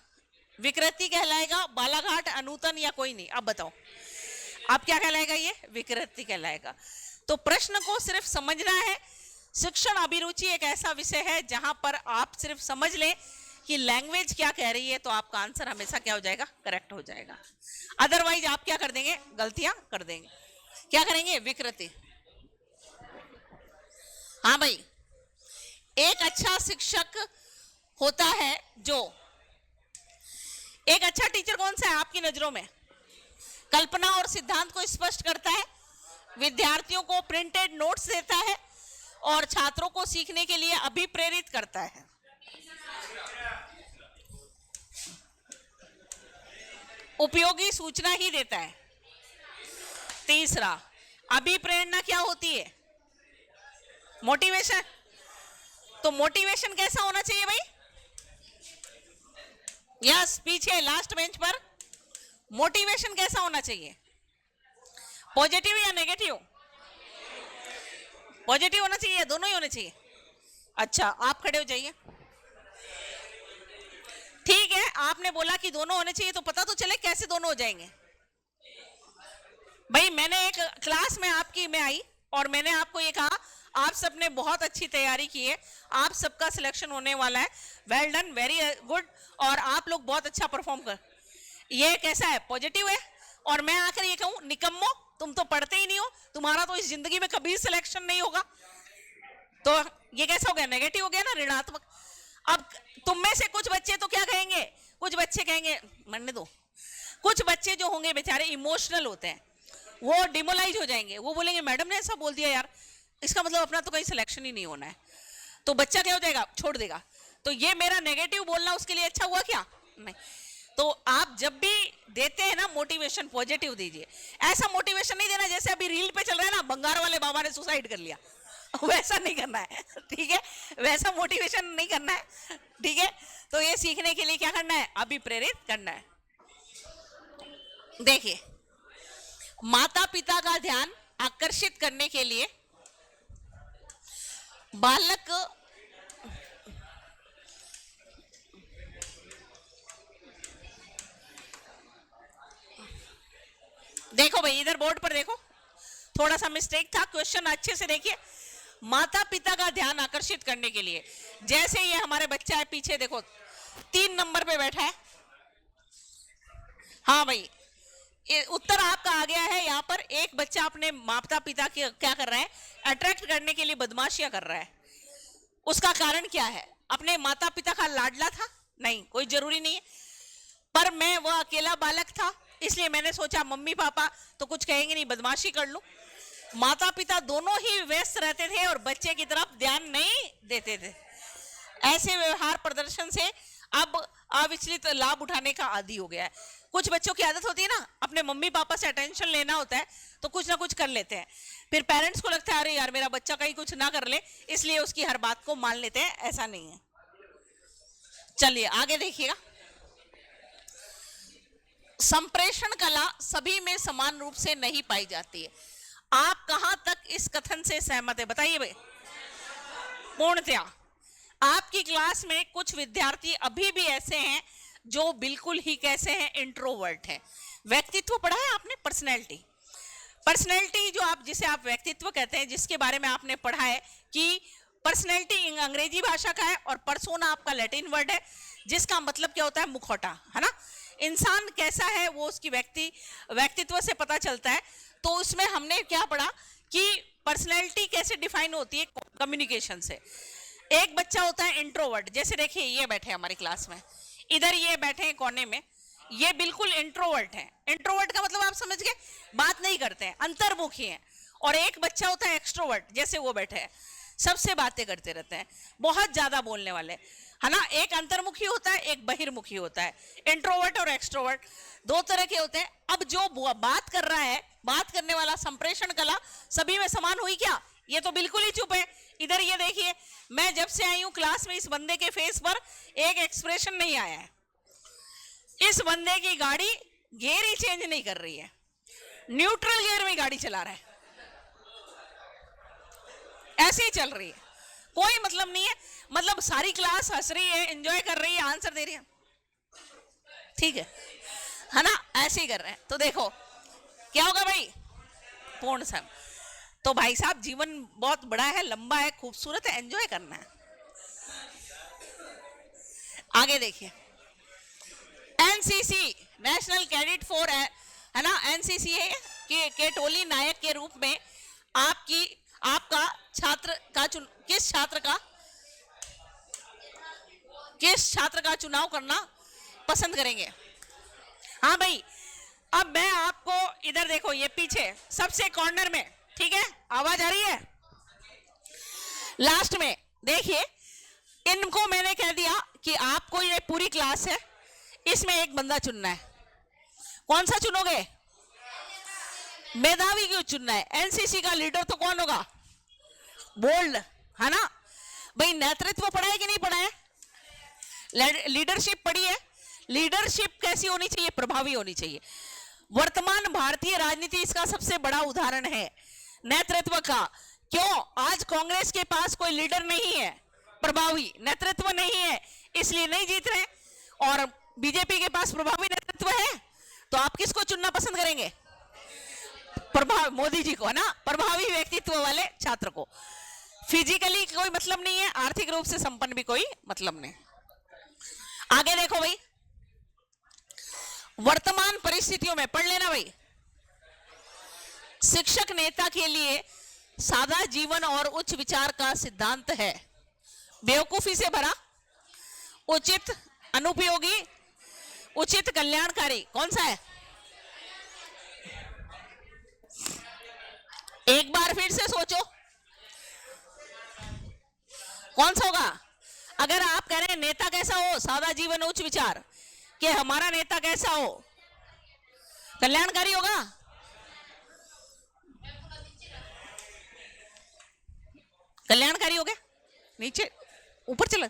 विकृति कहलाएगा, बालाघाट, अनुतन, या कोई नहीं? अब बताओ, अब क्या कहलाएगा? ये विकृति कहलाएगा। तो प्रश्न को सिर्फ समझना है। शिक्षण अभिरुचि एक ऐसा विषय है जहां पर आप सिर्फ समझ लें कि लैंग्वेज क्या कह रही है, तो आपका आंसर हमेशा क्या हो जाएगा? करेक्ट हो जाएगा। अदरवाइज आप क्या कर देंगे? गलतियां कर देंगे। क्या करेंगे? विकृति। हाँ भाई, एक अच्छा शिक्षक होता है जो, एक अच्छा टीचर कौन सा है आपकी नजरों में? कल्पना और सिद्धांत को स्पष्ट करता है, विद्यार्थियों को प्रिंटेड नोट्स देता है और छात्रों को सीखने के लिए अभिप्रेरित करता है। उपयोगी सूचना ही देता है। तीसरा, अभिप्रेरणा क्या होती है? मोटिवेशन। तो मोटिवेशन कैसा होना चाहिए भाई? यस, पीछे लास्ट बेंच पर मोटिवेशन कैसा होना चाहिए? पॉजिटिव या नेगेटिव? पॉजिटिव होना चाहिए, दोनों ही होने चाहिए। अच्छा, आप खड़े हो जाइए। ठीक है, आपने बोला कि दोनों होने चाहिए, तो पता तो चले कैसे दोनों हो जाएंगे। भाई मैंने एक क्लास में आपकी में आई और मैंने आपको ये कहा, आप सबने बहुत अच्छी तैयारी की है, आप सबका सिलेक्शन होने वाला है, वेल डन, वेरी गुड, और आप लोग बहुत अच्छा परफॉर्म कर। ये कैसा है? पॉजिटिव है। और मैं आकर ये कहूं निकम्मो तुम तो पढ़ते ही नहीं हो, तुम्हारा तो इस जिंदगी में कभी सिलेक्शन नहीं होगा, तो ये कैसा हो गया, नेगेटिव हो गया ना, ऋणात्मक। अब तुम में से कुछ बच्चे तो क्या कहेंगे, कुछ बच्चे कहेंगे, मरने दो, कुछ बच्चे जो होंगे बेचारे इमोशनल होते हैं, वो डिमोलाइज हो जाएंगे, वो बोलेंगे मैडम ने ऐसा बोल दिया यार, इसका मतलब अपना तो कहीं सिलेक्शन ही नहीं होना है, तो बच्चा क्या हो जाएगा, छोड़ देगा। तो ये मेरा नेगेटिव बोलना उसके लिए अच्छा हुआ क्या, नहीं। तो आप जब भी देते हैं ना मोटिवेशन, पॉजिटिव दीजिए। ऐसा मोटिवेशन नहीं देना जैसे अभी रील पे चल रहा है ना, बंगार वाले बाबा ने सुसाइड कर लिया, वैसा नहीं करना है, ठीक है, वैसा मोटिवेशन नहीं करना है, ठीक है। तो ये सीखने के लिए क्या करना है, अभी प्रेरित करना है। देखिए, माता पिता का ध्यान आकर्षित करने के लिए बालक देखो भाई, इधर बोर्ड पर देखो, थोड़ा सा मिस्टेक था, क्वेश्चन अच्छे से देखिए। माता पिता का ध्यान आकर्षित करने के लिए, जैसे ये हमारे बच्चा है पीछे देखो 3 नंबर पे बैठा है, हाँ भाई ये उत्तर आपका आ गया है। यहाँ पर एक बच्चा अपने माता पिता के क्या कर रहा है, अट्रैक्ट करने के लिए बदमाशियां कर रहा है। उसका कारण क्या है, अपने माता पिता का लाडला था, नहीं, कोई जरूरी नहीं है, पर मैं वो अकेला बालक था, इसलिए मैंने सोचा मम्मी पापा तो कुछ कहेंगे नहीं, बदमाशी कर लूं। माता पिता दोनों ही व्यस्त रहते थे और बच्चे की तरफ ध्यान नहीं देते थे। ऐसे व्यवहार प्रदर्शन से अब अविचलित लाभ उठाने का आदी हो गया है। कुछ बच्चों की आदत होती है ना, अपने मम्मी पापा से अटेंशन लेना होता है तो कुछ ना कुछ कर लेते हैं, फिर पेरेंट्स को लगता है अरे यार मेरा बच्चा कहीं कुछ ना कर ले, इसलिए उसकी हर बात को मान लेते हैं। ऐसा नहीं है। चलिए आगे देखिएगा। संप्रेषण कला सभी में समान रूप से नहीं पाई जाती है। आप कहां तक इस कथन से सहमत है, बताइए भाई। पूर्णतया। आपकी क्लास में कुछ विद्यार्थी अभी भी ऐसे हैं जो बिल्कुल ही कैसे हैं, इंट्रोवर्ट है। व्यक्तित्व पढ़ा है आपने, पर्सनैलिटी। पर्सनैलिटी जो आप जिसे आप व्यक्तित्व कहते हैं, जिसके बारे में आपने पढ़ा है कि पर्सनैलिटी अंग्रेजी भाषा का है और पर्सोना आपका लैटिन वर्ड है, जिसका मतलब क्या होता है, मुखौटा, है ना। इंसान कैसा है वो उसकी व्यक्तित्व से पता चलता है। तो उसमें हमने क्या पढ़ा कि पर्सनैलिटी कैसे डिफाइन होती है, कम्युनिकेशन से। एक बच्चा होता है इंट्रोवर्ट, जैसे देखिए ये बैठे हमारी क्लास में, इधर ये बैठे हैं कोने में, ये बिल्कुल इंट्रोवर्ट है। इंट्रोवर्ट का मतलब आप समझ गए, बात नहीं करते हैं, अंतर्मुखी हैं। और एक बच्चा होता है एक्सट्रोवर्ट, जैसे वो बैठे हैं, सबसे बातें करते रहते हैं, बहुत ज्यादा बोलने वाले, है ना। एक अंतर्मुखी होता है, एक बहिर्मुखी होता है। इंट्रोवर्ट और एक्सट्रोवर्ट दो तरह के होते हैं। अब जो बात कर रहा है, बात करने वाला, संप्रेषण कला सभी में समान हुई क्या, ये तो बिल्कुल ही चुप है। इधर ये देखिए, मैं जब से आई हूं क्लास में, इस बंदे के फेस पर एक एक्सप्रेशन नहीं आया है। इस बंदे की गाड़ी गियर ही चेंज नहीं कर रही है, न्यूट्रल गियर में गाड़ी चला रहा है, ऐसे ही चल रही है, कोई मतलब नहीं है। मतलब सारी क्लास हंस रही है, एंजॉय कर रही है, आंसर दे रही है, ठीक है ना, ऐसे ही कर रहे हैं। तो देखो क्या होगा भाई, पूर्ण सम। तो भाई साहब जीवन बहुत बड़ा है, लंबा है, खूबसूरत है, एंजॉय करना है। आगे देखिए, एनसीसी नेशनल कैडेट फोर है ना, एनसीसी है कि केटोली नायक के रूप में आपका छात्र का किस छात्र का चुनाव करना पसंद करेंगे। हाँ भाई, अब मैं आपको इधर देखो, ये पीछे सबसे कॉर्नर में, ठीक है, आवाज आ रही है, लास्ट में देखिए, इनको मैंने कह दिया कि आपको ये पूरी क्लास है, इसमें एक बंदा चुनना है। कौन सा चुनोगे, मेधावी क्यों चुनना है। एनसीसी का लीडर तो कौन होगा, बोल्ड, है ना भाई। नेतृत्व पढ़ा है कि नहीं पढ़ा है, लीडरशिप पढ़ी है। लीडरशिप कैसी होनी चाहिए, प्रभावी होनी चाहिए। वर्तमान भारतीय राजनीति इसका सबसे बड़ा उदाहरण है, नेतृत्व का। क्यों, आज कांग्रेस के पास कोई लीडर नहीं है, प्रभावी नेतृत्व नहीं है, इसलिए नहीं जीत रहे। और बीजेपी के पास प्रभावी नेतृत्व है, तो आप किसको चुनना पसंद करेंगे, मोदी जी को, है ना, प्रभावी व्यक्तित्व वाले छात्र को। फिजिकली कोई मतलब नहीं है, आर्थिक रूप से संपन्न भी कोई मतलब नहीं। आगे देखो भाई, वर्तमान परिस्थितियों में पढ़ लेना भाई। शिक्षक नेता के लिए सादा जीवन और उच्च विचार का सिद्धांत है। बेवकूफी से भरा, उचित, अनुपयोगी, उचित, कल्याणकारी। कौन सा है? एक बार फिर से सोचो कौन सा होगा। अगर आप कह रहे हैं नेता कैसा हो, सादा जीवन उच्च विचार, कि हमारा नेता कैसा हो, कल्याणकारी होगा। कल्याणकारी हो गया, नीचे ऊपर चला।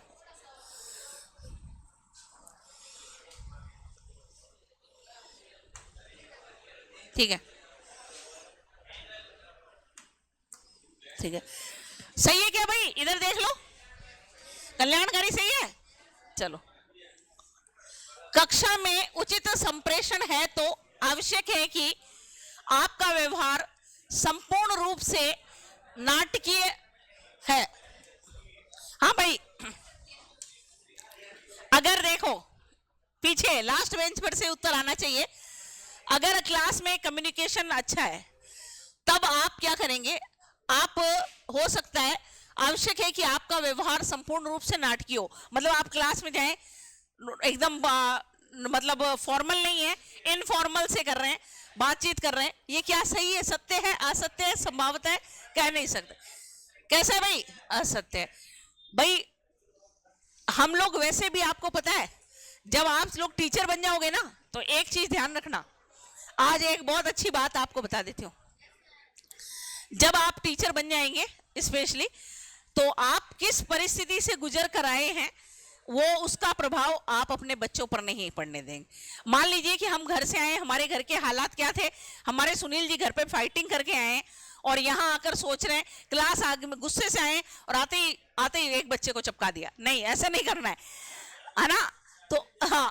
ठीक है, ठीक है, सही है क्या भाई? इधर देख लो, कल्याणकारी सही है। चलो, कक्षा में उचित संप्रेषण है तो आवश्यक है कि आपका व्यवहार संपूर्ण रूप से नाटकीय है। हाँ भाई, अगर देखो पीछे लास्ट बेंच पर से उत्तर आना चाहिए। अगर क्लास में कम्युनिकेशन अच्छा है तब आप क्या करेंगे? आप, हो सकता है, आवश्यक है कि आपका व्यवहार संपूर्ण रूप से नाटकीय हो। मतलब आप क्लास में जाएं एकदम मतलब फॉर्मल नहीं है, इनफॉर्मल से कर रहे हैं, बातचीत कर रहे हैं। ये क्या सही है, सत्य है, असत्य है, संभावित है, कह नहीं सकते। कैसा है भाई? असत्य है भाई। हम लोग वैसे भी, आपको पता है, जब आप लोग टीचर बन जाओगे ना तो एक चीज ध्यान रखना। आज एक बहुत अच्छी बात आपको बता देती हूँ। जब आप टीचर बन जाएंगे स्पेशली, तो आप किस परिस्थिति से गुजर कर आए हैं वो उसका प्रभाव आप अपने बच्चों पर नहीं पड़ने देंगे। मान लीजिए कि हम घर से आए, हमारे घर के हालात क्या थे, हमारे सुनील जी घर पे फाइटिंग करके आए हैं और यहाँ आकर सोच रहे हैं, क्लास आगे में गुस्से से आए और आते ही एक बच्चे को चपका दिया। नहीं, ऐसा नहीं करना है ना। तो हाँ,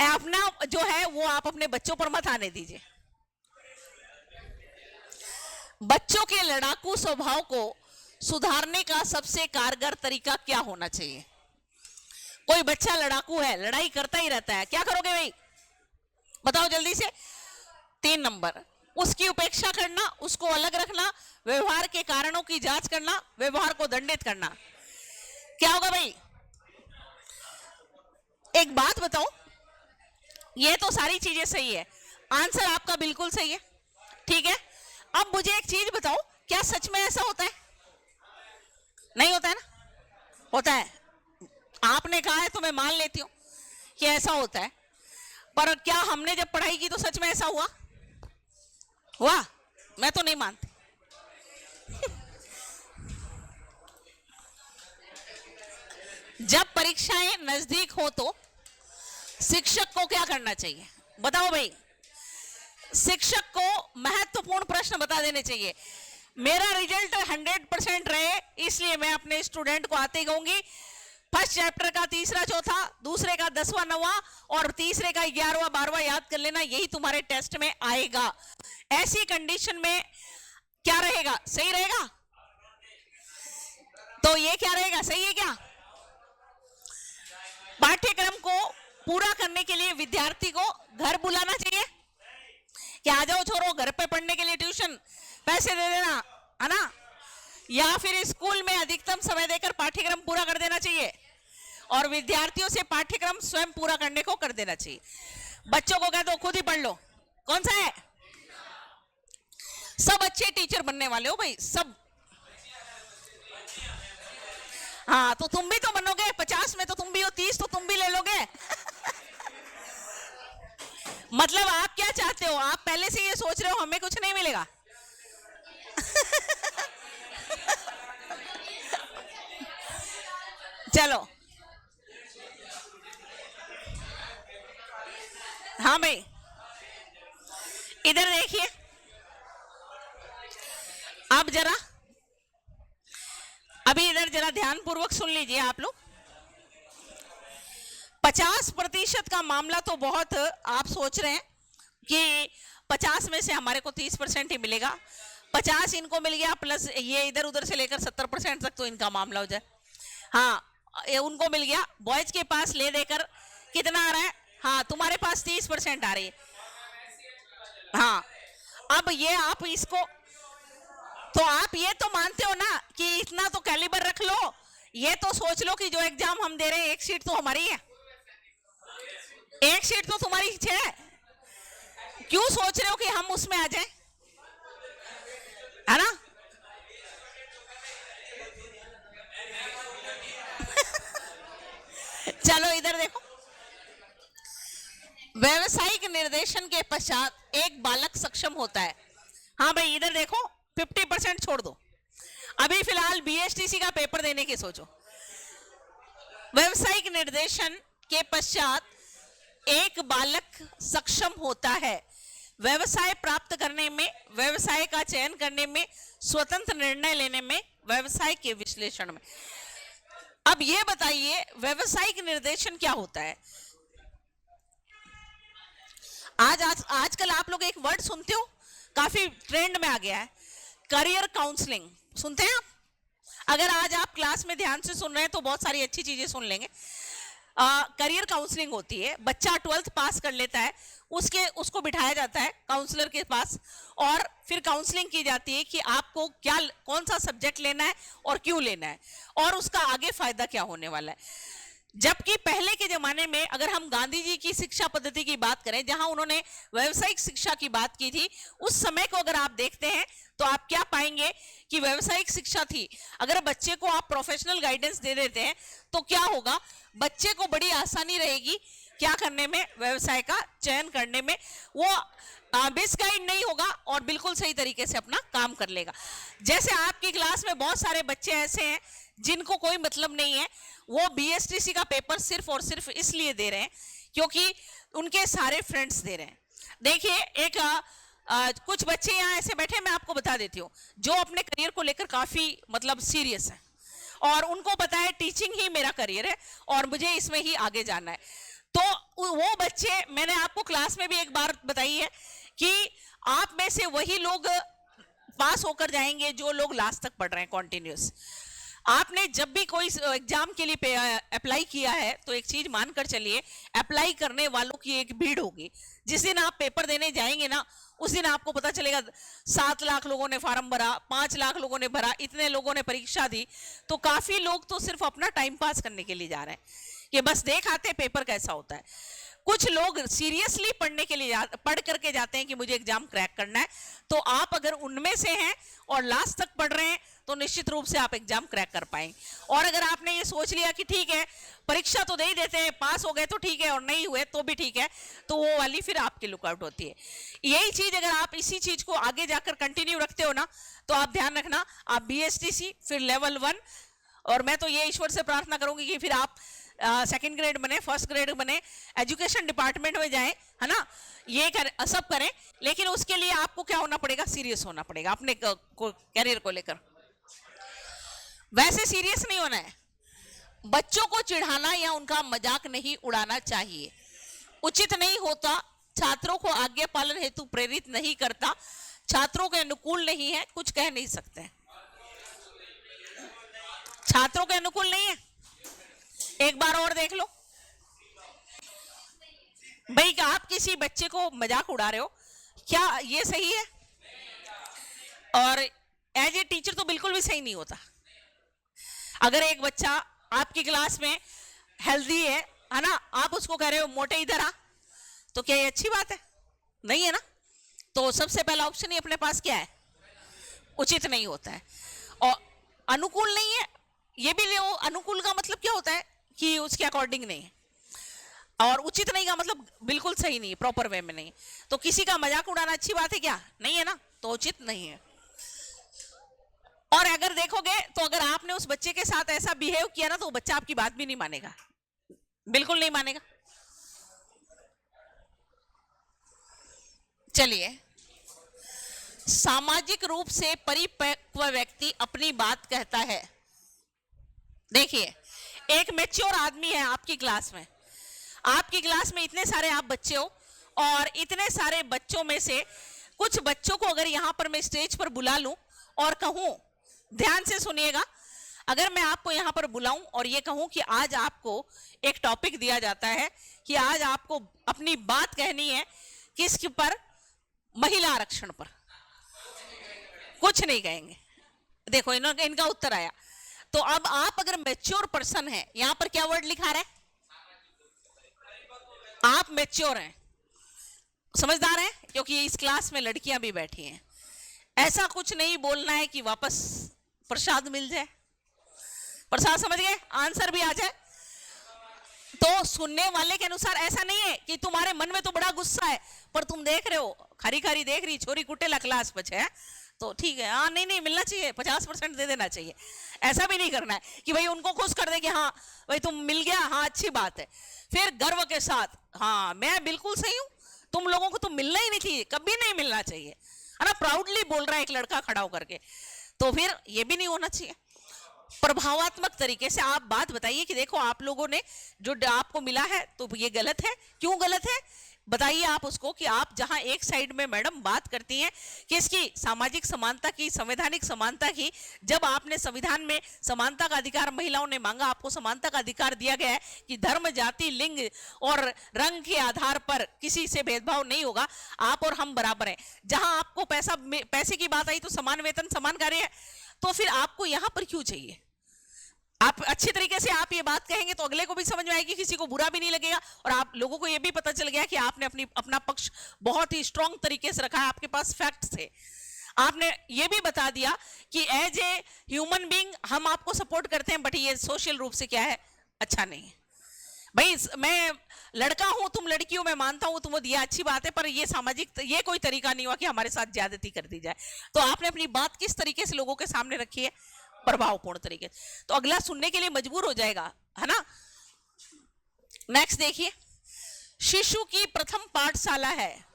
अपना जो है वो आप अपने बच्चों पर मत आने दीजिए। बच्चों के लड़ाकू स्वभाव को सुधारने का सबसे कारगर तरीका क्या होना चाहिए? कोई बच्चा लड़ाकू है, लड़ाई करता ही रहता है, क्या करोगे भाई? बताओ जल्दी से। 3 नंबर, उसकी उपेक्षा करना, उसको अलग रखना, व्यवहार के कारणों की जांच करना, व्यवहार को दंडित करना। क्या होगा भाई? एक बात बताओ, ये तो सारी चीजें सही है, आंसर आपका बिल्कुल सही है, ठीक है। अब मुझे एक चीज बताओ, क्या सच में ऐसा होता है? नहीं होता है ना? होता है। आपने कहा है तो मैं मान लेती हूं कि ऐसा होता है, पर क्या हमने जब पढ़ाई की तो सच में ऐसा हुआ? हुआ? मैं तो नहीं मानती। जब परीक्षाएं नजदीक हो तो शिक्षक को क्या करना चाहिए? बताओ भाई। शिक्षक को महत्वपूर्ण प्रश्न बता देने चाहिए। मेरा रिजल्ट 100% रहे, इसलिए मैं अपने स्टूडेंट को आते ही कहूंगी, फर्स्ट चैप्टर का तीसरा चौथा, दूसरे का 10वां 9वां और तीसरे का 11वां 12वां याद कर लेना, यही तुम्हारे टेस्ट में आएगा। ऐसी कंडीशन में क्या रहेगा? सही रहेगा? तो ये क्या रहेगा? सही है क्या? पाठ्यक्रम को पूरा करने के लिए विद्यार्थी को घर बुलाना चाहिए कि आ जाओ छोरो, घर पे पढ़ने के लिए ट्यूशन पैसे दे देना, है ना। या फिर स्कूल में अधिकतम समय देकर पाठ्यक्रम पूरा कर देना चाहिए और विद्यार्थियों से पाठ्यक्रम स्वयं पूरा करने को कर देना चाहिए। बच्चों को कह दो खुद ही पढ़ लो। कौन सा है? सब अच्छे टीचर बनने वाले हो भाई, सब। हाँ, तो तुम भी तो बनोगे। 50 में तो तुम भी हो, 30 तो तुम भी ले लोगे। मतलब आप क्या चाहते हो? आप पहले से ये सोच रहे हो हमें कुछ नहीं मिलेगा। चलो, हाँ भाई, इधर देखिए। अब जरा, अभी इधर जरा ध्यान पूर्वक सुन लीजिए आप लोग। 50% का मामला तो बहुत, आप सोच रहे हैं कि 50 में से हमारे को 30% ही मिलेगा। 50 इनको मिल गया, प्लस ये इधर उधर से लेकर 70% तक तो इनका मामला हो जाए। हाँ, ये उनको मिल गया। बॉयज के पास ले देकर कितना आ रहा है? हाँ, तुम्हारे पास 29-30% आ रही है। हाँ, अब ये आप इसको, तो आप ये तो मानते हो ना कि इतना तो कैलिबर रख लो, ये तो सोच लो कि जो एग्जाम हम दे रहे हैं एक सीट तो हमारी है, एक सीट तो तुम्हारी है। क्यों सोच रहे हो कि हम उसमें आ जाएं, है ना? चलो इधर देखो, व्यवसायिक निर्देशन के पश्चात एक बालक सक्षम होता है। हाँ भाई इधर देखो, 50% छोड़ दो, अभी फिलहाल बीएसटीसी का पेपर देने की सोचो। व्यवसायिक निर्देशन के पश्चात एक बालक सक्षम होता है व्यवसाय प्राप्त करने में, व्यवसाय का चयन करने में, स्वतंत्र निर्णय लेने में, व्यवसाय के विश्लेषण में। अब ये बताइए व्यवसायिक निर्देशन क्या होता है? आजकल आप लोग एक वर्ड सुनते हो, काफी ट्रेंड में आ गया है, करियर काउंसलिंग। सुनते हैं आप? अगर आज आप क्लास में ध्यान से सुन रहे हैं तो बहुत सारी अच्छी चीजें सुन लेंगे। करियर काउंसलिंग होती है, बच्चा 12th पास कर लेता है, उसको बिठाया जाता है काउंसलर के पास और फिर काउंसलिंग की जाती है कि आपको क्या, कौन सा सब्जेक्ट लेना है और क्यों लेना है और उसका आगे फायदा क्या होने वाला है। जबकि पहले के जमाने में अगर हम गांधी जी की शिक्षा पद्धति की बात करें, जहां उन्होंने व्यावसायिक शिक्षा की बात की थी, उस समय को अगर आप देखते हैं तो आप क्या पाएंगे कि व्यावसायिक शिक्षा थी। अगर बच्चे को आप प्रोफेशनल गाइडेंस दे देते हैं तो क्या होगा, बच्चे को बड़ी आसानी रहेगी क्या करने में, व्यवसाय का चयन करने में। वो मिसगाइड नहीं होगा और बिल्कुल सही तरीके से अपना काम कर लेगा। जैसे आपकी क्लास में बहुत सारे बच्चे ऐसे हैं जिनको कोई मतलब नहीं है, वो बीएसटीसी का पेपर सिर्फ और सिर्फ इसलिए दे रहे हैं क्योंकि उनके सारे फ्रेंड्स दे रहे हैं। देखिए एक कुछ बच्चे यहाँ ऐसे बैठे, मैं आपको बता देती हूँ, जो अपने करियर को लेकर काफी मतलब सीरियस है और उनको पता है टीचिंग ही मेरा करियर है और मुझे इसमें ही आगे जाना है। तो वो बच्चे, मैंने आपको क्लास में भी एक बार बताई है कि आप में से वही लोग पास होकर जाएंगे जो लोग लास्ट तक पढ़ रहे हैं कॉन्टिन्यूस। आपने जब भी कोई एग्जाम के लिए अप्लाई किया है तो एक चीज मानकर चलिए, अप्लाई करने वालों की एक भीड़ होगी। जिस दिन आप पेपर देने जाएंगे ना, उस दिन आपको पता चलेगा 7 लाख लोगों ने फॉर्म भरा, 5 लाख लोगों ने भरा, इतने लोगों ने परीक्षा दी। तो काफी लोग तो सिर्फ अपना टाइम पास करने के लिए जा रहे हैं कि बस देख आते पेपर कैसा होता है। कुछ लोग सीरियसली पढ़ने के लिए पढ़ करके जाते हैं कि मुझे एग्जाम क्रैक करना है। तो आप अगर उनमें से हैं और लास्ट तक पढ़ रहे हैं तो निश्चित रूप से आप एग्जाम क्रैक कर पाएंगे। और अगर आपने ये सोच लिया कि ठीक है परीक्षा तो दे ही देते हैं, पास हो गए तो ठीक है और नहीं हुए तो भी ठीक है, तो वो वाली फिर आपकी लुकआउट होती है। यही चीज अगर आप इसी चीज को आगे जाकर कंटिन्यू रखते हो ना, तो आप ध्यान रखना, आप बीएसटीसी फिर लेवल 1, और मैं तो ये ईश्वर से प्रार्थना करूंगी कि फिर आप सेकंड ग्रेड बने, फर्स्ट ग्रेड बने, एजुकेशन डिपार्टमेंट में जाएं, है ना, ये सब करें। लेकिन उसके लिए आपको क्या होना पड़ेगा, सीरियस होना पड़ेगा अपने कैरियर को लेकर। वैसे सीरियस नहीं होना है, बच्चों को चिढ़ाना या उनका मजाक नहीं उड़ाना चाहिए, उचित नहीं होता, छात्रों को आज्ञा पालन हेतु प्रेरित नहीं करता, छात्रों के अनुकूल नहीं है, कुछ कह नहीं सकते। छात्रों के अनुकूल नहीं है, एक बार और देख लो भाई, क्या आप किसी बच्चे को मजाक उड़ा रहे हो, क्या ये सही है? और एज ए टीचर तो बिल्कुल भी सही नहीं होता। अगर एक बच्चा आपकी क्लास में हेल्दी है ना, आप उसको कह रहे हो मोटे इधर आ, तो क्या ये अच्छी बात है? नहीं है ना। तो सबसे पहला ऑप्शन ही अपने पास क्या है, उचित नहीं होता है। और अनुकूल नहीं है, ये भी ले, अनुकूल का मतलब क्या होता है कि उसके अकॉर्डिंग नहीं है, और उचित नहीं का मतलब बिल्कुल सही नहीं है, प्रॉपर वे में नहीं है। तो किसी का मजाक उड़ाना अच्छी बात है क्या? नहीं है ना, तो उचित नहीं है। और अगर देखोगे तो अगर आपने उस बच्चे के साथ ऐसा बिहेव किया ना, तो बच्चा आपकी बात भी नहीं मानेगा, बिल्कुल नहीं मानेगा। चलिए, सामाजिक रूप से परिपक्व व्यक्ति अपनी बात कहता है। देखिए, एक मैच्योर आदमी है आपकी क्लास में, आपकी क्लास में इतने सारे आप बच्चे हो, और इतने सारे बच्चों में से कुछ बच्चों को अगर यहां पर मैं स्टेज पर बुला लूं और कहूं, ध्यान से सुनिएगा, अगर मैं आपको यहाँ पर बुलाऊं और ये कहूं कि आज आपको एक टॉपिक दिया जाता है कि आज आपको अपनी बात कहनी है किसके पर, महिला आरक्षण पर, कुछ नहीं कहेंगे। देखो इनका उत्तर आया। तो अब आप अगर मैच्योर पर्सन है, यहां पर क्या वर्ड लिखा रहा है, आप मैच्योर हैं, समझदार हैं, क्योंकि इस क्लास में लड़कियां भी बैठी हैं। ऐसा कुछ नहीं बोलना है कि वापस प्रसाद मिल जाए, प्रसाद समझ गए, आंसर भी आ जाए। तो सुनने वाले के अनुसार ऐसा नहीं है कि तुम्हारे मन में तो बड़ा गुस्सा है पर तुम देख रहे हो खरी खरी देख रही छोरी कुटेला क्लास बचे है तो ठीक है, हाँ नहीं मिलना चाहिए, 50% दे देना चाहिए। ऐसा भी नहीं करना है कि भाई उनको खुश कर दे कि हाँ भाई तुम मिल गया, हाँ अच्छी बात है। फिर गर्व के साथ, हाँ मैं बिल्कुल सही हूं, तुम लोगों को तो मिलना ही नहीं चाहिए, कभी नहीं मिलना चाहिए, है ना, प्राउडली बोल रहा है एक लड़का खड़ा होकर के। तो फिर ये भी नहीं होना चाहिए। प्रभावात्मक तरीके से आप बात बताइए कि देखो आप लोगों ने जो आपको मिला है तो ये गलत है, क्यों गलत है बताइए आप उसको। कि आप जहां एक साइड में मैडम बात करती हैं किसकी, सामाजिक समानता की, संवैधानिक समानता की, जब आपने संविधान में समानता का अधिकार महिलाओं ने मांगा, आपको समानता का अधिकार दिया गया है कि धर्म, जाति, लिंग और रंग के आधार पर किसी से भेदभाव नहीं होगा, आप और हम बराबर हैं। जहां आपको पैसे की बात आई तो समान वेतन समान कार्य है, तो फिर आपको यहां पर क्यों चाहिए। आप अच्छी तरीके से आप ये बात कहेंगे तो अगले को भी समझ में आएगी, किसी को बुरा भी नहीं लगेगा, और आप लोगों को ये भी पता चल गया कि आपने अपना पक्ष बहुत ही स्ट्रांग तरीके से रखा है, आपके पास फैक्ट्स थे। आपने ये भी बता दिया कि एज ए ह्यूमन बीइंग हम आपको सपोर्ट करते हैं, बट ये सोशल रूप से क्या है, अच्छा नहीं है। भाई मैं लड़का हूं, तुम लड़की हो, मैं मानता हूं तुम दिया, अच्छी बात है, पर ये सामाजिक ये कोई तरीका नहीं हुआ कि हमारे साथ ज्यादती कर दी जाए। तो आपने अपनी बात किस तरीके से लोगों के सामने रखी है, प्रभावपूर्ण तरीके, तो अगला सुनने के लिए मजबूर हो जाएगा, है ना। नेक्स्ट देखिए, शिशु की प्रथम पाठशाला है,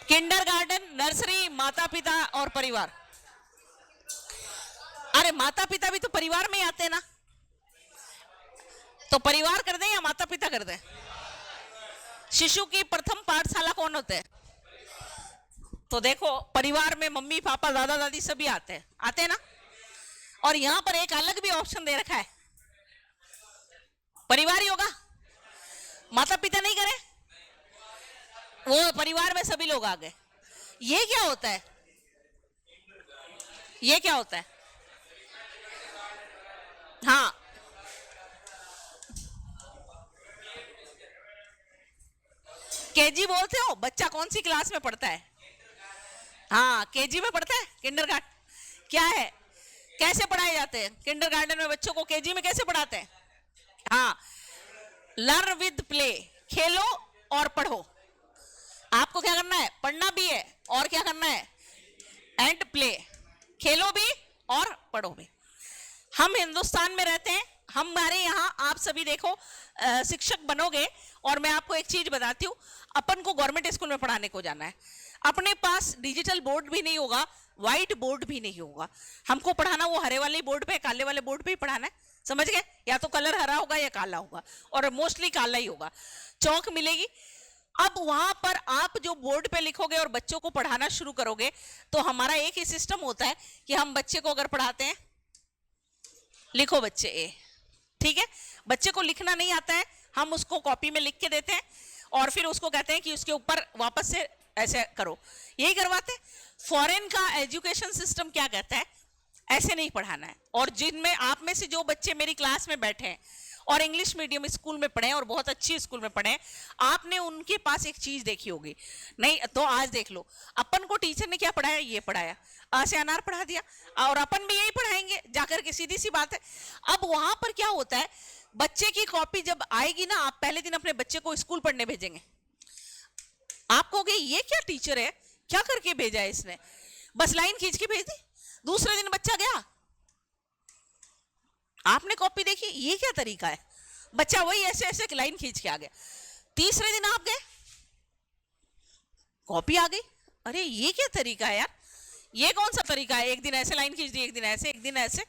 किंडरगार्टन, नर्सरी, माता पिता और परिवार। अरे माता पिता भी तो परिवार में आते हैं ना, तो परिवार कर दें या माता पिता कर दें। शिशु की प्रथम पाठशाला कौन होते हैं, तो देखो परिवार में मम्मी पापा दादा दादी सभी आते हैं ना। और यहां पर एक अलग भी ऑप्शन दे रखा है, परिवार ही होगा, माता पिता नहीं करें, वो परिवार में सभी लोग आ गए। ये क्या होता है, ये क्या होता है, हाँ केजी बोलते हो, बच्चा कौन सी क्लास में पढ़ता है, हाँ केजी में पढ़ता है, किंडरगार्टन क्या है, कैसे पढ़ाए जाते हैं किंडरगार्टन में बच्चों को, केजी में कैसे पढ़ाते हैं, हाँ लर्न विद प्ले, खेलो और पढ़ो। आपको क्या करना है, पढ़ना भी है और क्या करना है, एंड प्ले, खेलो भी और पढ़ो भी। हम हिंदुस्तान में रहते हैं, हमारे यहाँ आप सभी देखो शिक्षक बनोगे, और मैं आपको एक चीज बताती हूँ, अपन को गवर्नमेंट स्कूल में पढ़ाने को जाना है, अपने पास डिजिटल बोर्ड भी नहीं होगा, व्हाइट बोर्ड भी नहीं होगा, हमको पढ़ाना वो हरे वाले बोर्ड पे, काले वाले बोर्ड पे ही पढ़ाना है, समझ गए, या तो कलर हरा होगा या काला होगा, और मोस्टली काला ही होगा, चौक मिलेगी। अब वहां पर आप जो बोर्ड पे लिखोगे और बच्चों को पढ़ाना शुरू करोगे, तो हमारा एक ही सिस्टम होता है कि हम बच्चे को अगर पढ़ाते हैं, लिखो बच्चे ए, ठीक है, बच्चे को लिखना नहीं आता है, हम उसको कॉपी में लिख के देते हैं और फिर उसको कहते हैं कि उसके ऊपर वापस से ऐसे करो, यही करवाते हैं। फॉरेन का एजुकेशन सिस्टम क्या कहता है, ऐसे नहीं पढ़ाना है। और जिनमें आप में से जो बच्चे मेरी क्लास में बैठे हैं और इंग्लिश मीडियम स्कूल में पढ़े और बहुत अच्छी स्कूल में पढ़े, आपने उनके पास एक चीज देखी होगी, नहीं तो आज देख लो, अपन को टीचर ने क्या पढ़ाया, ये पढ़ाया, आ से अनार पढ़ा दिया, और अपन भी यही पढ़ाएंगे जाकर के, सीधी सी बात है। अब वहां पर क्या होता है, बच्चे की कॉपी जब आएगी ना, आप पहले दिन अपने बच्चे को स्कूल पढ़ने भेजेंगे, आप कहोगे ये क्या टीचर है, क्या करके भेजा है इसने, बस लाइन खींच के भेज दी, दूसरे दिन बच्चा गया, आपने कॉपी देखी, ये क्या तरीका है, बच्चा वही ऐसे ऐसे लाइन खींच के आ गया, तीसरे दिन आप गए, कॉपी आ गई, अरे ये क्या तरीका है यार, ये कौन सा तरीका है, एक दिन ऐसे लाइन खींच दी, एक दिन ऐसे, एक दिन ऐसे,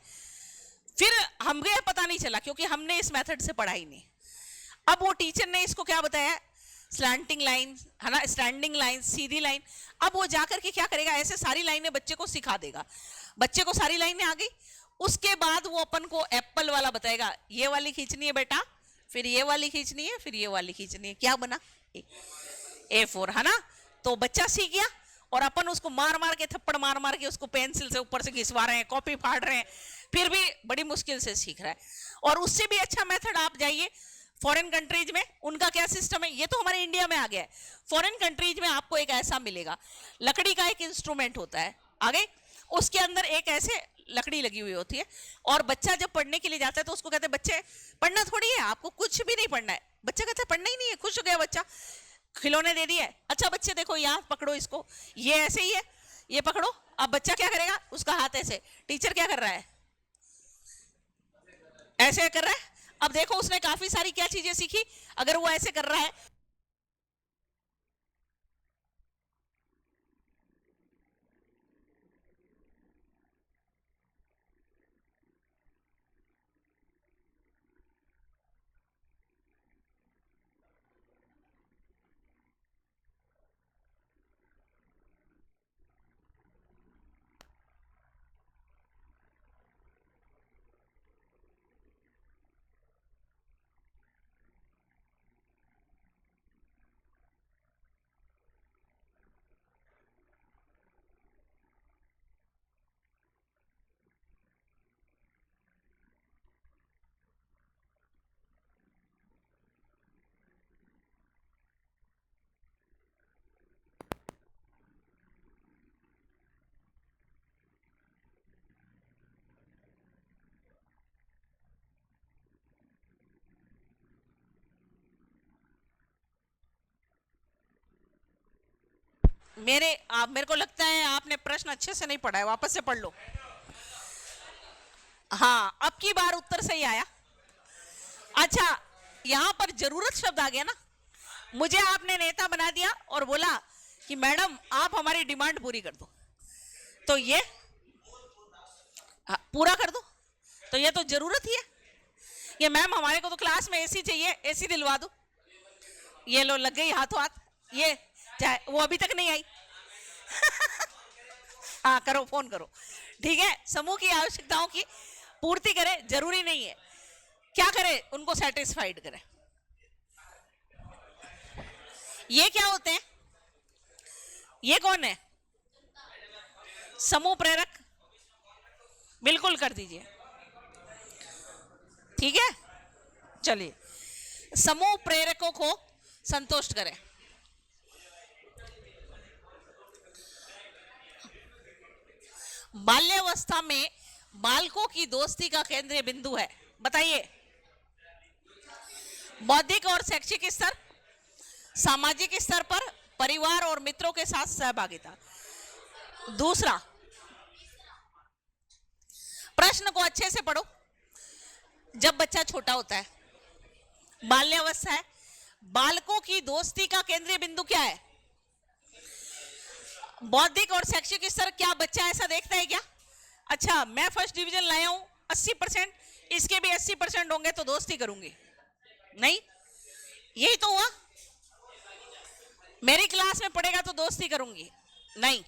फिर हम गए, पता नहीं चला, क्योंकि हमने इस मेथड से पढ़ा ही नहीं। अब वो टीचर ने इसको क्या बताया, स्लैंटिंग लाइन, है ना, स्टैंडिंग लाइन, सीधी लाइन। अब वो जाकर के क्या करेगा, ऐसे सारी लाइनें बच्चे को सिखा देगा। बच्चे को सारी लाइनें आ गई, उसके बाद वो अपन को एप्पल वाला बताएगा, ये वाली खींचनी है बेटा, फिर ये वाली खींचनी है, फिर ये वाली खींचनी है। क्या बना, A4, है ना। तो बच्चा सीख गया, और अपन उसको मार मार के, थप्पड़ मार मार के उसको पेंसिल से ऊपर से घिसवा रहे हैं, कॉपी फाड़ रहे हैं, फिर भी बड़ी मुश्किल से सीख रहा है। और उससे भी अच्छा मेथड आप जाइए फॉरेन कंट्रीज में, उनका क्या सिस्टम है, ये तो हमारे इंडिया में आ गया है। फॉरेन कंट्रीज में आपको एक ऐसा मिलेगा, लकड़ी का एक इंस्ट्रूमेंट होता है आगे, उसके अंदर एक ऐसे लकड़ी लगी हुई होती है, और बच्चा जब पढ़ने के लिए जाता है तो उसको कहते हैं बच्चे पढ़ना थोड़ी है, आपको कुछ भी नहीं पढ़ना है। बच्चा कहता है पढ़ना ही नहीं है, खुश हो गया बच्चा, खिलौने दे दिए। अच्छा बच्चे देखो यहाँ पकड़ो इसको, ये ऐसे ही है, ये पकड़ो। अब बच्चा क्या करेगा, उसका हाथ ऐसे, टीचर क्या कर रहा है, ऐसे कर रहा है। अब देखो उसने काफी सारी क्या चीजें सीखी, अगर वो ऐसे कर रहा है। मेरे को लगता है आपने प्रश्न अच्छे से नहीं पढ़ा है, वापस से पढ़ लो। हाँ, अब की बार उत्तर सही आया। अच्छा, यहां पर जरूरत शब्द आ गया ना, मुझे आपने नेता बना दिया और बोला कि मैडम आप हमारी डिमांड पूरी कर दो, तो ये पूरा कर दो, तो ये तो जरूरत ही है। ये मैम हमारे को तो क्लास में एसी चाहिए, एसी दिलवा दो, ये लो लग गई हाथों हाथ, ये चाहे वो अभी तक नहीं आई। हाँ करो, फोन करो, ठीक है। समूह की आवश्यकताओं की पूर्ति करे, जरूरी नहीं है क्या करे, उनको सेटिस्फाइड करे। ये क्या होते हैं, ये कौन है, समूह प्रेरक, बिल्कुल कर दीजिए, ठीक है। चलिए, समूह प्रेरकों को संतुष्ट करें। बाल्यावस्था में बालकों की दोस्ती का केंद्रीय बिंदु है, बताइए। बौद्धिक और शैक्षिक स्तर, सामाजिक स्तर पर परिवार और मित्रों के साथ सहभागिता। दूसरा प्रश्न को अच्छे से पढ़ो। जब बच्चा छोटा होता है, बाल्यावस्था है, बालकों की दोस्ती का केंद्रीय बिंदु क्या है, बौद्धिक और शैक्षिक स्तर। क्या बच्चा ऐसा देखता है क्या, अच्छा मैं फर्स्ट डिवीजन लाया हूं 80%, इसके भी 80% होंगे तो दोस्ती करूंगी, नहीं, यही तो हुआ, मेरी क्लास में पढ़ेगा तो दोस्ती करूंगी, नहीं।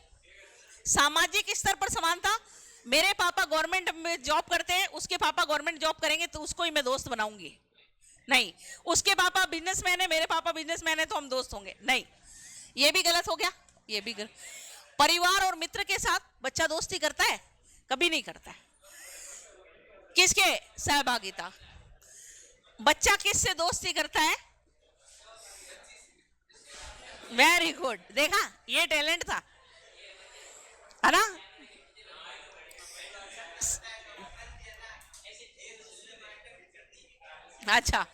सामाजिक स्तर पर समानता, मेरे पापा गवर्नमेंट में जॉब करते हैं, उसके पापा गवर्नमेंट जॉब करेंगे तो उसको ही मैं दोस्त बनाऊंगी, नहीं। उसके पापा बिजनेसमैन है, मेरे पापा बिजनेसमैन है तो हम दोस्त होंगे, नहीं। ये भी गलत हो गया, ये भी गलत। परिवार और मित्र के साथ बच्चा दोस्ती करता है, कभी नहीं करता है। किसके सहभागिता, बच्चा किससे दोस्ती करता है, वेरी गुड, देखा ये टैलेंट था, है ना। अच्छा,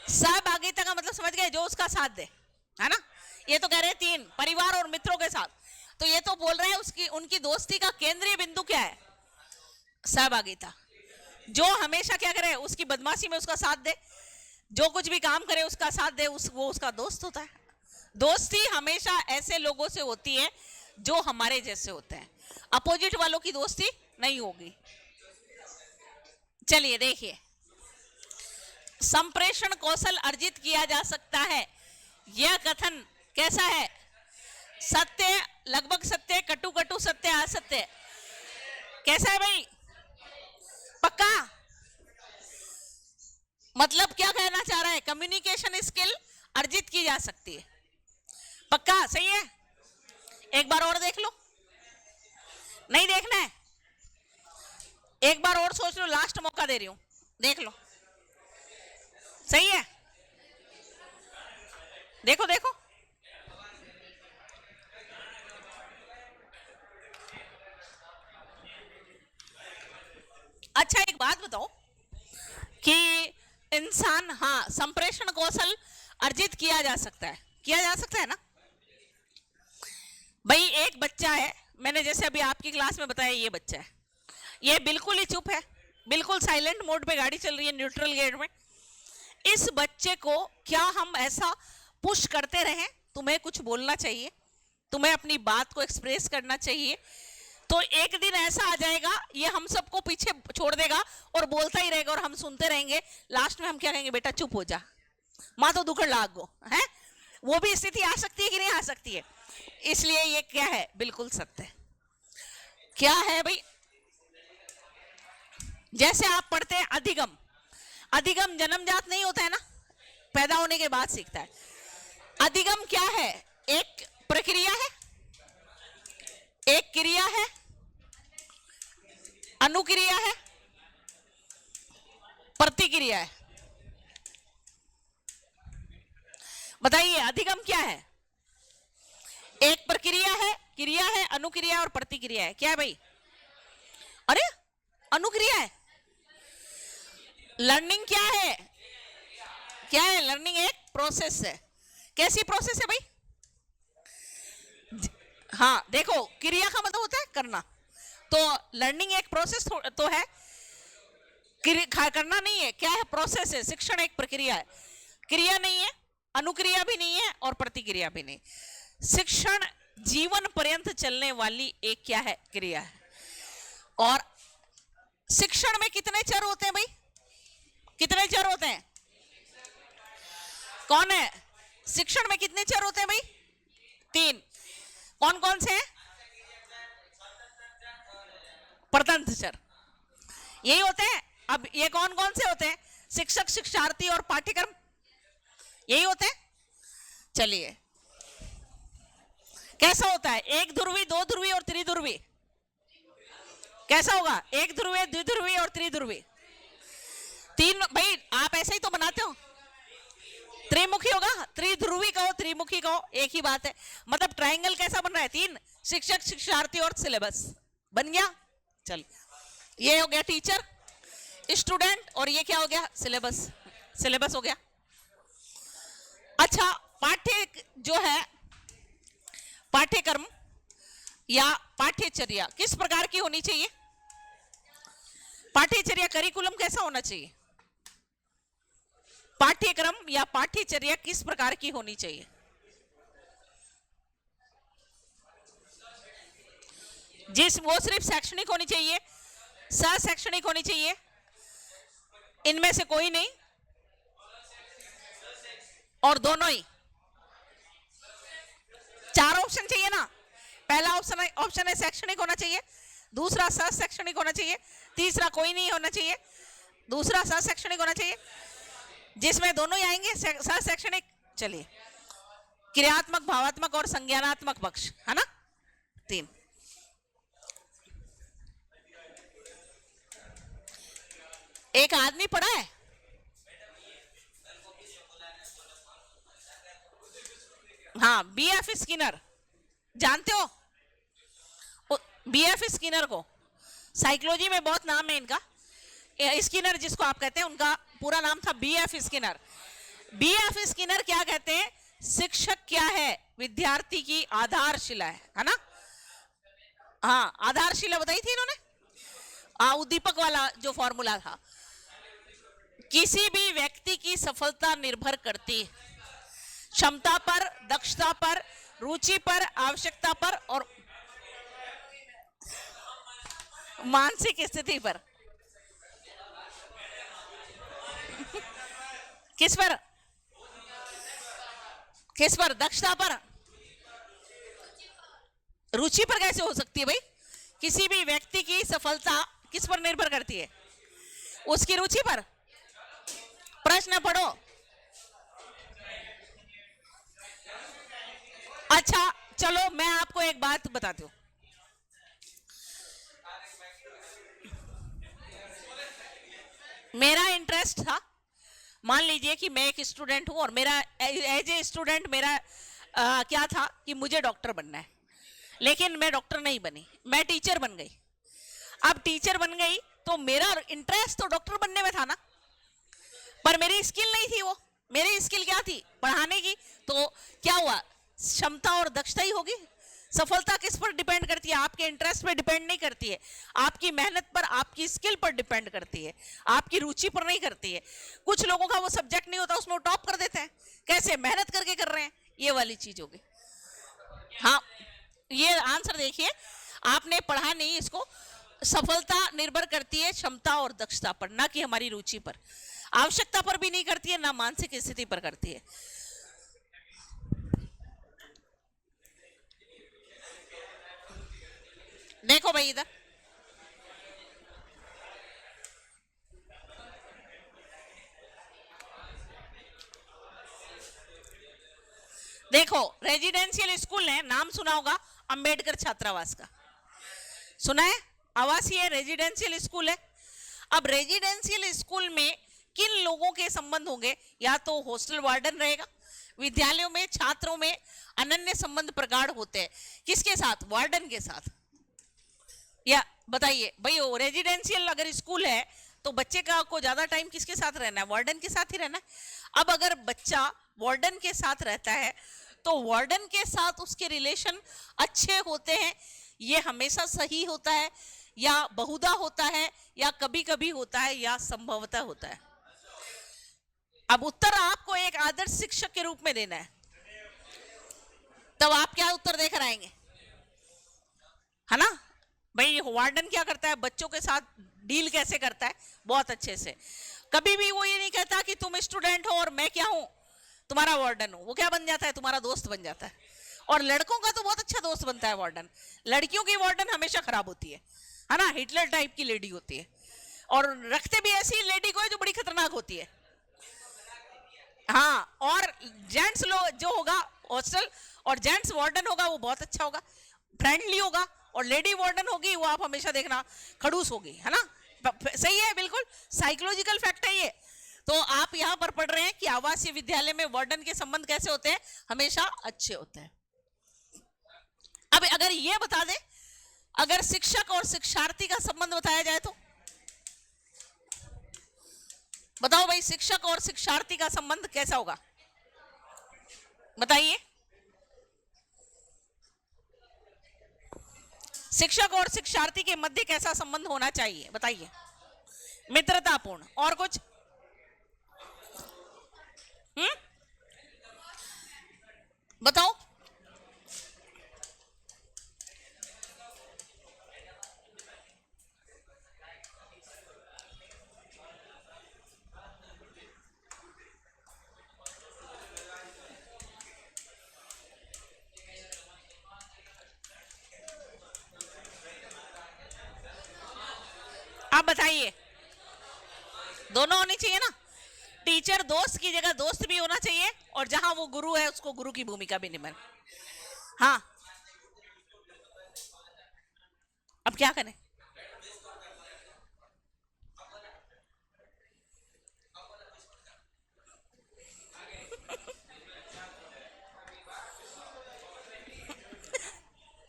सहभागिता का मतलब समझ गए, जो उसका साथ दे, है ना। ये तो कह रहे हैं 3, परिवार और मित्रों के साथ, तो ये तो बोल रहे हैं उसकी उनकी दोस्ती का केंद्रीय बिंदु क्या है, सहभागिता। जो हमेशा क्या करे, उसकी बदमाशी में उसका साथ दे, जो कुछ भी काम करे उसका साथ दे, वो उसका दोस्त होता है। दोस्ती हमेशा ऐसे लोगों से होती है जो हमारे जैसे होते हैं, अपोजिट वालों की दोस्ती नहीं होगी। चलिए देखिए, संप्रेषण कौशल अर्जित किया जा सकता है, यह कथन कैसा है? सत्य, लगभग सत्य, कटु कटु सत्य, असत्य। कैसा है भाई? पक्का? मतलब क्या कहना चाह रहा है? कम्युनिकेशन स्किल अर्जित की जा सकती है। पक्का? सही है? एक बार और देख लो। नहीं देखना है? एक बार और सोच लो, लास्ट मौका दे रही हूं, देख लो। सही है? देखो देखो। अच्छा एक बात बताओ कि इंसान, हाँ, संप्रेषण कौशल अर्जित किया जा सकता है, किया जा सकता है ना भाई? एक बच्चा है, मैंने जैसे अभी आपकी क्लास में बताया, ये बच्चा है, ये बिल्कुल ही चुप है, बिल्कुल साइलेंट मोड पे गाड़ी चल रही है, न्यूट्रल गियर में। इस बच्चे को क्या हम ऐसा पुश करते रहें, तुम्हें कुछ बोलना चाहिए, तुम्हें अपनी बात को एक्सप्रेस करना चाहिए, तो एक दिन ऐसा आ जाएगा ये हम सबको पीछे छोड़ देगा और बोलता ही रहेगा और हम सुनते रहेंगे। लास्ट में हम क्या कहेंगे? बेटा चुप हो जा, माँ तो दुखड़ लाग गो है। वो भी स्थिति आ सकती है कि नहीं आ सकती है? इसलिए ये क्या है? बिल्कुल सत्य। क्या है भाई? जैसे आप पढ़ते हैं अधिगम, अधिगम जन्मजात नहीं होता है ना, पैदा होने के बाद सीखता है। अधिगम क्या है? एक प्रक्रिया है, एक क्रिया है, अनुक्रिया है, प्रतिक्रिया है। बताइए अधिगम क्या है? एक प्रक्रिया है, क्रिया है, अनुक्रिया और प्रतिक्रिया है। क्या है भाई? अरे अनुक्रिया है। लर्निंग क्या है? क्या है? लर्निंग एक प्रोसेस है। कैसी प्रोसेस है भाई? हाँ देखो, क्रिया का मतलब होता है करना, तो लर्निंग एक प्रोसेस तो है, करना नहीं है। क्या है? प्रोसेस है। शिक्षण एक प्रक्रिया है, क्रिया नहीं है, अनुक्रिया भी नहीं है और प्रतिक्रिया भी नहीं। शिक्षण जीवन पर्यंत चलने वाली एक क्या है? क्रिया है। और शिक्षण में कितने चर होते हैं भाई? कितने चर होते हैं? कौन है? शिक्षण में कितने चर होते हैं भाई? 3। कौन कौन से हैं? परतंत्र चर, यही होते हैं। अब ये कौन कौन से होते हैं? शिक्षक, शिक्षार्थी और पाठ्यक्रम, यही होते हैं। चलिए कैसा होता है? एक ध्रुवी, दो ध्रुवी और त्रिध्रुवी। कैसा होगा? एक ध्रुवी, द्विध्रुवी और त्रिध्रुवी। 3 भाई, आप ऐसे ही तो बनाते हो। त्रिमुखी होगा, त्रिध्रुवी कहो, त्रिमुखी कहो, एक ही बात है। मतलब ट्रायंगल कैसा बन रहा है? 3, शिक्षक, शिक्षार्थी और सिलेबस बन गया। चल, ये हो गया टीचर, स्टूडेंट, और ये क्या हो गया? सिलेबस। सिलेबस हो गया। अच्छा, पाठ्य जो है, पाठ्यक्रम या पाठ्यचर्या किस प्रकार की होनी चाहिए? पाठ्यचर्या, करिकुलम कैसा होना चाहिए? पाठ्यक्रम या पाठ्यचर्या किस प्रकार की होनी चाहिए? वो सिर्फ शैक्षणिक होनी चाहिए, सह शैक्षणिक होनी चाहिए, इनमें से कोई नहीं, और दोनों ही? 4 ऑप्शन चाहिए ना। पहला ऑप्शन है शैक्षणिक होना चाहिए, दूसरा सह शैक्षणिक होना चाहिए, तीसरा कोई नहीं होना चाहिए, दूसरा सह शैक्षणिक होना चाहिए, जिसमें दोनों ही आएंगे, सह शैक्षणिक। चलिए, क्रियात्मक, भावात्मक और संज्ञानात्मक पक्ष, है ना? 3। एक आदमी पढ़ा है, हाँ, बीएफ स्किनर, जानते हो बीएफ स्किनर को? साइकोलॉजी में बहुत नाम है इनका। स्किनर जिसको आप कहते हैं, उनका पूरा नाम था बीएफ स्किनर। बीएफ स्किनर क्या कहते हैं? शिक्षक क्या है? विद्यार्थी की आधारशिला है ना? हाँ, आधारशिला बताई थी इन्होंने, उद्दीपक वाला जो फॉर्मूला था। किसी भी व्यक्ति की सफलता निर्भर करती है क्षमता पर, दक्षता पर, रुचि पर, आवश्यकता पर और मानसिक स्थिति पर। किस पर? किस पर? दक्षता पर। रुचि पर कैसे हो सकती है भाई? किसी भी व्यक्ति की सफलता किस पर निर्भर करती है? उसकी रुचि पर। प्रश्न पढ़ो। अच्छा चलो मैं आपको एक बात बताती हूं। मेरा इंटरेस्ट था, मान लीजिए कि मैं एक स्टूडेंट हूं और मेरा एज ए स्टूडेंट मेरा क्या था कि मुझे डॉक्टर बनना है, लेकिन मैं डॉक्टर नहीं बनी, मैं टीचर बन गई। अब टीचर बन गई तो मेरा इंटरेस्ट तो डॉक्टर बनने में था ना, पर मेरी स्किल नहीं थी वो। मेरी स्किल क्या थी? पढ़ाने की। तो क्या हुआ? क्षमता और दक्षता ही होगी। सफलता किस पर डिपेंड करती है? आपके इंटरेस्ट पर डिपेंड नहीं करती है, आपकी मेहनत पर, आपकी स्किल पर डिपेंड करती है, आपकी रुचि पर नहीं करती है। कुछ लोगों का वो सब्जेक्ट नहीं होता, उसमें टॉप कर देते हैं। कैसे? मेहनत करके कर रहे हैं, ये वाली चीज होगी। हाँ, ये आंसर देखिए, आपने पढ़ा नहीं इसको। सफलता निर्भर करती है क्षमता और दक्षता पर, ना कि हमारी रुचि पर। आवश्यकता पर भी नहीं करती है, ना मानसिक स्थिति पर करती है। देखो भाई इधर, देखो रेजिडेंशियल स्कूल है, नाम सुना होगा, अंबेडकर छात्रावास का सुना है? आवासीय रेजिडेंशियल स्कूल है। अब रेजिडेंशियल स्कूल में किन लोगों के संबंध होंगे? या तो हॉस्टल वार्डन रहेगा, विद्यालयों में छात्रों में अनन्य संबंध प्रगाढ़ होते हैं। किसके साथ? वार्डन के साथ। या बताइए भाई, वो रेजिडेंशियल अगर स्कूल है तो बच्चे का को ज्यादा टाइम किसके साथ रहना है? वार्डन के साथ ही रहना है। अब अगर बच्चा वार्डन के साथ रहता है तो वार्डन के साथ उसके रिलेशन अच्छे होते हैं, ये हमेशा सही होता है या बहुधा होता है या कभी कभी होता है या संभवतः होता है? अब उत्तर आपको एक आदर्श शिक्षक के रूप में देना है, तब आप क्या उत्तर देकर आएंगे, है ना? भाई वार्डन क्या करता है? बच्चों के साथ डील कैसे करता है? बहुत अच्छे से। कभी भी वो ये नहीं कहता कि तुम स्टूडेंट हो और मैं क्या हूं, तुम्हारा वार्डन हूं। वो क्या बन जाता है? तुम्हारा दोस्त बन जाता है। और लड़कों का तो बहुत अच्छा दोस्त बनता है वार्डन। लड़कियों की वार्डन हमेशा खराब होती है ना? हिटलर टाइप की लेडी होती है, और रखते भी ऐसी लेडी को है जो बड़ी खतरनाक होती है। हाँ, और जेंट्स लोग जो होगा हॉस्टल और जेंट्स वार्डन होगा वो बहुत अच्छा होगा, फ्रेंडली होगा। और लेडी वार्डन होगी वो आप हमेशा देखना खड़ूस होगी, है ना? सही है, बिल्कुल साइकोलॉजिकल फैक्ट है ये। तो आप यहां पर पढ़ रहे हैं कि आवासीय विद्यालय में वार्डन के संबंध कैसे होते हैं? हमेशा अच्छे होते हैं। अब अगर ये बता दे, अगर शिक्षक और शिक्षार्थी का संबंध बताया जाए तो बताओ भाई, शिक्षक और शिक्षार्थी का संबंध कैसा होगा? बताइए। शिक्षक और शिक्षार्थी के मध्य कैसा संबंध होना चाहिए? बताइए। मित्रतापूर्ण। और कुछ? बताओ। आप बताइए। दोनों होनी चाहिए ना? टीचर दोस्त की जगह दोस्त भी होना चाहिए, और जहां वो गुरु है उसको गुरु की भूमिका भी निभाए। हाँ, अब क्या करें?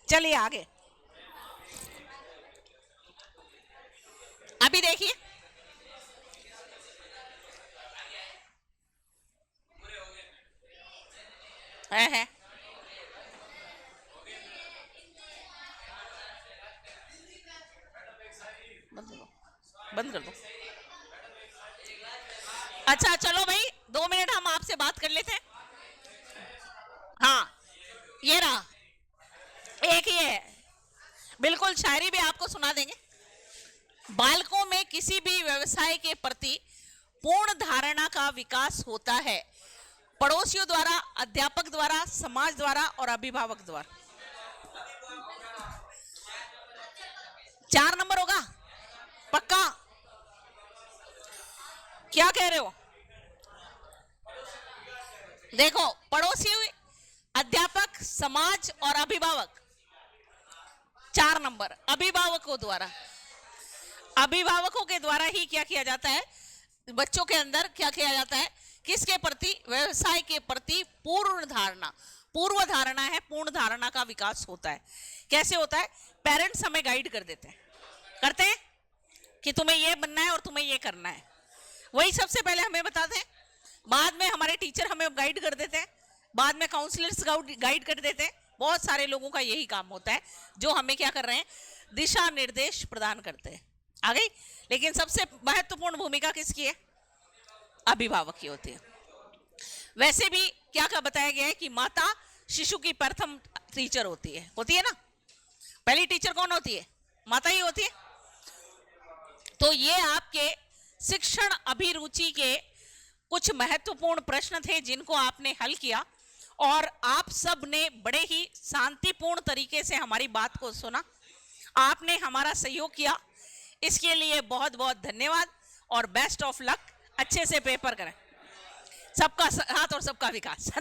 चलिए आगे। अभी देखिए, है बंद कर दो। अच्छा चलो भाई, 2 मिनट हम आपसे बात कर लेते हैं। हाँ, ये रहा एक, ये है बिल्कुल, शायरी भी आपको सुना देंगे। बालकों में किसी भी व्यवसाय के प्रति पूर्ण धारणा का विकास होता है, पड़ोसियों द्वारा, अध्यापक द्वारा, समाज द्वारा और अभिभावक द्वारा। 4 नंबर होगा पक्का? क्या कह रहे हो? देखो, पड़ोसी, अध्यापक, समाज और अभिभावक, 4 नंबर अभिभावकों द्वारा। अभिभावकों के द्वारा ही क्या किया जाता है? बच्चों के अंदर क्या किया जाता है? किसके प्रति? व्यवसाय के प्रति पूर्ण धारणा। पूर्व धारणा है, पूर्ण धारणा का विकास होता है। कैसे होता है? पेरेंट्स हमें गाइड कर देते हैं, करते हैं कि तुम्हें ये बनना है और तुम्हें ये करना है, वही सबसे पहले हमें बताते हैं। बाद में हमारे टीचर हमें गाइड कर देते हैं, बाद में काउंसलर्स गाइड कर देते हैं। बहुत सारे लोगों का यही काम होता है जो हमें क्या कर रहे हैं? दिशा निर्देश प्रदान करते हैं। आ गई? लेकिन सबसे महत्वपूर्ण भूमिका किसकी है? अभिभावक की होती है। वैसे भी क्या क्या बताया गया है कि माता शिशु की प्रथम टीचर होती है ना? पहली टीचर कौन होती है? माता ही होती है। तो ये आपके शिक्षण अभिरुचि के कुछ महत्वपूर्ण प्रश्न थे जिनको आपने हल किया, और आप सब ने बड़े ही शांतिपूर्ण तरीके से हमारी बात को सुना। आपने हमारा सहयोग किया, इसके लिए बहुत बहुत धन्यवाद और बेस्ट ऑफ लक। अच्छे से पेपर करें। सबका साथ और सबका विकास, है ना?